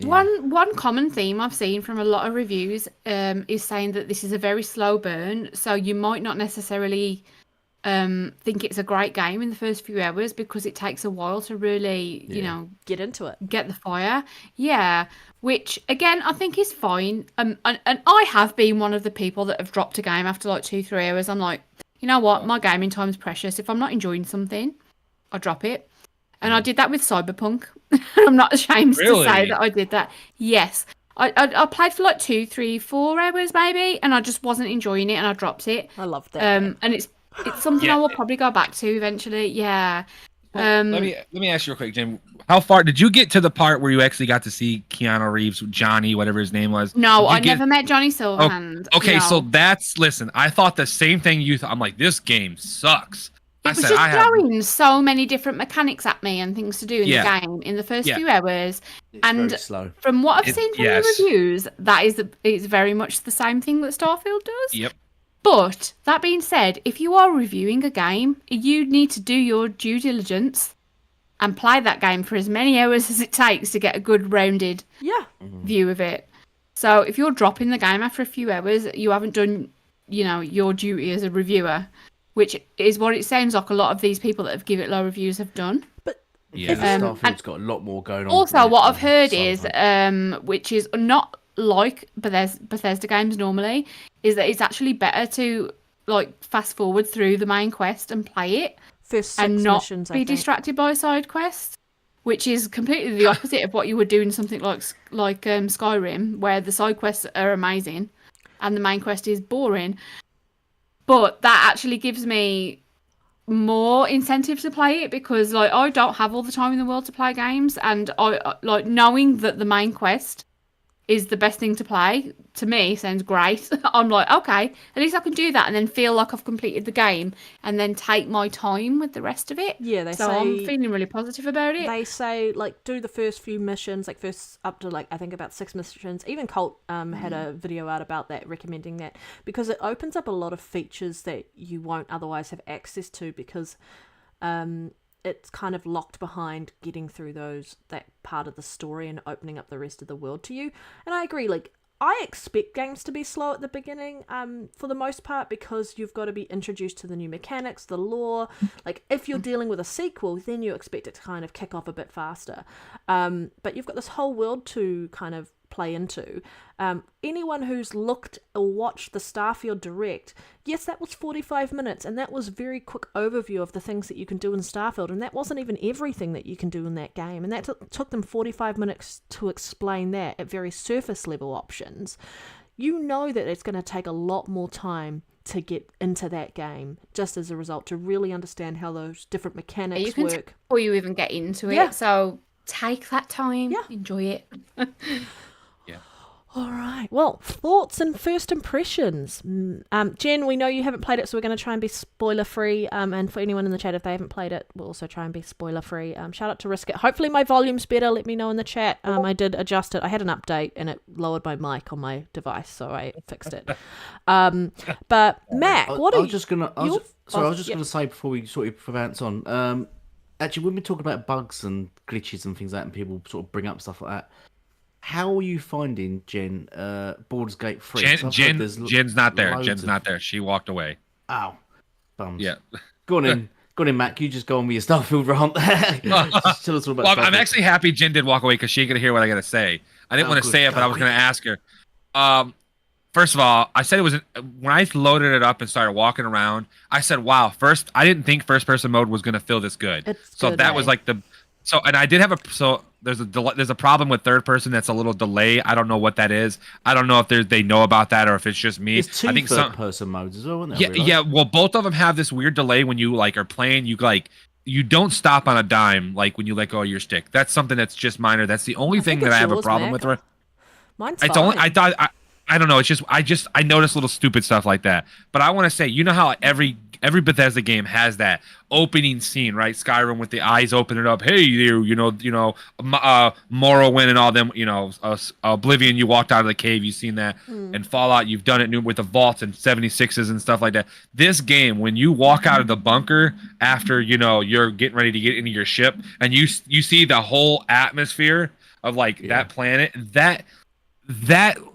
S4: One common theme I've seen from a lot of reviews is saying that this is a very slow burn, so you might not necessarily think it's a great game in the first few hours because it takes a while to really,
S3: get into it.
S4: Get the fire. Yeah, which again I think is fine. And I have been one of the people that have dropped a game after like 2-3 hours. I'm like, you know what, my gaming time's precious. If I'm not enjoying something, I drop it. And I did that with Cyberpunk. I'm not ashamed to say that I did that. Yes. I played for like 2, 3, 4 hours maybe, and I just wasn't enjoying it, and I dropped it.
S3: I love that.
S4: And it's something I will probably go back to eventually. Yeah.
S5: Well, let me ask you real quick, Jim. How far did you get to the part where you actually got to see Keanu Reeves, Johnny, whatever his name was?
S4: No, I never met Johnny Silverhand.
S5: Okay,
S4: no.
S5: so listen. I thought the same thing you thought. I'm like, this game sucks.
S4: It was just throwing so many different mechanics at me and things to do in the game in the first few hours.
S2: It's
S4: and
S2: very slow.
S4: From what I've seen from the reviews, that is very much the same thing that Starfield does.
S5: Yep.
S4: But that being said, if you are reviewing a game, you need to do your due diligence and play that game for as many hours as it takes to get a good rounded view of it. So if you're dropping the game after a few hours, you haven't done, your duty as a reviewer. Which is what it sounds like a lot of these people that have given it low reviews have done.
S3: But
S2: Starfield's got a lot more going on.
S4: Also, what I've heard is, which is not like Bethesda games normally, is that it's actually better to like fast forward through the main quest and play it
S3: first 6
S4: and not
S3: missions,
S4: be distracted by side quests, which is completely the opposite of what you would do in something like Skyrim, where the side quests are amazing and the main quest is boring. But that actually gives me more incentive to play it because, like, I don't have all the time in the world to play games, and I like knowing that the main quest is the best thing to play. To me, sounds great. I'm like, okay, at least I can do that, and then feel like I've completed the game, and then take my time with the rest of it.
S3: Yeah,
S4: I'm feeling really positive about it.
S3: They say like do the first few missions, like first up to like I think about 6 missions. Even Colt had a video out about that, recommending that because it opens up a lot of features that you won't otherwise have access to because it's kind of locked behind getting through that part of the story and opening up the rest of the world to you. And I agree, like I expect games to be slow at the beginning, for the most part, because you've got to be introduced to the new mechanics, the lore. Like, if you're dealing with a sequel, then you expect it to kind of kick off a bit faster. But you've got this whole world to kind of play into. Anyone who's looked or watched the Starfield Direct, yes, that was 45 minutes, and that was a very quick overview of the things that you can do in Starfield, and that wasn't even everything that you can do in that game, and that took them 45 minutes to explain that at very surface level options. You know that it's going to take a lot more time to get into that game, just as a result, to really understand how those different mechanics work.
S4: Before you even get into it, so take that time, enjoy it.
S3: All right. Well, thoughts and first impressions. Jen, we know you haven't played it, so we're going to try and be spoiler-free. And for anyone in the chat, if they haven't played it, we'll also try and be spoiler-free. Shout out to Risk It. Hopefully my volume's better. Let me know in the chat. I did adjust it. I had an update, and it lowered my mic on my device, so I fixed it. But Mac, I was just going
S2: to say before we sort of advance on. Actually, when we're talking about bugs and glitches and things like that, and people sort of bring up stuff like that, how are you finding Jen Baldur's Gate 3?
S5: Jen's not there. Jen's not there. She walked away.
S2: Ow. Bums.
S5: Yeah.
S2: Go on in, Mac. You just go on with your Starfield rant. Just tell us all about
S5: well,
S2: Starfield.
S5: I'm actually happy Jen did walk away because she could hear what I got to say. I didn't want to say it, but I was going to ask her. First of all, I said it was when I loaded it up and started walking around. I said, "Wow!" First, I didn't think first-person mode was going to feel this good. Was like the. So, and I did have there's a problem with third person that's a little delay. I don't know what that is. I don't know if they know about that or if it's just me.
S2: There's two third person modes as well, isn't there?
S5: Yeah. Well, both of them have this weird delay when you like are playing. You don't stop on a dime like when you let go of your stick. That's something that's just minor. That's the only thing that I have a problem with.
S3: Mine's
S5: it's
S3: fine.
S5: only I don't know. It's just I notice little stupid stuff like that. But I want to say, you know how every Bethesda game has that opening scene, right? Skyrim with the eyes opening up. Hey, Morrowind and all them. Oblivion. You walked out of the cave. You've seen that. And Fallout. You've done it with the vaults and 76s and stuff like that. This game, when you walk out of the bunker after you're getting ready to get into your ship, and you see the whole atmosphere of like that planet. That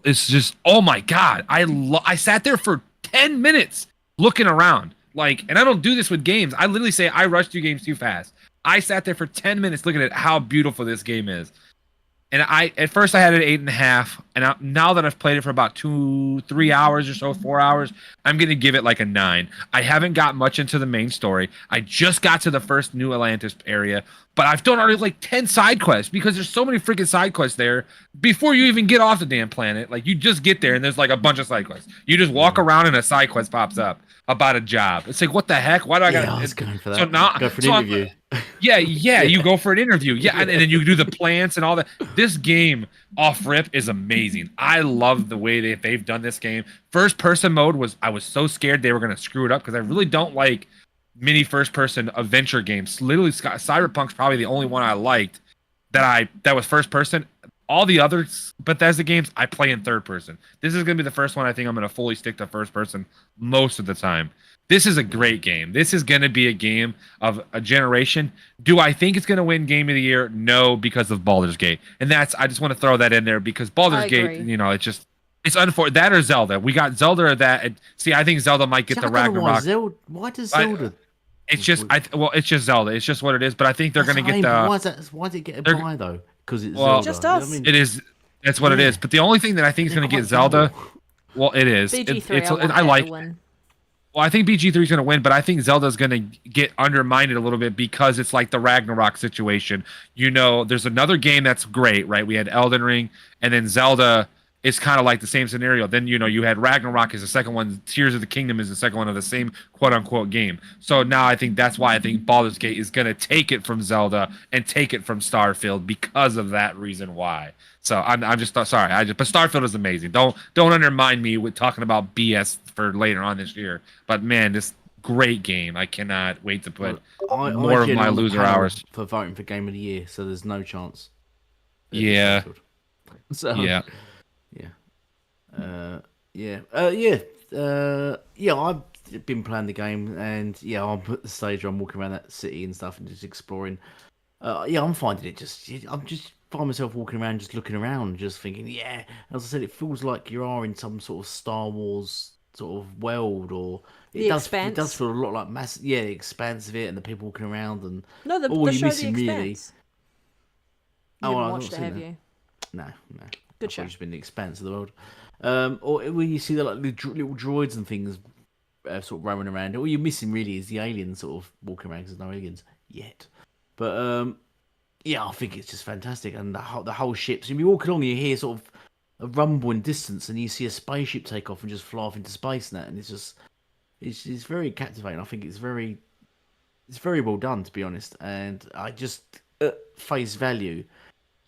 S5: is just, oh my god! I sat there for 10 minutes looking around, like, and I don't do this with games. I literally say I rush through games too fast. I sat there for 10 minutes looking at how beautiful this game is. And at first I had it 8.5, and now that I've played it for about 2-3 hours or so, 4 hours, I'm gonna give it like a 9. I haven't got much into the main story. I just got to the first New Atlantis area, but I've done already like 10 side quests because there's so many freaking side quests there before you even get off the damn planet. Like, you just get there and there's like a bunch of side quests. You just walk around and a side quest pops up about a job. It's like, what the heck? Why do I got?
S2: Yeah, I was going for that.
S5: So now,
S2: Go for an interview.
S5: Yeah, you go for an interview. Yeah, and then you do the plants and all that. This game off rip is amazing. I love the way they've done this game. First person mode I was so scared they were gonna screw it up because I really don't like mini first person adventure games. Literally, Cyberpunk's probably the only one I liked that was first person. All the other Bethesda games I play in third person. This is gonna be the first one I think I'm gonna fully stick to first person most of the time. This is a great game. This is going to be a game of a generation. Do I think it's going to win Game of the Year? No, because of Baldur's Gate. And I just want to throw that in there because Baldur's Gate, it's unfortunate. That or Zelda. We got Zelda or that. And see, I think Zelda might get the Ragnarok.
S2: Why does Zelda?
S5: It's just Zelda. It's just what it is. But I think they're going to get the.
S2: Why did it get a buy though? Because it's
S3: Zelda. Just us.
S5: It is. That's what it is. But the only thing that I think is going to get Zelda, well, it is.
S3: BG3,
S5: I like. Well, I think BG3 is going to win, but I think Zelda's going to get undermined a little bit because it's like the Ragnarok situation. There's another game that's great, right? We had Elden Ring, and then Zelda is kind of like the same scenario. Then, you had Ragnarok as the second one. Tears of the Kingdom is the second one of the same quote-unquote game. So now that's why I think Baldur's Gate is going to take it from Zelda and take it from Starfield because of that reason why. So I'm just sorry. But Starfield is amazing. Don't undermine me with talking about BS for later on this year. But man, this great game. I cannot wait to put more of my loser hours
S2: for voting for Game of the Year. So there's no chance.
S5: Yeah.
S2: So,
S5: yeah.
S2: I've been playing the game, and I'm at the stage where I'm walking around that city and stuff and just exploring. I'm finding it I'm just find myself walking around, just looking around, just thinking, as I said, it feels like you are in some sort of Star Wars sort of world, or it does feel a lot like massive, the expanse of it, and the people walking around, and
S3: the show The Expanse.
S2: Really.
S3: You haven't watched it, have you?
S2: No.
S3: Good show.
S2: It's been the expanse of the world. Or when you see the little droids and things sort of roaming around, all you're missing really is the aliens sort of walking around, because there's no aliens yet. But I think it's just fantastic, and the whole ship. So you walk along, and you hear sort of a rumble in distance, and you see a spaceship take off and just fly off into space, and it's very captivating. I think it's very well done, to be honest. And I just at face value,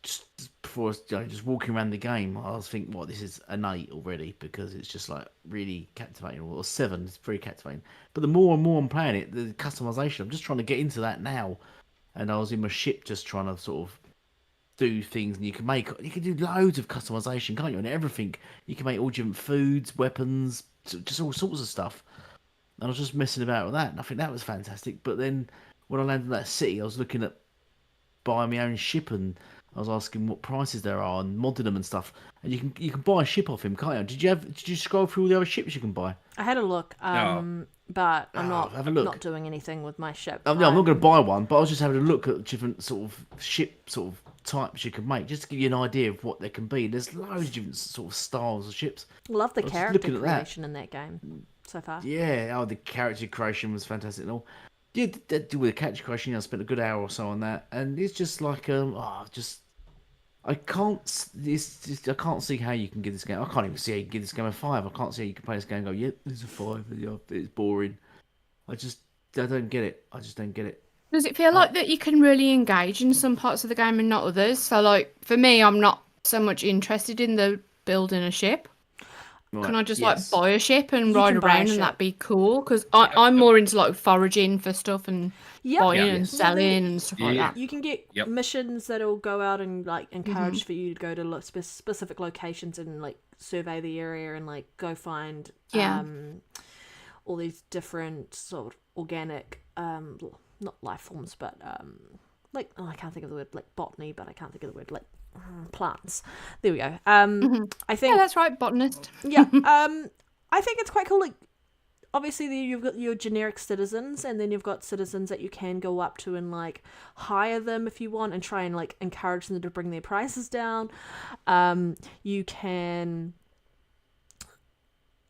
S2: just before just walking around the game, I was thinking, this is an 8 already, because it's just like really captivating, or 7. It's very captivating. But the more and more I'm playing it, the customization, I'm just trying to get into that now. And I was in my ship just trying to sort of do things, and you can do loads of customization, can't you? And everything, you can make all different foods, weapons, just all sorts of stuff. And I was just messing about with that, and I think that was fantastic. But then when I landed in that city, I was looking at buying my own ship, and I was asking what prices there are and modding them and stuff. And you can buy a ship off him, can't you? Did you scroll through all the other ships you can buy?
S3: I had a look.
S5: No.
S3: But I'm not doing anything with my ship.
S2: I'm not going to buy one, but I was just having a look at different sort of ship sort of types you can make, just to give you an idea of what they can be. There's loads of different sort of styles of ships.
S3: Love the character creation in that game so far.
S2: Yeah, the character creation was fantastic and all. Yeah, with the character creation, I spent a good hour or so on that, and it's just like I can't see how you can give this game. I can't even see how you can give this game a 5. I can't see how you can play this game and go, "Yep, this is a 5." It's boring. I don't get it. I just don't get it.
S4: Does it feel like that you can really engage in some parts of the game and not others? So, like, for me, I'm not so much interested in the building a ship. Right. Can I just like buy a ship and ride around and that'd be cool? Because I'm more into like foraging for stuff and buying and selling and stuff like that.
S3: You can get missions that'll go out and like encourage for you to go to specific locations and like survey the area and like go find all these different sort of organic not life forms, but like I can't think of the word like botany, but I can't think of the word like plants. There we go. I
S4: Yeah,
S3: think
S4: that's right, botanist.
S3: yeah. I think it's quite cool. Like, obviously, you've got your generic citizens, and then you've got citizens that you can go up to and like hire them if you want, and try and like encourage them to bring their prices down. You can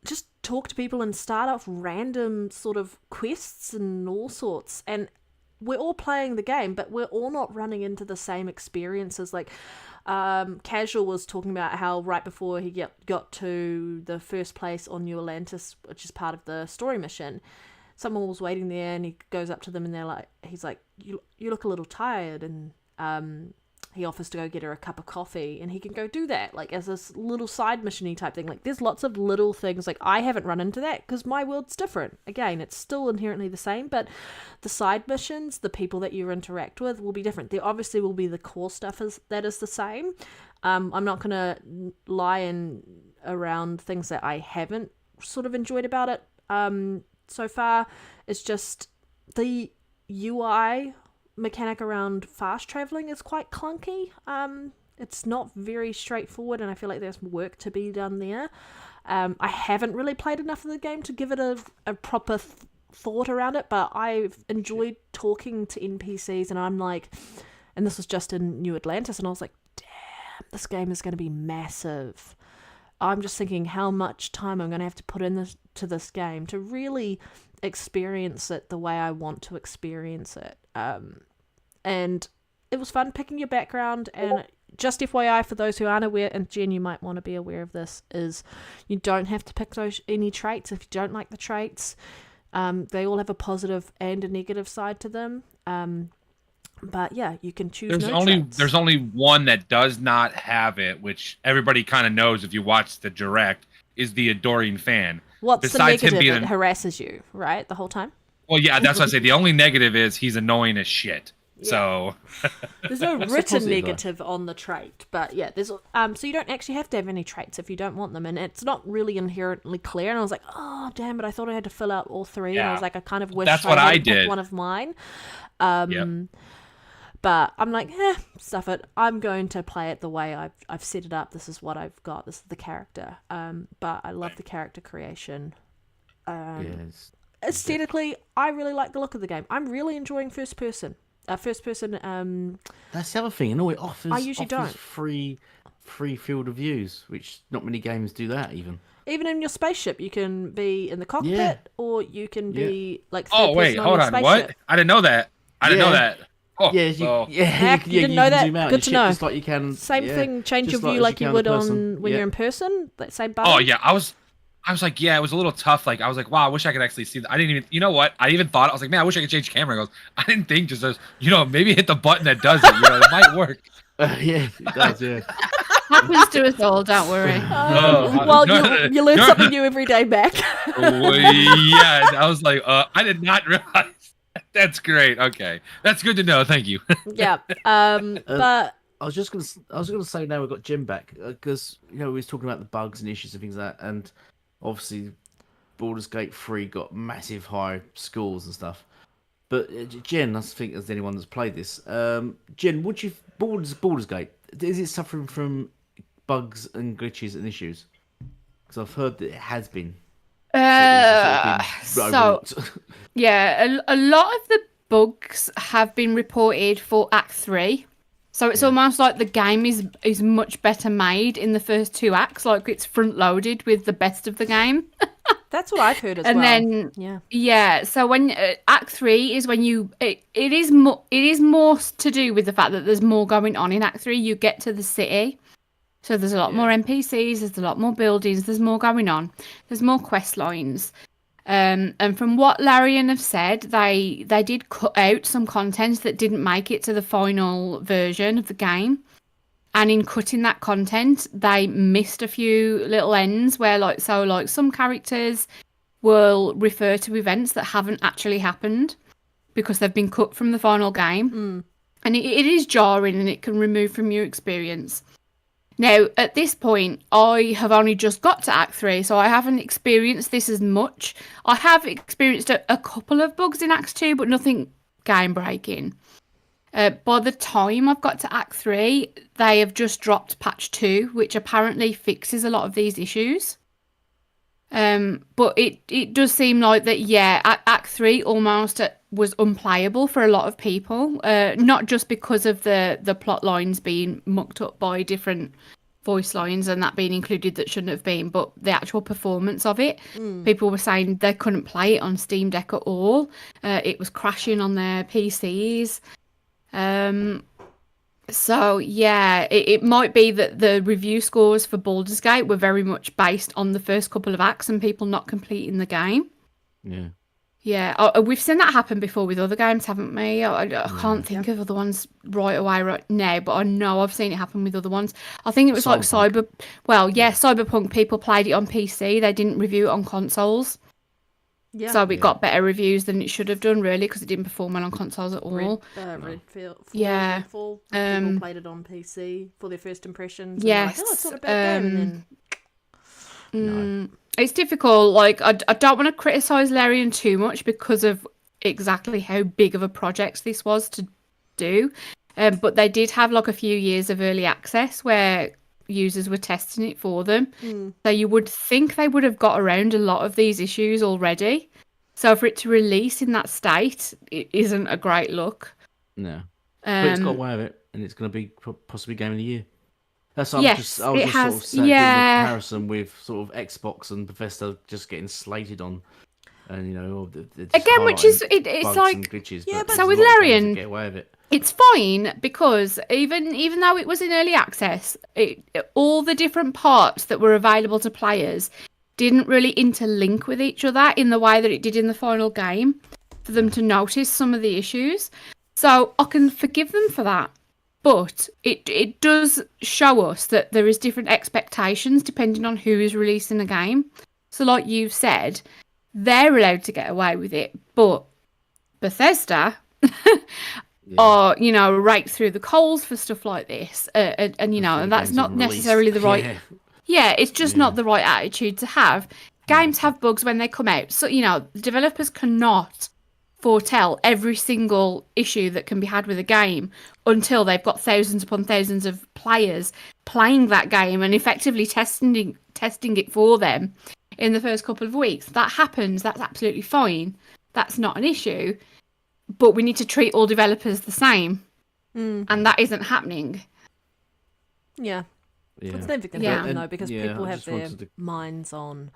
S3: just talk to people and start off random sort of quests and all sorts. And we're all playing the game, but we're all not running into the same experiences. Like, Casual was talking about how right before he got to the first place on New Atlantis, which is part of the story mission, someone was waiting there, and he goes up to them, and he's like, you look a little tired, and he offers to go get her a cup of coffee, and he can go do that, like, as this little side mission-y type thing. Like, there's lots of little things. Like, I haven't run into that because my world's different. Again, it's still inherently the same, but the side missions, the people that you interact with will be different. There obviously will be the core stuff that is the same. I'm not going to lie around things that I haven't sort of enjoyed about it so far. It's just the UI mechanic around fast traveling is quite clunky. It's not very straightforward, and I feel like there's work to be done there. I haven't really played enough of the game to give it a proper thought around it, but I've enjoyed talking to NPCs, and I'm like, and this was just in New Atlantis, and I was like, damn, this game is going to be massive. I'm just thinking how much time I'm going to have to put into this game to really experience it the way I want to experience it. And it was fun picking your background. And just FYI, for those who aren't aware, and Jen, you might want to be aware of this, is you don't have to pick any traits if you don't like the traits. They all have a positive and a negative side to them. But yeah, you can choose traits.
S5: There's only one that does not have it, which everybody kind of knows if you watch the direct, is the adoring fan.
S3: What's
S5: Besides
S3: the negative? It harasses you, right, the whole time?
S5: Well, yeah, that's what I say. The only negative is he's annoying as shit. Yeah. So
S3: there's no written negative on the trait, but yeah, there's so you don't actually have to have any traits if you don't want them, and it's not really inherently clear. And I was like, oh damn, but I thought I had to fill out all three. Yeah. And I was like, I kind of wish
S5: that's what I did.
S3: One of mine. But I'm like, stuff it. I'm going to play it the way I've set it up. This is what I've got. This is the character. But I love the character creation.
S2: Yes.
S3: Aesthetically, I really like the look of the game. I'm really enjoying first person. That's
S2: the other thing. It offers free field of views, which not many games do that even.
S3: Even in your spaceship, you can be in the cockpit, or you can be like.
S5: Oh wait, hold on. What? I didn't know that. I didn't know that. Oh,
S2: you
S3: didn't know that.
S2: Out
S3: Good to know.
S2: Just like you can.
S3: Same thing. Change your view like you would on when you're in person. That same button.
S5: Oh yeah, I was like, yeah, it was a little tough. Like, I was like, wow, I wish I could actually see that. I didn't even, you know what? I even thought, I was like, man, I wish I could change camera angles. I didn't think just, maybe hit the button that does it. It might work.
S2: Yeah, it does, yeah.
S4: Happens to us all, don't worry.
S3: You learn something new every day, Mac.
S5: Yeah, I was like, I did not realize. That's great. Okay. That's good to know. Thank you.
S3: Yeah. But
S2: I was gonna say now we've got Jim back because we was talking about the bugs and issues and things like that, and obviously Baldur's Gate 3 got massive high scores and stuff. But Jen, I think as anyone that's played this, Jen, Baldur's Gate, is it suffering from bugs and glitches and issues? Because I've heard that it has been.
S4: Yeah, a lot of the bugs have been reported for Act 3. So it's almost like the game is much better made in the first two acts, like it's front loaded with the best of the game.
S3: That's what I've heard as
S4: well. And then so when Act 3 is when it is more to do with the fact that there's more going on in Act 3. You get to the city, so there's a lot more NPCs, there's a lot more buildings, there's more going on, there's more quest lines. And from what Larian have said, they did cut out some content that didn't make it to the final version of the game. And in cutting that content, they missed a few little ends where some characters will refer to events that haven't actually happened because they've been cut from the final game. And it is jarring and it can remove from your experience. Now, at this point, I have only just got to Act 3, so I haven't experienced this as much. I have experienced a couple of bugs in Act 2, but nothing game-breaking. By the time I've got to Act 3, they have just dropped patch 2, which apparently fixes a lot of these issues. But it does seem like that, yeah, Act 3 almost was unplayable for a lot of people. Not just because of the plot lines being mucked up by different voice lines and that being included that shouldn't have been, but the actual performance of it. People were saying they couldn't play it on Steam Deck at all. It was crashing on their PCs. So yeah, it might be that the review scores for Baldur's Gate were very much based on the first couple of acts and people not completing the game.
S2: Yeah.
S4: Yeah, we've seen that happen before with other games, haven't we? I can't think of other ones right away right now, but I know I've seen it happen with other ones. I think it was like Cyberpunk. People played it on PC, they didn't review it on consoles.
S3: Yeah.
S4: So it got better reviews than it should have done, really, because it didn't perform well on consoles at all.
S3: Redfield.
S4: Yeah.
S3: People played it on PC for their first impressions.
S4: Yes.
S3: And like, it's not a bad game. And then...
S4: It's difficult. Like, I don't want to criticise Larian too much because of exactly how big of a project this was to do. But they did have like a few years of early access where users were testing it for them. So you would think they would have got around a lot of these issues already. So for it to release in that state, it isn't a great look.
S2: No. But it's got away with it, and it's going to be possibly Game of the Year. That's what
S4: Yes,
S2: I was
S4: it
S2: just
S4: has.
S2: sort of saying, doing the comparison with sort of Xbox and Bethesda just getting slated on, and you know,
S4: again, which is it's like
S2: glitches,
S3: yeah, but
S4: so with
S2: a lot of games that
S4: Larian,
S2: get away with it.
S4: it's fine because even though it was in early access, all the different parts that were available to players didn't really interlink with each other in the way that it did in the final game for them to notice some of the issues. So I can forgive them for that. But it does show us that there is different expectations depending on who is releasing a game. So like you've said, they're allowed to get away with it, but Bethesda are, you know, right through the coals for stuff like this. And you know, and that's not necessarily the right... Yeah, it's just not the right attitude to have. Games have bugs when they come out. So, you know, developers cannot foretell every single issue that can be had with a game until they've got thousands upon thousands of players playing that game and effectively testing it for them in the first couple of weeks. That happens. That's absolutely fine. That's not an issue. But we need to treat all developers the same. And that isn't happening.
S3: Yeah. It's never going to happen, though, because people have their minds on...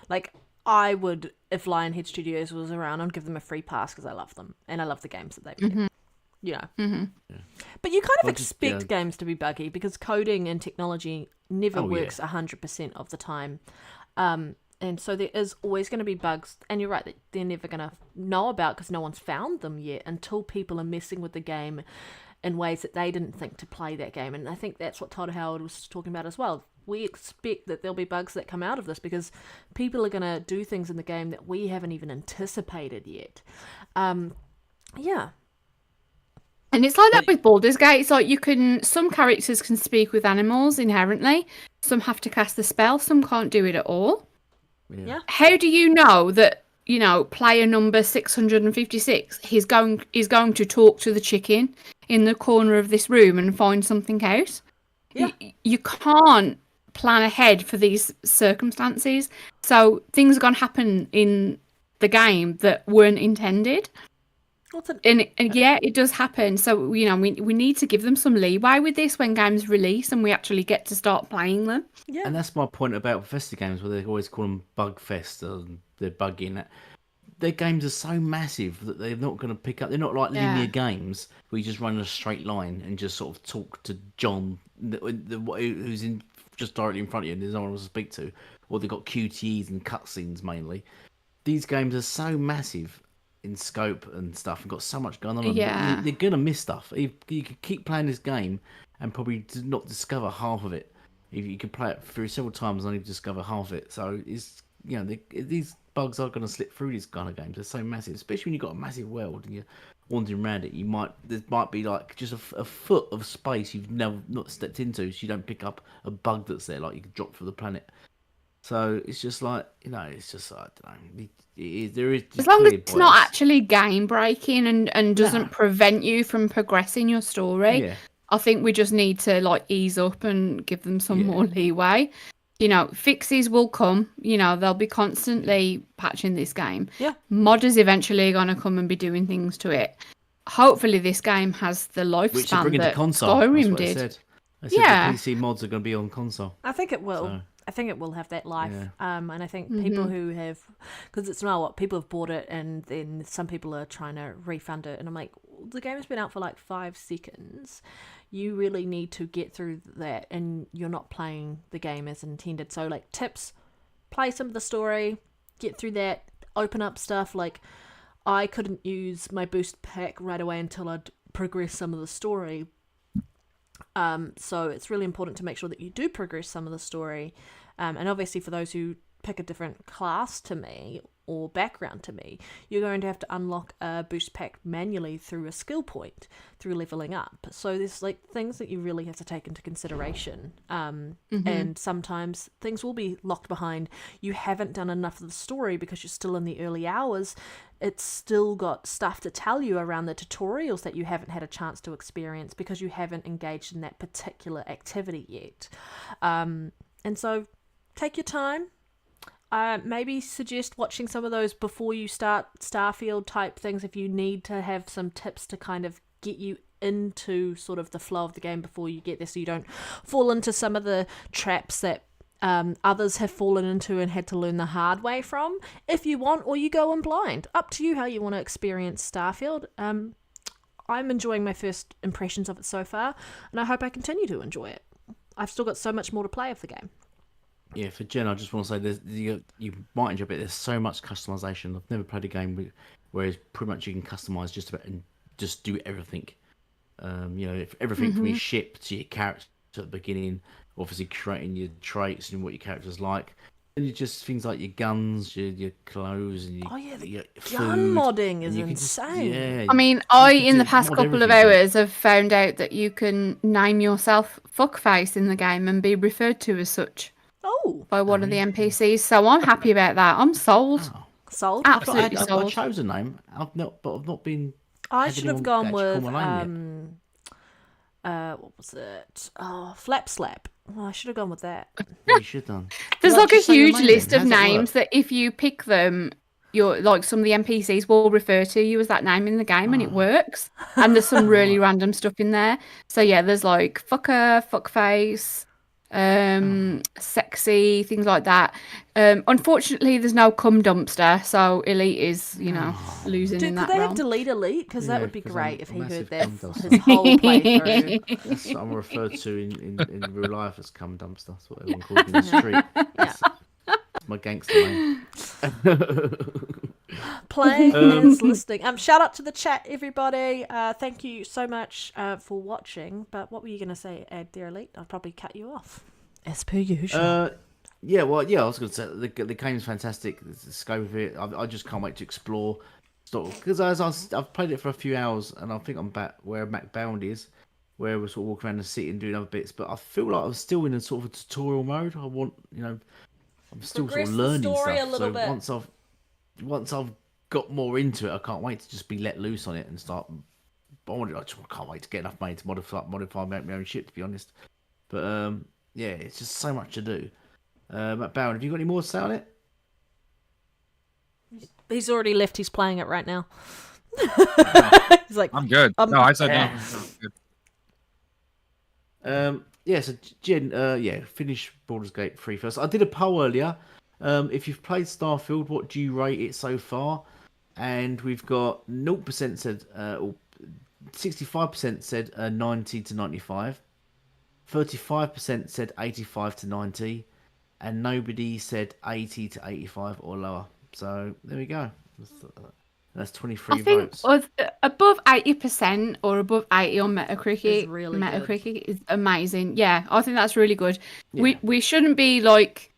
S3: Like, I would, if Lionhead Studios was around, I'd give them a free pass because I love them. And I love the games that they make. You know. But you kind of expect games to be buggy because coding and technology never works 100% of the time. And so there is always going to be bugs. And you're right, that they're never going to know about because no one's found them yet until people are messing with the game in ways that they didn't think to play that game. And I think that's what Todd Howard was talking about as well. We expect that there'll be bugs that come out of this because people are going to do things in the game that we haven't even anticipated yet. Yeah.
S4: And it's like that with Baldur's Gate. It's like some characters can speak with animals inherently. Some have to cast the spell. Some can't do it at all.
S3: Yeah.
S4: How do you know that, you know, player number 656 is going to talk to the chicken in the corner of this room and find something out?
S3: Yeah.
S4: You can't plan ahead for these circumstances. So things are going to happen in the game that weren't intended. And yeah, it does happen. So, you know, we need to give them some leeway with this when games release and we actually get to start playing them.
S3: Yeah.
S2: And that's my point about Bethesda games, where they always call them bug fest and they're bugging. Their games are so massive that they're not going to pick up. They're not like linear games where you just run in a straight line and just sort of talk to John, who's just directly in front of you and there's no one else to speak to. Or they've got QTEs and cutscenes mainly. These games are so massive in scope and stuff and got so much going on.
S4: Yeah.
S2: They're going to miss stuff. You could keep playing this game and probably not discover half of it. If you could play it through several times and only discover half of it. So it's, you know, these bugs are going to slip through these kind of games. They're so massive, especially when you've got a massive world and you're wandering around it. There might be like just a foot of space you've not stepped into, so you don't pick up a bug that's there, like you could drop from the planet. So it's just like, it's just like, I don't know. There is
S4: As long as
S2: clear
S4: it's not
S2: bias.
S4: actually game breaking and doesn't
S2: Nah.
S4: prevent you from progressing your story,
S2: Yeah.
S4: I think we just need to like ease up and give them some
S2: Yeah.
S4: more leeway. Fixes will come. They'll be constantly patching this game.
S3: Yeah.
S4: Modders eventually are going to come and be doing things to it. Hopefully this game has the
S2: Which they bring
S4: lifespan
S2: into
S4: that
S2: console. That's
S4: Skyrim
S2: what they
S4: did.
S2: said. They said
S4: Yeah.
S2: the PC mods are going to be on console.
S3: I think it will.
S2: So,
S3: I think it will have that life.
S2: Yeah.
S3: And I think people who have, because it's now what people have bought it, and then some people are trying to refund it, and I'm like, the game has been out for like 5 seconds. You really need to get through that, and you're not playing the game as intended. So like tips, play some of the story, get through that, open up stuff. Like I couldn't use my boost pack right away until I'd progressed some of the story. So it's really important to make sure that you do progress some of the story. And obviously for those who pick a different class to me or background to me, you're going to have to unlock a boost pack manually through a skill point, through leveling up. So there's like things that you really have to take into consideration. And sometimes things will be locked behind. You haven't done enough of the story because you're still in the early hours. It's still got stuff to tell you around the tutorials that you haven't had a chance to experience because you haven't engaged in that particular activity yet. And so take your time. Maybe suggest watching some of those before you start Starfield type things if you need to have some tips to kind of get you into sort of the flow of the game before you get there, so you don't fall into some of the traps that others have fallen into and had to learn the hard way from, if you want, or you go in blind. Up to you how you want to experience Starfield. I'm enjoying my first impressions of it so far, and I hope I continue to enjoy it. I've still got so much more to play of the game.
S2: Yeah, for Jen, I just want to say you might enjoy it. There's so much customization. I've never played a game where pretty much you can customize just about and just do everything. If everything from your ship to your character at the beginning, obviously creating your traits and what your character's like, and you just things like your guns, your clothes, and your
S3: Gun
S2: food,
S3: modding is
S2: and you can just-
S3: insane.
S2: yeah,
S4: I mean, in the past couple of hours, have found out that you can name yourself fuckface in the game and be referred to as such by one of the NPCs. So I'm happy about that. I'm sold.
S2: Oh.
S3: Sold?
S4: Absolutely
S2: I've
S4: sold.
S2: chose a name. I've not been.
S3: I
S2: had
S3: should have
S2: anyone
S3: gone
S2: actually
S3: with
S2: call my name
S3: what was it? Oh, Flap Slap. Oh, I should have gone with that.
S2: You should done.
S4: There's
S2: Well,
S4: like a
S2: just say your
S4: huge
S2: name
S4: list
S2: then.
S4: of
S2: How's it
S4: names that if you pick them, you're like some of the NPCs will refer to you as that name in the game, and it works. And there's some really random stuff in there. So yeah, there's like fucker, fuckface, sexy, things like that. Unfortunately, there's no cum dumpster, so Elite is losing in
S3: Dude,
S4: that
S3: could they
S4: realm.
S3: have delete Elite? Because that
S2: Yeah,
S3: would be
S2: 'cause
S3: great
S2: I'm
S3: if
S2: a
S3: he heard
S2: massive
S3: that
S2: cum dumpster.
S3: his whole playthrough.
S2: That's what I'm referred to in real life as cum dumpster. That's what everyone calls me in the street. That's my gangster name.
S3: Playing is listening. Shout out to the chat, everybody. Thank you so much for watching. But what were you going to say, dear Elite? I'll probably cut you off. As per usual.
S2: I was going to say the game's fantastic. The scope of it, I just can't wait to explore. Because I've played it for a few hours, and I think I'm back where Mac Bound is, where we're sort of walking around the city and doing other bits. But I feel like I'm still in a sort of a tutorial mode. I want, I'm still
S3: Progress
S2: sort of learning
S3: the story
S2: stuff.
S3: a little
S2: So
S3: bit.
S2: once I've got more into it, I can't wait to just be let loose on it and start. I can't wait to get enough money to modify my own ship, to be honest. But yeah, it's just so much to do. Matt Bowen, have you got any more to say on it?
S3: He's already left. He's playing it right now. He's like,
S5: I'm good. No, I said no. Good.
S2: So Jen, finish Baldur's Gate 3 first. I did a poll earlier. If you've played Starfield, what do you rate it so far? And we've got 0% said, or 65% said 90 to 95. 35% said 85 to 90. And nobody said 80 to 85 or lower. So there we go. That's 23
S4: I think
S2: votes.
S4: above 80% or above 80 on Metacritic.
S3: Is really
S4: Metacritic is amazing. Yeah, I think that's really good.
S2: Yeah.
S4: We shouldn't be like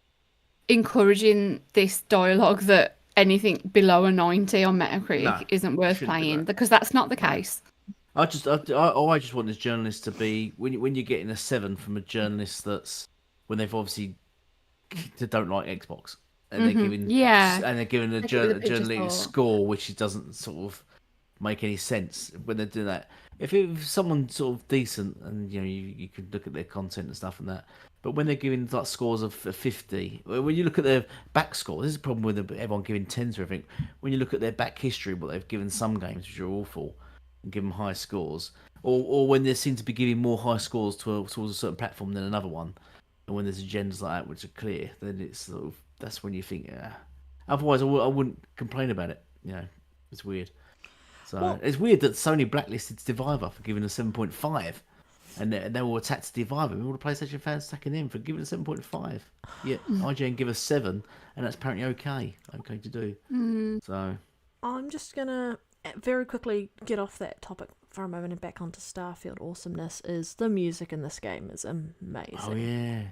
S4: encouraging this dialogue that anything below a 90 on Metacritic isn't worth
S2: shouldn't do
S4: playing,
S2: that.
S4: because that's not the case.
S2: I just want this journalist to be when you're getting a 7 from a journalist that's when they've obviously that don't like Xbox, and they're giving a journalistic score which doesn't sort of make any sense when they're doing that. If someone sort of decent, and you could look at their content and stuff and that, but when they're giving like scores of 50, when you look at their back score, this is a problem with everyone giving 10s or everything. When you look at their back history, what they've given some games which are awful, and give them high scores, or when they seem to be giving more high scores towards a certain platform than another one, and when there's agendas like that which are clear, then it's sort of, that's when you think, yeah. Otherwise, I wouldn't complain about it. It's weird. So it's weird that Sony blacklisted Diviva for giving a 7.5, and they all attacked Diviva. All the PlayStation fans attacking them for giving a 7.5. Yeah, IGN give us 7, and that's apparently okay to do. So
S3: I'm just gonna very quickly get off that topic for a moment and back onto Starfield awesomeness. Is the music in this game is amazing.
S2: Oh yeah.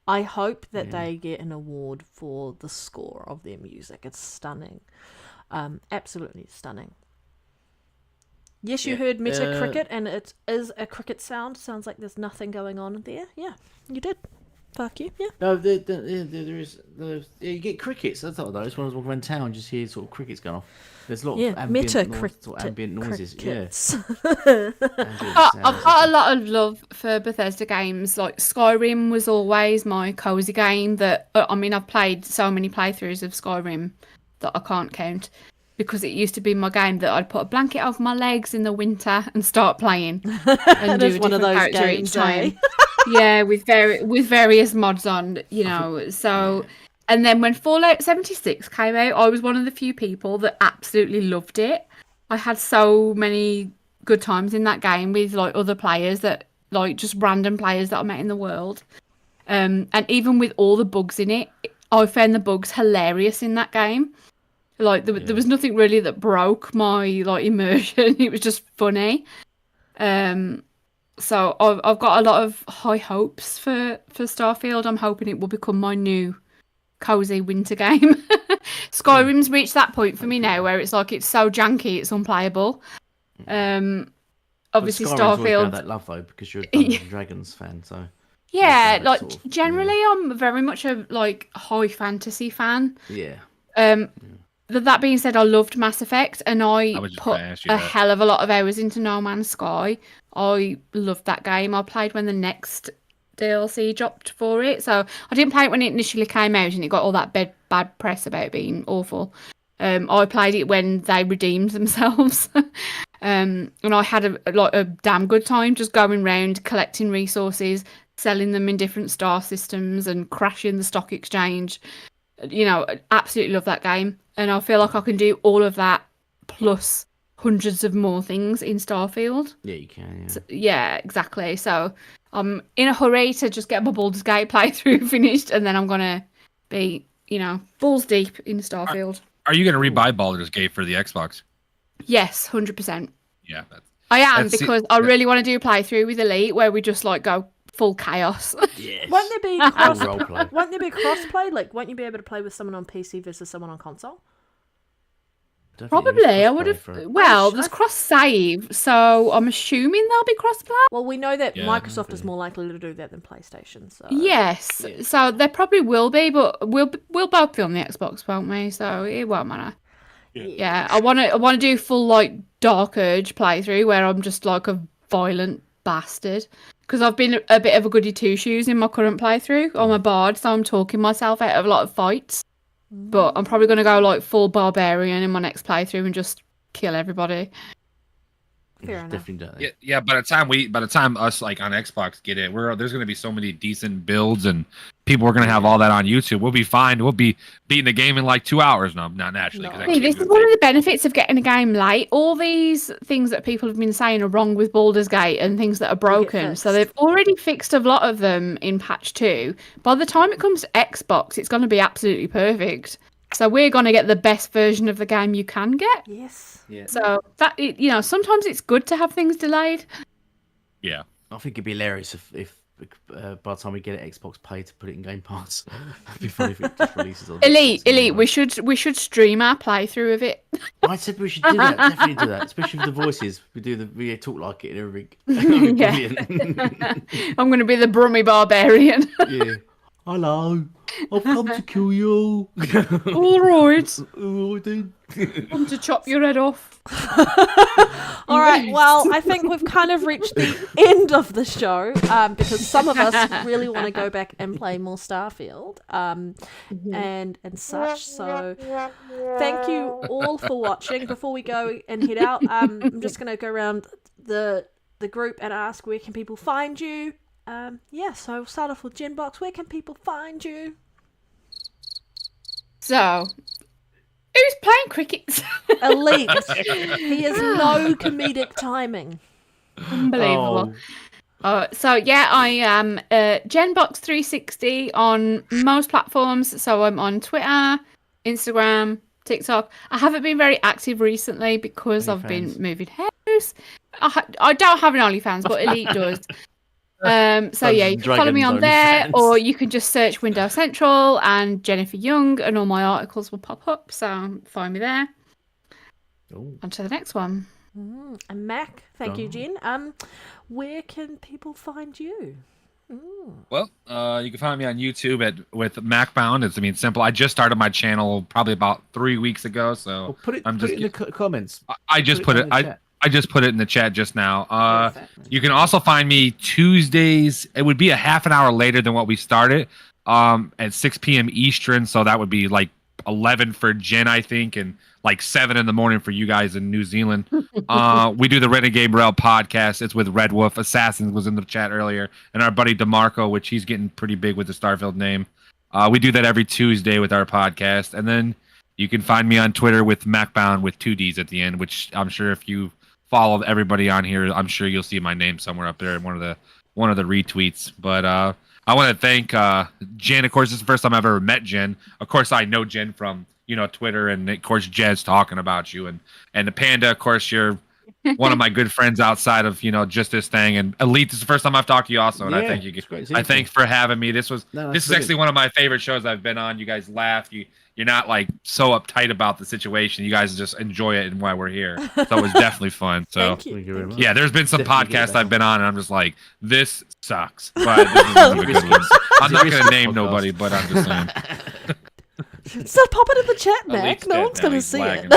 S3: I hope that they get an award for the score of their music. It's stunning. Absolutely stunning. Yes, you heard Meta Cricket, and it is a cricket sound. Sounds like there's nothing going on there. Yeah, you did. Fuck you, yeah.
S2: No, there is. You get crickets. That's what those. When I was walking around town, just hear sort of crickets going off. There's a lot of ambient noises.
S3: Crickets.
S2: Yeah.
S4: I've got a lot of love for Bethesda games. Like Skyrim was always my cozy game. I've played so many playthroughs of Skyrim that I can't count. Because it used to be my game that I'd put a blanket over my legs in the winter and start playing. And do
S3: one of those games,
S4: each time. Yeah, with various mods on, So, and then when Fallout 76 came out, I was one of the few people that absolutely loved it. I had so many good times in that game with like other players that like just random players that I met in the world. And even with all the bugs in it, I found the bugs hilarious in that game. Like there was nothing really that broke my like immersion. It was just funny. So I've got a lot of high hopes for Starfield. I'm hoping it will become my new cozy winter game. Skyrim's reached that point for me now where it's like it's so janky it's unplayable. Obviously Starfield
S2: that love though because you're a Dungeons and Dragons fan, so
S4: yeah, like sort of, generally I'm very much a like high fantasy fan.
S2: Yeah.
S4: That being said, I loved Mass Effect, and I put a hell of a lot of hours into No Man's Sky. I loved that game. I played when the next DLC dropped for it, so I didn't play it when it initially came out, and it got all that bad press about being awful. I played it when they redeemed themselves, and I had a damn good time just going around collecting resources, selling them in different star systems, and crashing the stock exchange. Absolutely love that game. And I feel like I can do all of that plus hundreds of more things in Starfield.
S2: Yeah, you can. Yeah,
S4: so, yeah, exactly. So I'm in a hurry to just get my Baldur's Gate playthrough finished, and then I'm going to be, balls deep in Starfield.
S5: Are you going to rebuy Baldur's Gate for the Xbox?
S4: Yes, 100%.
S5: Yeah.
S4: I am, because I really want to do a playthrough with Elite where we just like go full chaos.
S2: Yes.
S3: Won't there be crossplay? Like, won't you be able to play with someone on PC versus someone on console?
S4: Probably. I would have. Well, there's cross save, so I'm assuming there'll be crossplay.
S3: Well, we know that Microsoft is more likely to do that than PlayStation. So
S4: yes, so there probably will be, but we'll both be on the Xbox, won't we? So it won't matter. Yeah, I want to do full like Dark Urge playthrough where I'm just like a violent bastard. Because I've been a bit of a goody two-shoes in my current playthrough on my bard, so I'm talking myself out of a lot of fights. But I'm probably going to go like full barbarian in my next playthrough and just kill everybody.
S3: Fair enough.
S2: Definitely.
S5: Yeah. By the time us like on Xbox get it, there's going to be so many decent builds and people are going to have all that on YouTube. We'll be fine. We'll be beating the game in like 2 hours. No, not naturally.
S4: No. This is one of the benefits of getting a game late. All these things that people have been saying are wrong with Baldur's Gate and things that are broken. So they've already fixed a lot of them in patch 2. By the time it comes to Xbox, it's going to be absolutely perfect. So we're going to get the best version of the game you can get.
S3: Yes.
S2: Yeah.
S4: So that sometimes it's good to have things delayed.
S5: Yeah.
S2: I think it'd be hilarious if by the time we get it, Xbox Pay to put it in Game Pass. It'd be funny if it just releases on
S4: Elite. We should stream our playthrough of it.
S2: I said we should do that. Definitely do that, especially with the voices. We talk like it and everything.
S4: Yeah. I'm going to be the Brummy Barbarian.
S2: Yeah. Hello, I've come to kill you.
S4: All right.
S2: Oh, dude.
S4: Come to chop your head off.
S3: All right, well, I think we've kind of reached the end of the show because some of us really want to go back and play more Starfield and such. So thank you all for watching. Before we go and head out, I'm just going to go around the group and ask where can people find you. So we'll start off with Genbox. Where can people find you?
S4: So, who's playing cricket?
S3: Elite. He has no comedic timing.
S4: Unbelievable. So yeah, I am Genbox360 on most platforms. So I'm on Twitter, Instagram, TikTok. I haven't been very active recently because I've been moving house. I don't have an OnlyFans, but Elite does. So yeah, you can follow me on there, or you can just search Window Central and Jennifer Young, and all my articles will pop up. So find me there. On to the next one.
S3: And Mac, thank you, Jen. Where can people find you?
S5: Well, you can find me on YouTube with MacBound. It's simple. I just started my channel probably about 3 weeks ago, so
S2: put it in the comments.
S5: I just put it. I just put it in the chat just now. You can also find me Tuesdays. It would be a half an hour later than what we started. At 6 p.m. Eastern, so that would be like 11 for Jen, I think, and like 7 in the morning for you guys in New Zealand. We do the Renegade Rail podcast. It's with Red Wolf. Assassins was in the chat earlier, and our buddy DeMarco, which he's getting pretty big with the Starfield name. We do that every Tuesday with our podcast, and then you can find me on Twitter with MacBound with 2 Ds at the end, which I'm sure if you follow everybody on here, I'm sure you'll see my name somewhere up there in one of the retweets. But I want to thank Jen. Of course, this is the first time I've ever met Jen. Of course, I know Jen from Twitter, and of course Jed's talking about you, and the Panda. Of course, you're one of my good friends outside of just this thing. And Elite, this is the first time I've talked to you also, and I thank you. I thank for having me. This is actually one of my favorite shows I've been on. You guys laugh. You're not like so uptight about the situation. You guys just enjoy it and why we're here. So it was definitely fun. So
S3: Thank you very much.
S5: yeah, there's been some podcasts I've been on and I'm just like, this sucks. But this is one of the good ones. I'm not gonna name nobody, but I'm just saying.
S3: Stop popping in the chat, Mac. No one's gonna see it.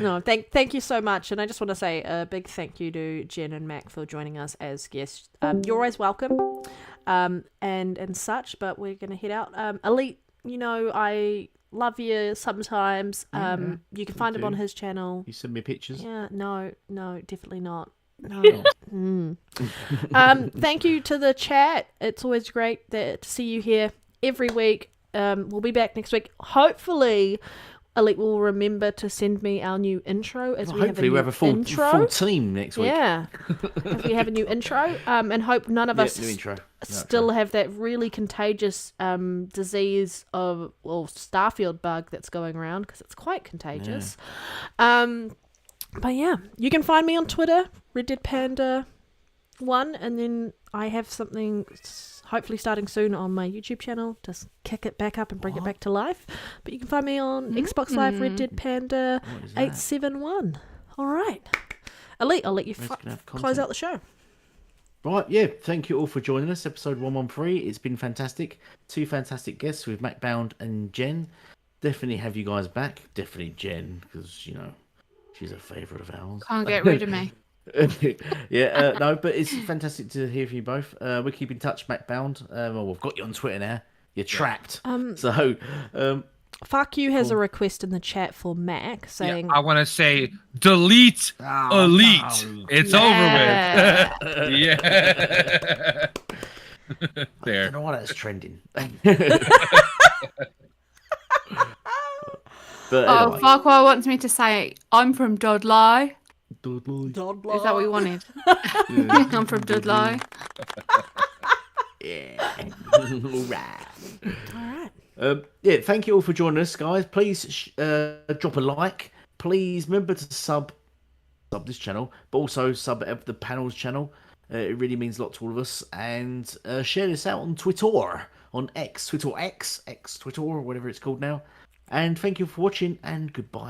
S3: No, thank you so much, and I just want to say a big thank you to Jen and Mac for joining us as guests. You're always welcome, and such. But we're gonna head out. Elite, I love you sometimes. You can find him on his channel.
S2: You send me pictures.
S3: Yeah, no, definitely not. No. Thank you to the chat. It's always great to see you here every week. We'll be back next week. Hopefully, Elite will remember to send me our new intro as
S2: hopefully we have a full team next week.
S3: Yeah, if we have a new intro, and hope none of us still have that really contagious disease of Starfield bug that's going around, because it's quite contagious. But yeah, you can find me on Twitter, Red Dead Panda 1, and then I have something hopefully starting soon on my YouTube channel to kick it back up and bring it back to life. But you can find me on Xbox Live, Red Dead Panda 871. All right, Elite, I'll let you close out the show.
S2: Right, yeah, thank you all for joining us. Episode 113. It's been fantastic. 2 fantastic guests with MacBound and Jen. Definitely have you guys back. Definitely Jen, because she's a favourite of ours.
S4: Can't get rid of me.
S2: No, but it's fantastic to hear from you both. We'll keep in touch, MacBound. We've got you on Twitter now. You're trapped.
S3: Fuck You has a request in the chat for Mac saying...
S5: I want to say, delete Elite. No. It's over with. Yeah. There.
S2: I don't know why that's trending. But anyway.
S4: Farquhar wants me to say, I'm from Dudley.
S2: Dudley.
S4: Is that what you wanted? I'm from Dudley.
S2: Yeah. All right. Thank you all for joining us, guys. Please drop a like. Please remember to sub this channel, but also sub the panel's channel. It really means a lot to all of us. And share this out on Twitter, on X, Twitter, or whatever it's called now. And thank you for watching, and goodbye.